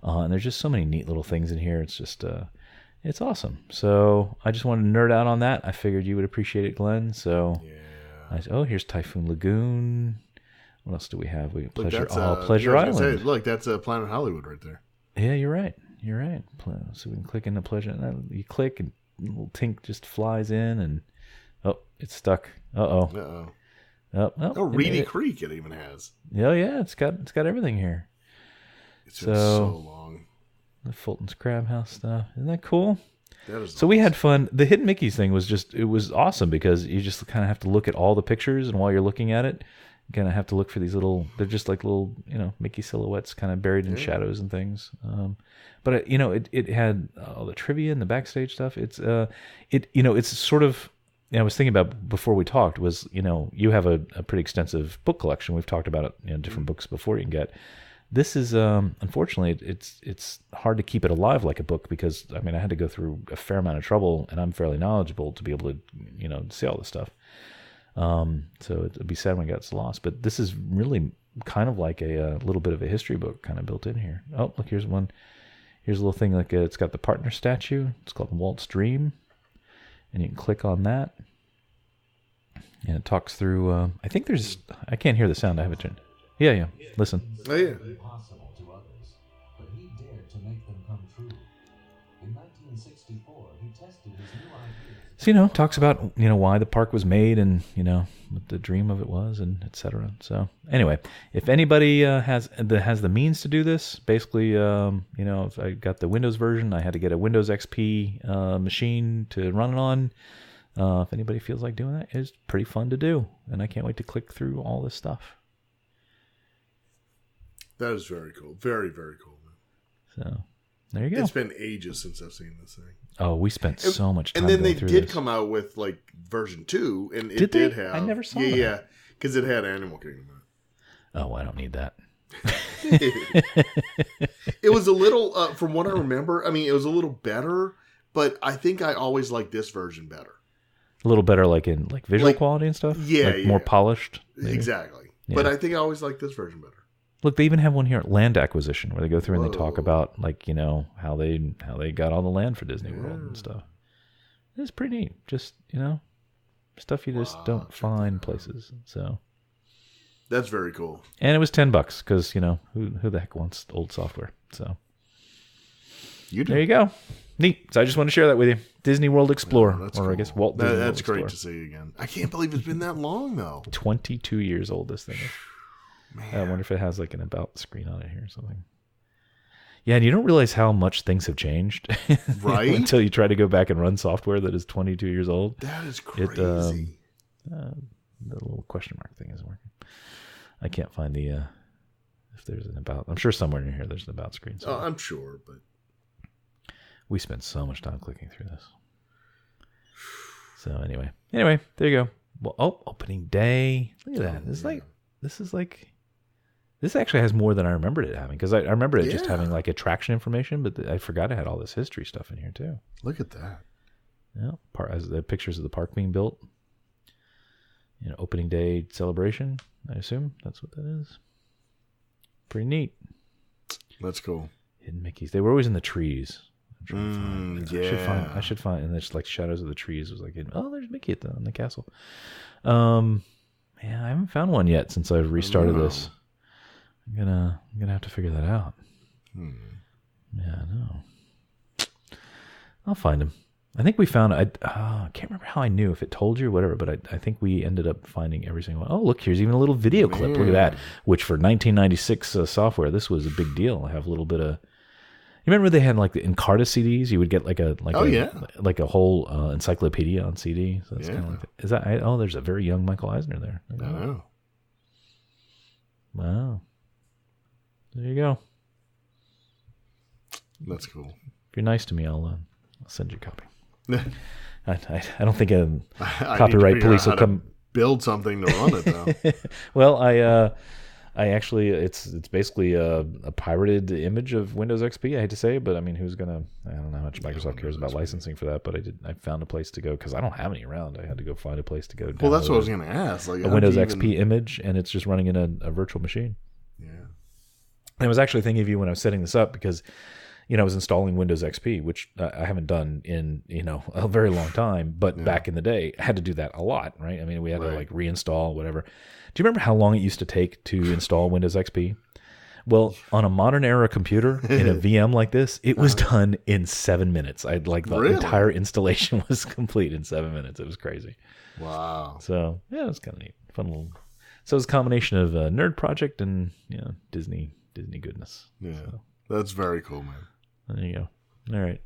And there's just so many neat little things in here. It's just it's awesome. So I just wanted to nerd out on that. I figured you would appreciate it, Glenn. So here's Typhoon Lagoon. What else do we have? Pleasure Island. Look, that's Planet Hollywood right there. Yeah, you're right. So we can click into Pleasure. You click, and little Tink just flies in, and it's stuck. Uh-oh. Oh, Reedy Creek it even has. Oh yeah, it's got everything here. It's been so long. The Fulton's Crab House stuff. Isn't that cool? That is so awesome. We had fun. The Hidden Mickeys thing it was awesome because you just kind of have to look at all the pictures, and while you're looking at it, you kind of have to look for these they're just like little, Mickey silhouettes kind of buried in shadows and things. But it had all the trivia and the backstage stuff. It's sort of, I was thinking about before we talked was, you have a pretty extensive book collection. We've talked about it, different books before you can get. This is, unfortunately, it's hard to keep it alive like a book because, I had to go through a fair amount of trouble, and I'm fairly knowledgeable to be able to, see all this stuff. So it'd be sad when it gets lost. But this is really kind of like a little bit of a history book kind of built in here. Oh, look, here's one. Here's a little thing like it's got the partner statue. It's called Walt's Dream. And you can click on that. And it talks through, I can't hear the sound. I have it turned. Yeah. Listen. Oh, yeah. Impossible to others, but he dared to make them come true. In 1964, he tested his new ideas. So, talks about, why the park was made and, what the dream of it was and et cetera. So anyway, if anybody has the means to do this, basically, if I got the Windows version, I had to get a Windows XP machine to run it on. If anybody feels like doing that, it's pretty fun to do. And I can't wait to click through all this stuff. That is very cool. Very, very cool. So there you go. It's been ages since I've seen this thing. Oh, we spent so much time. And then they did this. come out with like version 2, and did it did have. I never saw that. Yeah, because it had Animal Kingdom. Oh, I don't need that. It was a little, from what I remember. It was a little better, but I think I always liked this version better. A little better, like in visual quality and stuff. Yeah, more polished. Maybe? Exactly. Yeah. But I think I always liked this version better. Look, they even have one here, land acquisition, where they go through and they talk about how they got all the land for Disney World and stuff. It's pretty neat. Just stuff you just don't find places. So that's very cool. And it was $10 because who the heck wants old software? So you do. There you go. Neat. So I just want to share that with you. Disney World Explorer, or cool. I guess Walt Disney World That's Explorer. great to see again. I can't believe it's been that long though. 22 years old. This thing is. Man. I wonder if it has like an about screen on it here or something. Yeah, and you don't realize how much things have changed, right? Until you try to go back and run software that is 22 years old. That is crazy. The little question mark thing isn't working. I can't find the if there's an about. I'm sure somewhere in here there's an about screen. Oh, I'm sure, but we spent so much time clicking through this. So anyway, there you go. Well, opening day. Look at that. This actually has more than I remembered it having, because I remember it just having like attraction information, but I forgot it had all this history stuff in here too. Look at that. Yeah, as the pictures of the park being built. Opening day celebration. I assume that's what that is. Pretty neat. That's cool. Hidden Mickeys. They were always in the trees. I'm trying to find. Yeah. I should find, and it's like shadows of the trees. It was like, there's Mickey in the castle. I haven't found one yet since I've restarted this. I'm gonna have to figure that out. Yeah, I know. I'll find him. I think we found. I can't remember how I knew, if it told you or whatever, but I think we ended up finding every single one. Oh, look, here's even a little video clip. Look at that. Which for 1996 software, this was a big deal. I have a little bit of. You remember they had like the Encarta CDs? You would get like a whole encyclopedia on CD. So it's kind of like that. Is that? There's a very young Michael Eisner there. I know. Wow. There you go. That's cool. If you're nice to me, I'll send you a copy. I don't think a copyright police will come build something to run it though. Well, I actually it's basically a pirated image of Windows XP. I hate to say it, but I don't know how much Microsoft cares about licensing for that, but I found a place to go because I don't have any around. I had to go find a place to go. Well, that's what I was going to ask. Like a Windows XP image, and it's just running in a virtual machine. Yeah. And I was actually thinking of you when I was setting this up because I was installing Windows XP, which I haven't done in, a very long time. But back in the day, I had to do that a lot, right? We had to like reinstall, whatever. Do you remember how long it used to take to install Windows XP? Well, on a modern era computer in a VM like this, it was done in 7 minutes. The entire installation was complete in 7 minutes. It was crazy. Wow. So, yeah, it was kind of neat. Fun little. So it's a combination of nerd project and Disney goodness. Yeah, so. That's very cool, man. There you go. All right,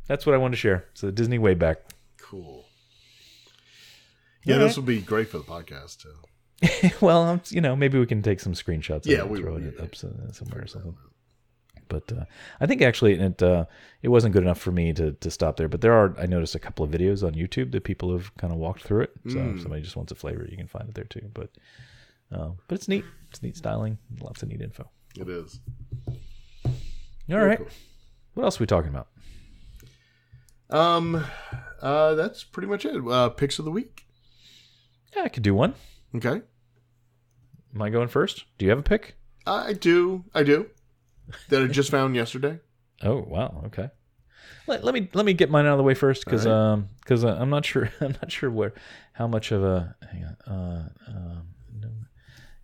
that's what I wanted to share. So the Disney way back. Cool. Yeah, this would be great for the podcast too. Well, maybe we can take some screenshots. Yeah, and throw it up somewhere or something. But I think actually it wasn't good enough for me to stop there. But I noticed a couple of videos on YouTube that people have kind of walked through it. So if somebody just wants a flavor, you can find it there too. But it's neat. It's neat styling. Lots of neat info. It is. All right. Cool. What else are we talking about? That's pretty much it. Picks of the week. Yeah, I could do one. Okay. Am I going first? Do you have a pick? I do. That I just found yesterday. Oh wow! Okay, let me get mine out of the way first because I'm not sure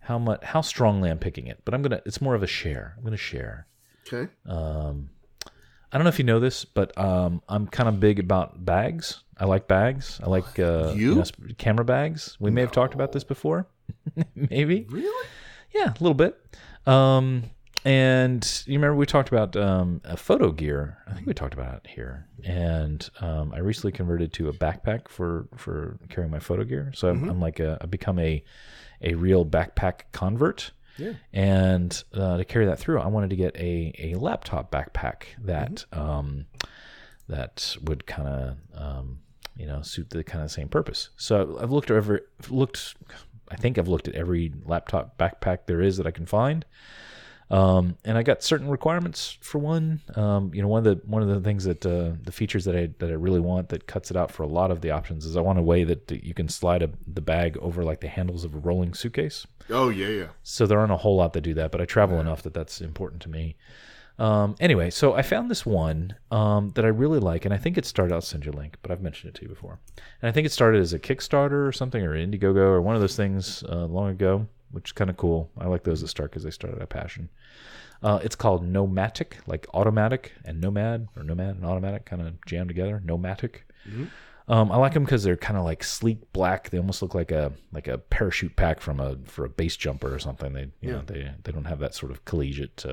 how strongly I'm picking it, but it's more of a share. I'm gonna share. Okay. I don't know if you know this, but I'm kind of big about bags. I like bags. I like camera bags. We may have talked about this before, maybe. Really? Yeah, a little bit. And you remember we talked about a photo gear. I think we talked about it here. And I recently converted to a backpack for carrying my photo gear. So I'm like I've become a real backpack convert. Yeah. And to carry that through, I wanted to get a laptop backpack that that would kind of suit the kind of same purpose. So I've looked at every laptop backpack there is that I can find. And I got certain requirements for one. One of the things that the features that I really want that cuts it out for a lot of the options is I want a way that you can slide the bag over like the handles of a rolling suitcase. Oh yeah. So there aren't a whole lot that do that, but I travel enough that's important to me. Anyway, so I found this one that I really like, and I think it started. I'll send you a link, but I've mentioned it to you before. And I think it started as a Kickstarter or something, or Indiegogo, or one of those things long ago, which is kind of cool. I like those that start because they started a passion. It's called Nomatic, like automatic and nomad, or nomad and automatic kind of jammed together. Nomatic. Mm-hmm. I like them because they're kind of like sleek black. They almost look like a parachute pack for a base jumper or something. They don't have that sort of collegiate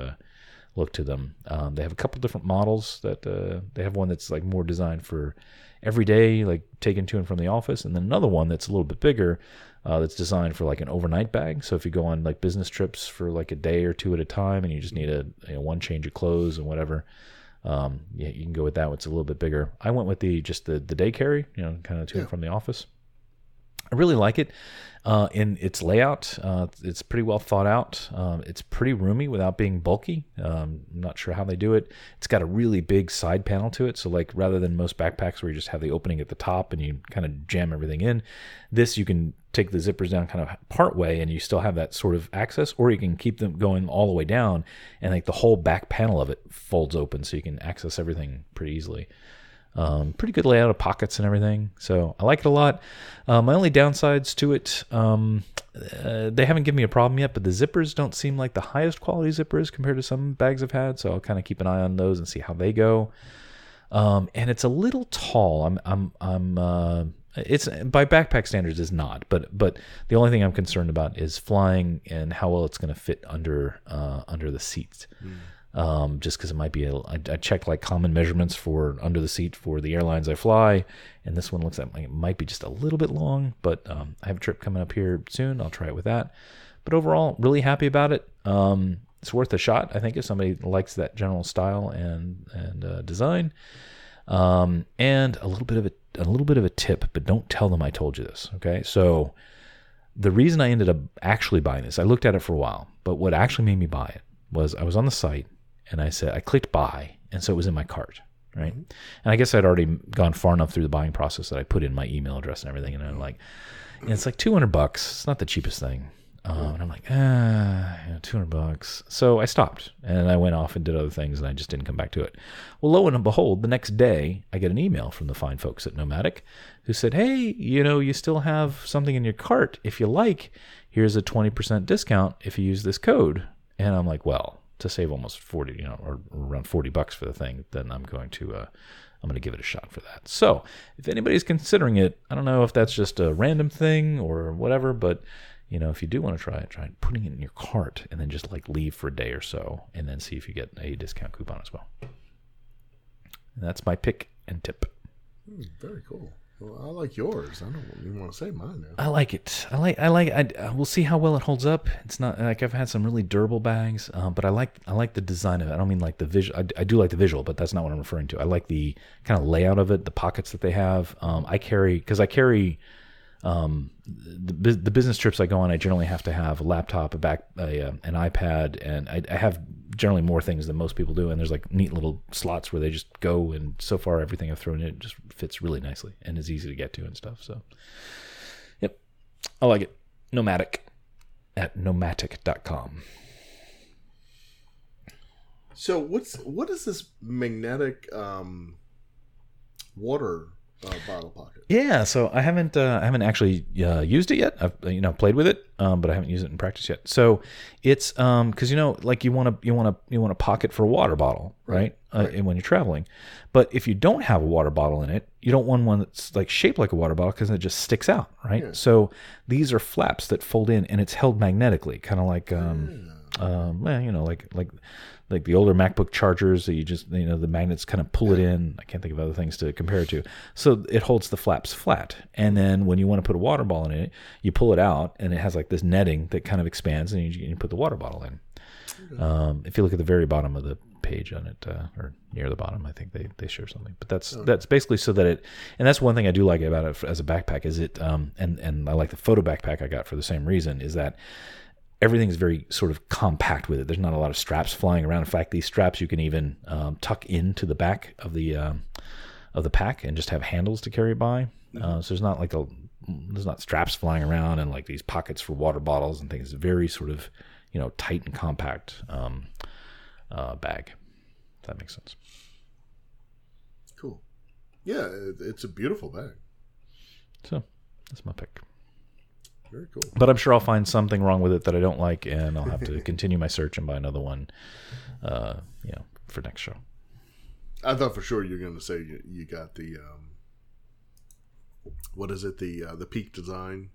look to them. They have a couple different models that they have one that's like more designed for every day, like taken to and from the office, and then another one that's a little bit bigger. That's designed for like an overnight bag. So if you go on like business trips for like a day or two at a time, and you just need one change of clothes and whatever, you can go with that one. It's a little bit bigger. I went with the day carry, kind of to and from the office. I really like it in its layout. It's pretty well thought out. It's pretty roomy without being bulky. I'm not sure how they do it. It's got a really big side panel to it. So like rather than most backpacks where you just have the opening at the top and you kind of jam everything in, this you can take the zippers down kind of part way and you still have that sort of access, or you can keep them going all the way down and like the whole back panel of it folds open so you can access everything pretty easily. Pretty good layout of pockets and everything. So I like it a lot. My only downsides to it, they haven't given me a problem yet, but the zippers don't seem like the highest quality zippers compared to some bags I've had. So I'll kind of keep an eye on those and see how they go. And it's a little tall. It's by backpack standards is not, but the only thing I'm concerned about is flying and how well it's going to fit under the seats. Just because it might be I checked like common measurements for under the seat for the airlines I fly, and this one looks like it might be just a little bit long, but I have a trip coming up here soon. I'll try it with that. But overall, really happy about it. It's worth a shot, I think, if somebody likes that general style and design. And a little bit of a tip, but don't tell them I told you this. Okay, so the reason I ended up actually buying this, I looked at it for a while, but what actually made me buy it was I was on the site. And I clicked buy, and so it was in my cart, right? And I guess I'd already gone far enough through the buying process that I put in my email address and everything, and I'm like, and it's like $200. It's not the cheapest thing, and I'm like, $200. So I stopped, and I went off and did other things, and I just didn't come back to it. Well, lo and behold, the next day I get an email from the fine folks at Nomatic, who said, "Hey, you still have something in your cart. If you like, here's a 20% discount if you use this code." And I'm like, well, to save almost 40, or around $40 for the thing, then I'm going to I'm going to give it a shot for that. So if anybody's considering it, I don't know if that's just a random thing or whatever, but if you do want to try putting it in your cart and then just like leave for a day or so and then see if you get a discount coupon as well. And that's my pick and tip. Very cool. Well, I like yours. I don't even want to say mine now. I like it. We'll see how well it holds up. It's not like I've had some really durable bags, but I like the design of it. I don't mean like the visual. I do like the visual, but that's not what I'm referring to. I like the kind of layout of it, the pockets that they have. I carry the business trips I go on. I generally have to have a laptop, an iPad, and I have generally more things than most people do. And there's like neat little slots where they just go. And so far, everything I've thrown in it just fits really nicely and is easy to get to and stuff. So, yep, I like it. Nomadic at nomadic.com. So what is this magnetic water bottle pocket? Yeah, so I haven't actually used it yet. I've played with it, but I haven't used it in practice yet. So it's because like you want a pocket for a water bottle, right? When you're traveling. But if you don't have a water bottle in it, you don't want one that's like shaped like a water bottle because it just sticks out, right? Yeah. So these are flaps that fold in, and it's held magnetically, kind of like like the older MacBook chargers that you just, the magnets kind of pull it in. I can't think of other things to compare it to. So it holds the flaps flat. And then when you want to put a water bottle in it, you pull it out and it has like this netting that kind of expands and you put the water bottle in. If you look at the very bottom of the page on it, or near the bottom, I think they share something. But that's basically so that and that's one thing I do like about it as a backpack is it, and I like the photo backpack I got for the same reason, is that everything's very sort of compact with it. There's not a lot of straps flying around. In fact, these straps you can even tuck into the back of the pack and just have handles to carry by. So there's not straps flying around and like these pockets for water bottles and things. It's very sort of tight and compact bag. If that makes sense. Cool. Yeah, it's a beautiful bag. So that's my pick. Very cool. But I'm sure I'll find something wrong with it that I don't like, and I'll have to continue my search and buy another one, for next show. I thought for sure you were going to say you got the, what is it? The Peak Design.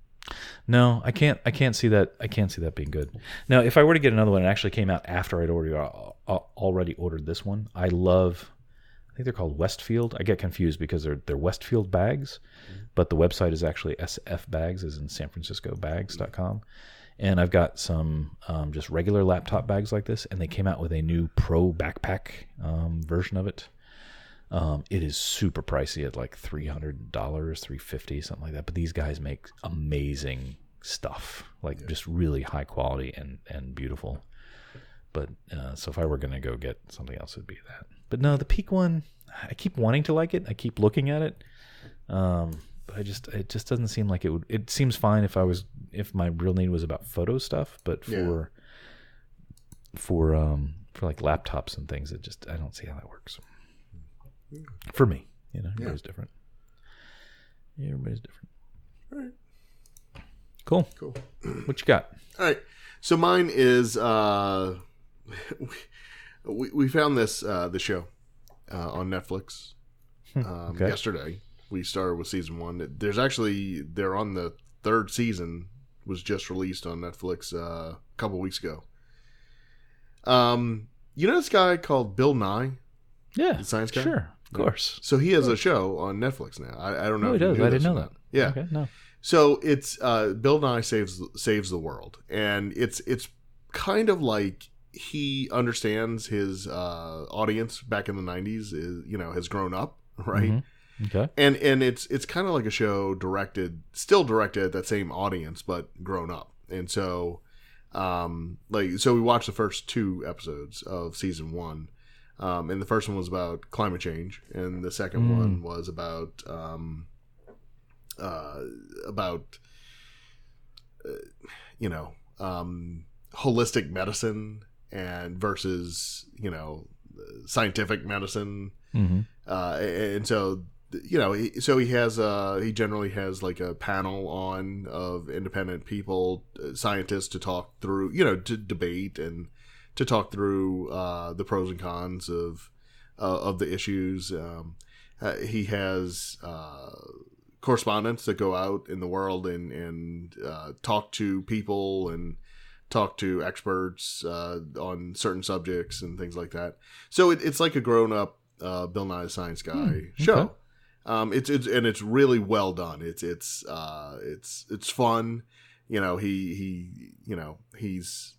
No, I can't see that. I can't see that being good. Now, if I were to get another one, it actually came out after I'd already ordered this one. I think they're called Westfield. I get confused because they're Westfield bags, but the website is actually SF Bags, as in San Francisco Bags.com. And I've got some just regular laptop bags like this, and they came out with a new Pro backpack version of it. It is super pricey at like $300, $350, something like that. But these guys make amazing stuff, just really high quality and beautiful. But so if I were going to go get something else, it'd be that. But no, the Peak one, I keep wanting to like it. I keep looking at it. But it just doesn't seem like it would. It seems fine if my real need was about photo stuff, but for like laptops and things, I don't see how that works. For me, everybody's different. Yeah, everybody's different. All right. Cool. What you got? All right. So mine is we found this show on Netflix yesterday. We started with season 1. They're on the 3rd season, was just released on Netflix a couple weeks ago. This guy called Bill Nye? Yeah, the science guy. Sure, of course. So he has a show on Netflix now. I don't know. Oh, if he does. I didn't know that. Yeah. Okay. No. So it's Bill Nye saves the world, and it's kind of like he understands his audience back in the 90s has grown up, right? Mm-hmm. Okay. And it's kind of like a show still directed at that same audience, but grown up. And so so we watched the first 2 episodes of season 1. And the first one was about climate change, and the second one was about holistic medicine and versus scientific medicine. Mm-hmm. And so he generally has like a panel on of independent people, scientists, to talk through, to debate and to talk through the pros and cons of the issues. he has correspondents that go out in the world and talk to people and talk to experts on certain subjects and things like that. So it's like a grown-up Bill Nye the Science Guy show. Okay. It's really well done. It's fun. You know, he's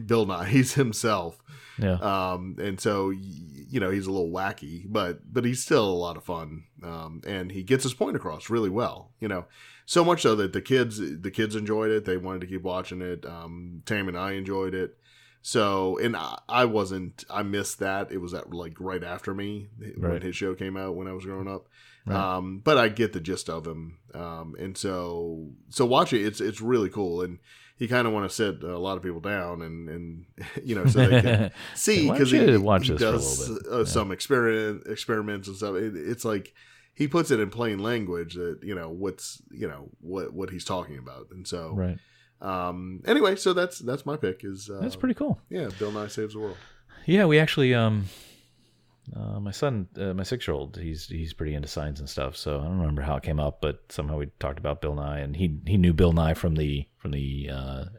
Bill Nye. He's himself. Yeah. And so he's a little wacky, but he's still a lot of fun. And he gets his point across really well. So much so that the kids enjoyed it. They wanted to keep watching it. Tam and I enjoyed it. So, and I missed that. It was right after me when his show came out when I was growing up. Right. But I get the gist of him. And so watch it. It's really cool. And you kind of want to sit a lot of people down and so they can see, because he does some experiments and stuff. It's like he puts it in plain language that what he's talking about. And so anyway, so that's my pick. That's pretty cool. Yeah, Bill Nye Saves the World. Yeah, we actually my son, my 6-year-old, he's pretty into science and stuff. So I don't remember how it came up, but somehow we talked about Bill Nye, and he knew Bill Nye from the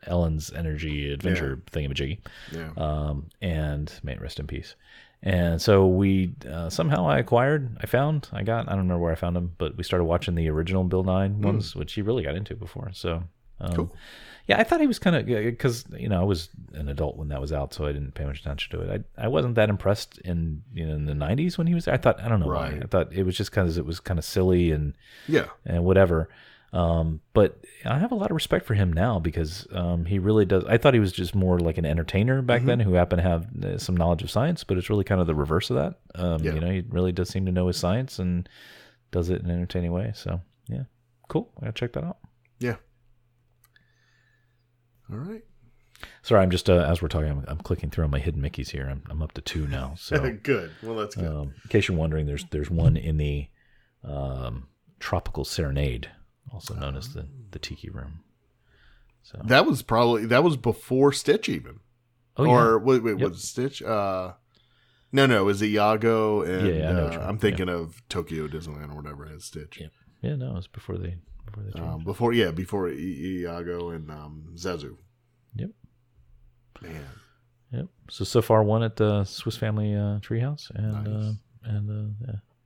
Ellen's Energy Adventure thingamajiggy. Yeah. And may it rest in peace. And so we somehow I don't remember where I found him, but we started watching the original Bill Nye ones, which he really got into before. So cool. Yeah, I thought he was kind of, because I was an adult when that was out, so I didn't pay much attention to it. I wasn't that impressed in the 90s when he was there. I don't know why. I thought it was just because it was kind of silly and whatever. But I have a lot of respect for him now, because he really does. I thought he was just more like an entertainer back then who happened to have some knowledge of science, but it's really kind of the reverse of that. He really does seem to know his science and does it in an entertaining way. So yeah, cool. I'll check that out. Yeah. All right. Sorry, I'm just as we're talking, I'm clicking through on my hidden Mickeys here. I'm up to 2 now. So good. Well, that's good. In case you're wondering, there's one in the Tropical Serenade, also known as the Tiki Room. So that was before Stitch even. Oh, or wait, was it Stitch? No, it was Iago, and I know I'm thinking of Tokyo Disneyland or whatever as Stitch. Yeah, no, it was before they changed. Before Iago and Zazu. Yep. Man. Yep. So far, one at the Swiss Family Treehouse, and nice.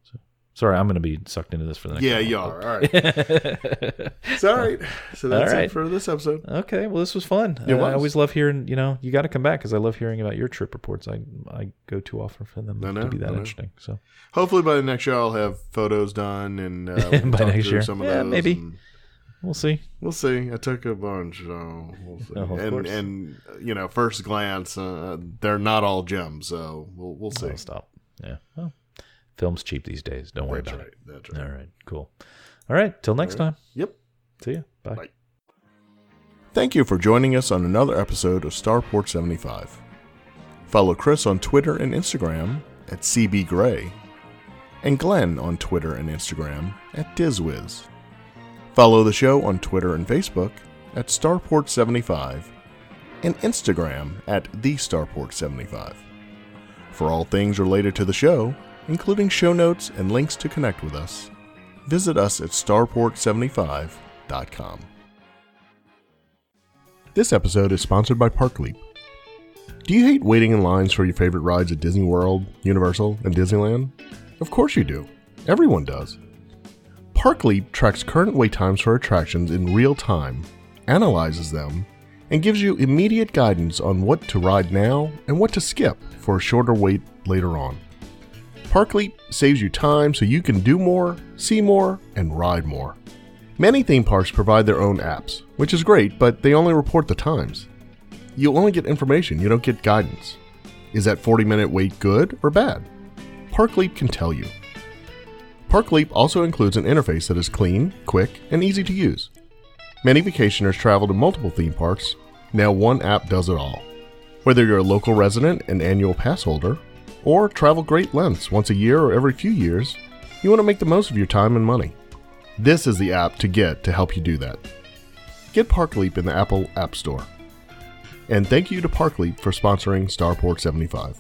So sorry, I'm going to be sucked into this for the next. Yeah, you are. All right. It's all right. So that's it for this episode. Okay. Well, this was fun. I always love hearing. You got to come back, because I love hearing about your trip reports. I go too often for them to be that interesting. So hopefully by the next show I'll have photos done, and by next year, some of those, maybe. We'll see. I took a bunch, so we'll see. And first glance, they're not all gems, so we'll see. I'll stop. Yeah. Well, film's cheap these days. Don't worry about it. That's right. All right. Cool. All right. Till next time. Yep. See ya. Bye. Bye. Thank you for joining us on another episode of Starport 75. Follow Chris on Twitter and Instagram at CBGray, and Glenn on Twitter and Instagram at DizWiz. Follow the show on Twitter and Facebook at Starport75 and Instagram at TheStarport75. For all things related to the show, including show notes and links to connect with us, visit us at starport75.com. This episode is sponsored by ParkLeap. Do you hate waiting in lines for your favorite rides at Disney World, Universal, and Disneyland? Of course you do. Everyone does. ParkLeap tracks current wait times for attractions in real time, analyzes them, and gives you immediate guidance on what to ride now and what to skip for a shorter wait later on. ParkLeap saves you time so you can do more, see more, and ride more. Many theme parks provide their own apps, which is great, but they only report the times. You'll only get information, you don't get guidance. Is that 40-minute wait good or bad? ParkLeap can tell you. ParkLeap also includes an interface that is clean, quick, and easy to use. Many vacationers travel to multiple theme parks. Now one app does it all. Whether you're a local resident and annual pass holder, or travel great lengths once a year or every few years, you want to make the most of your time and money. This is the app to get to help you do that. Get ParkLeap in the Apple App Store. And thank you to ParkLeap for sponsoring Starport 75.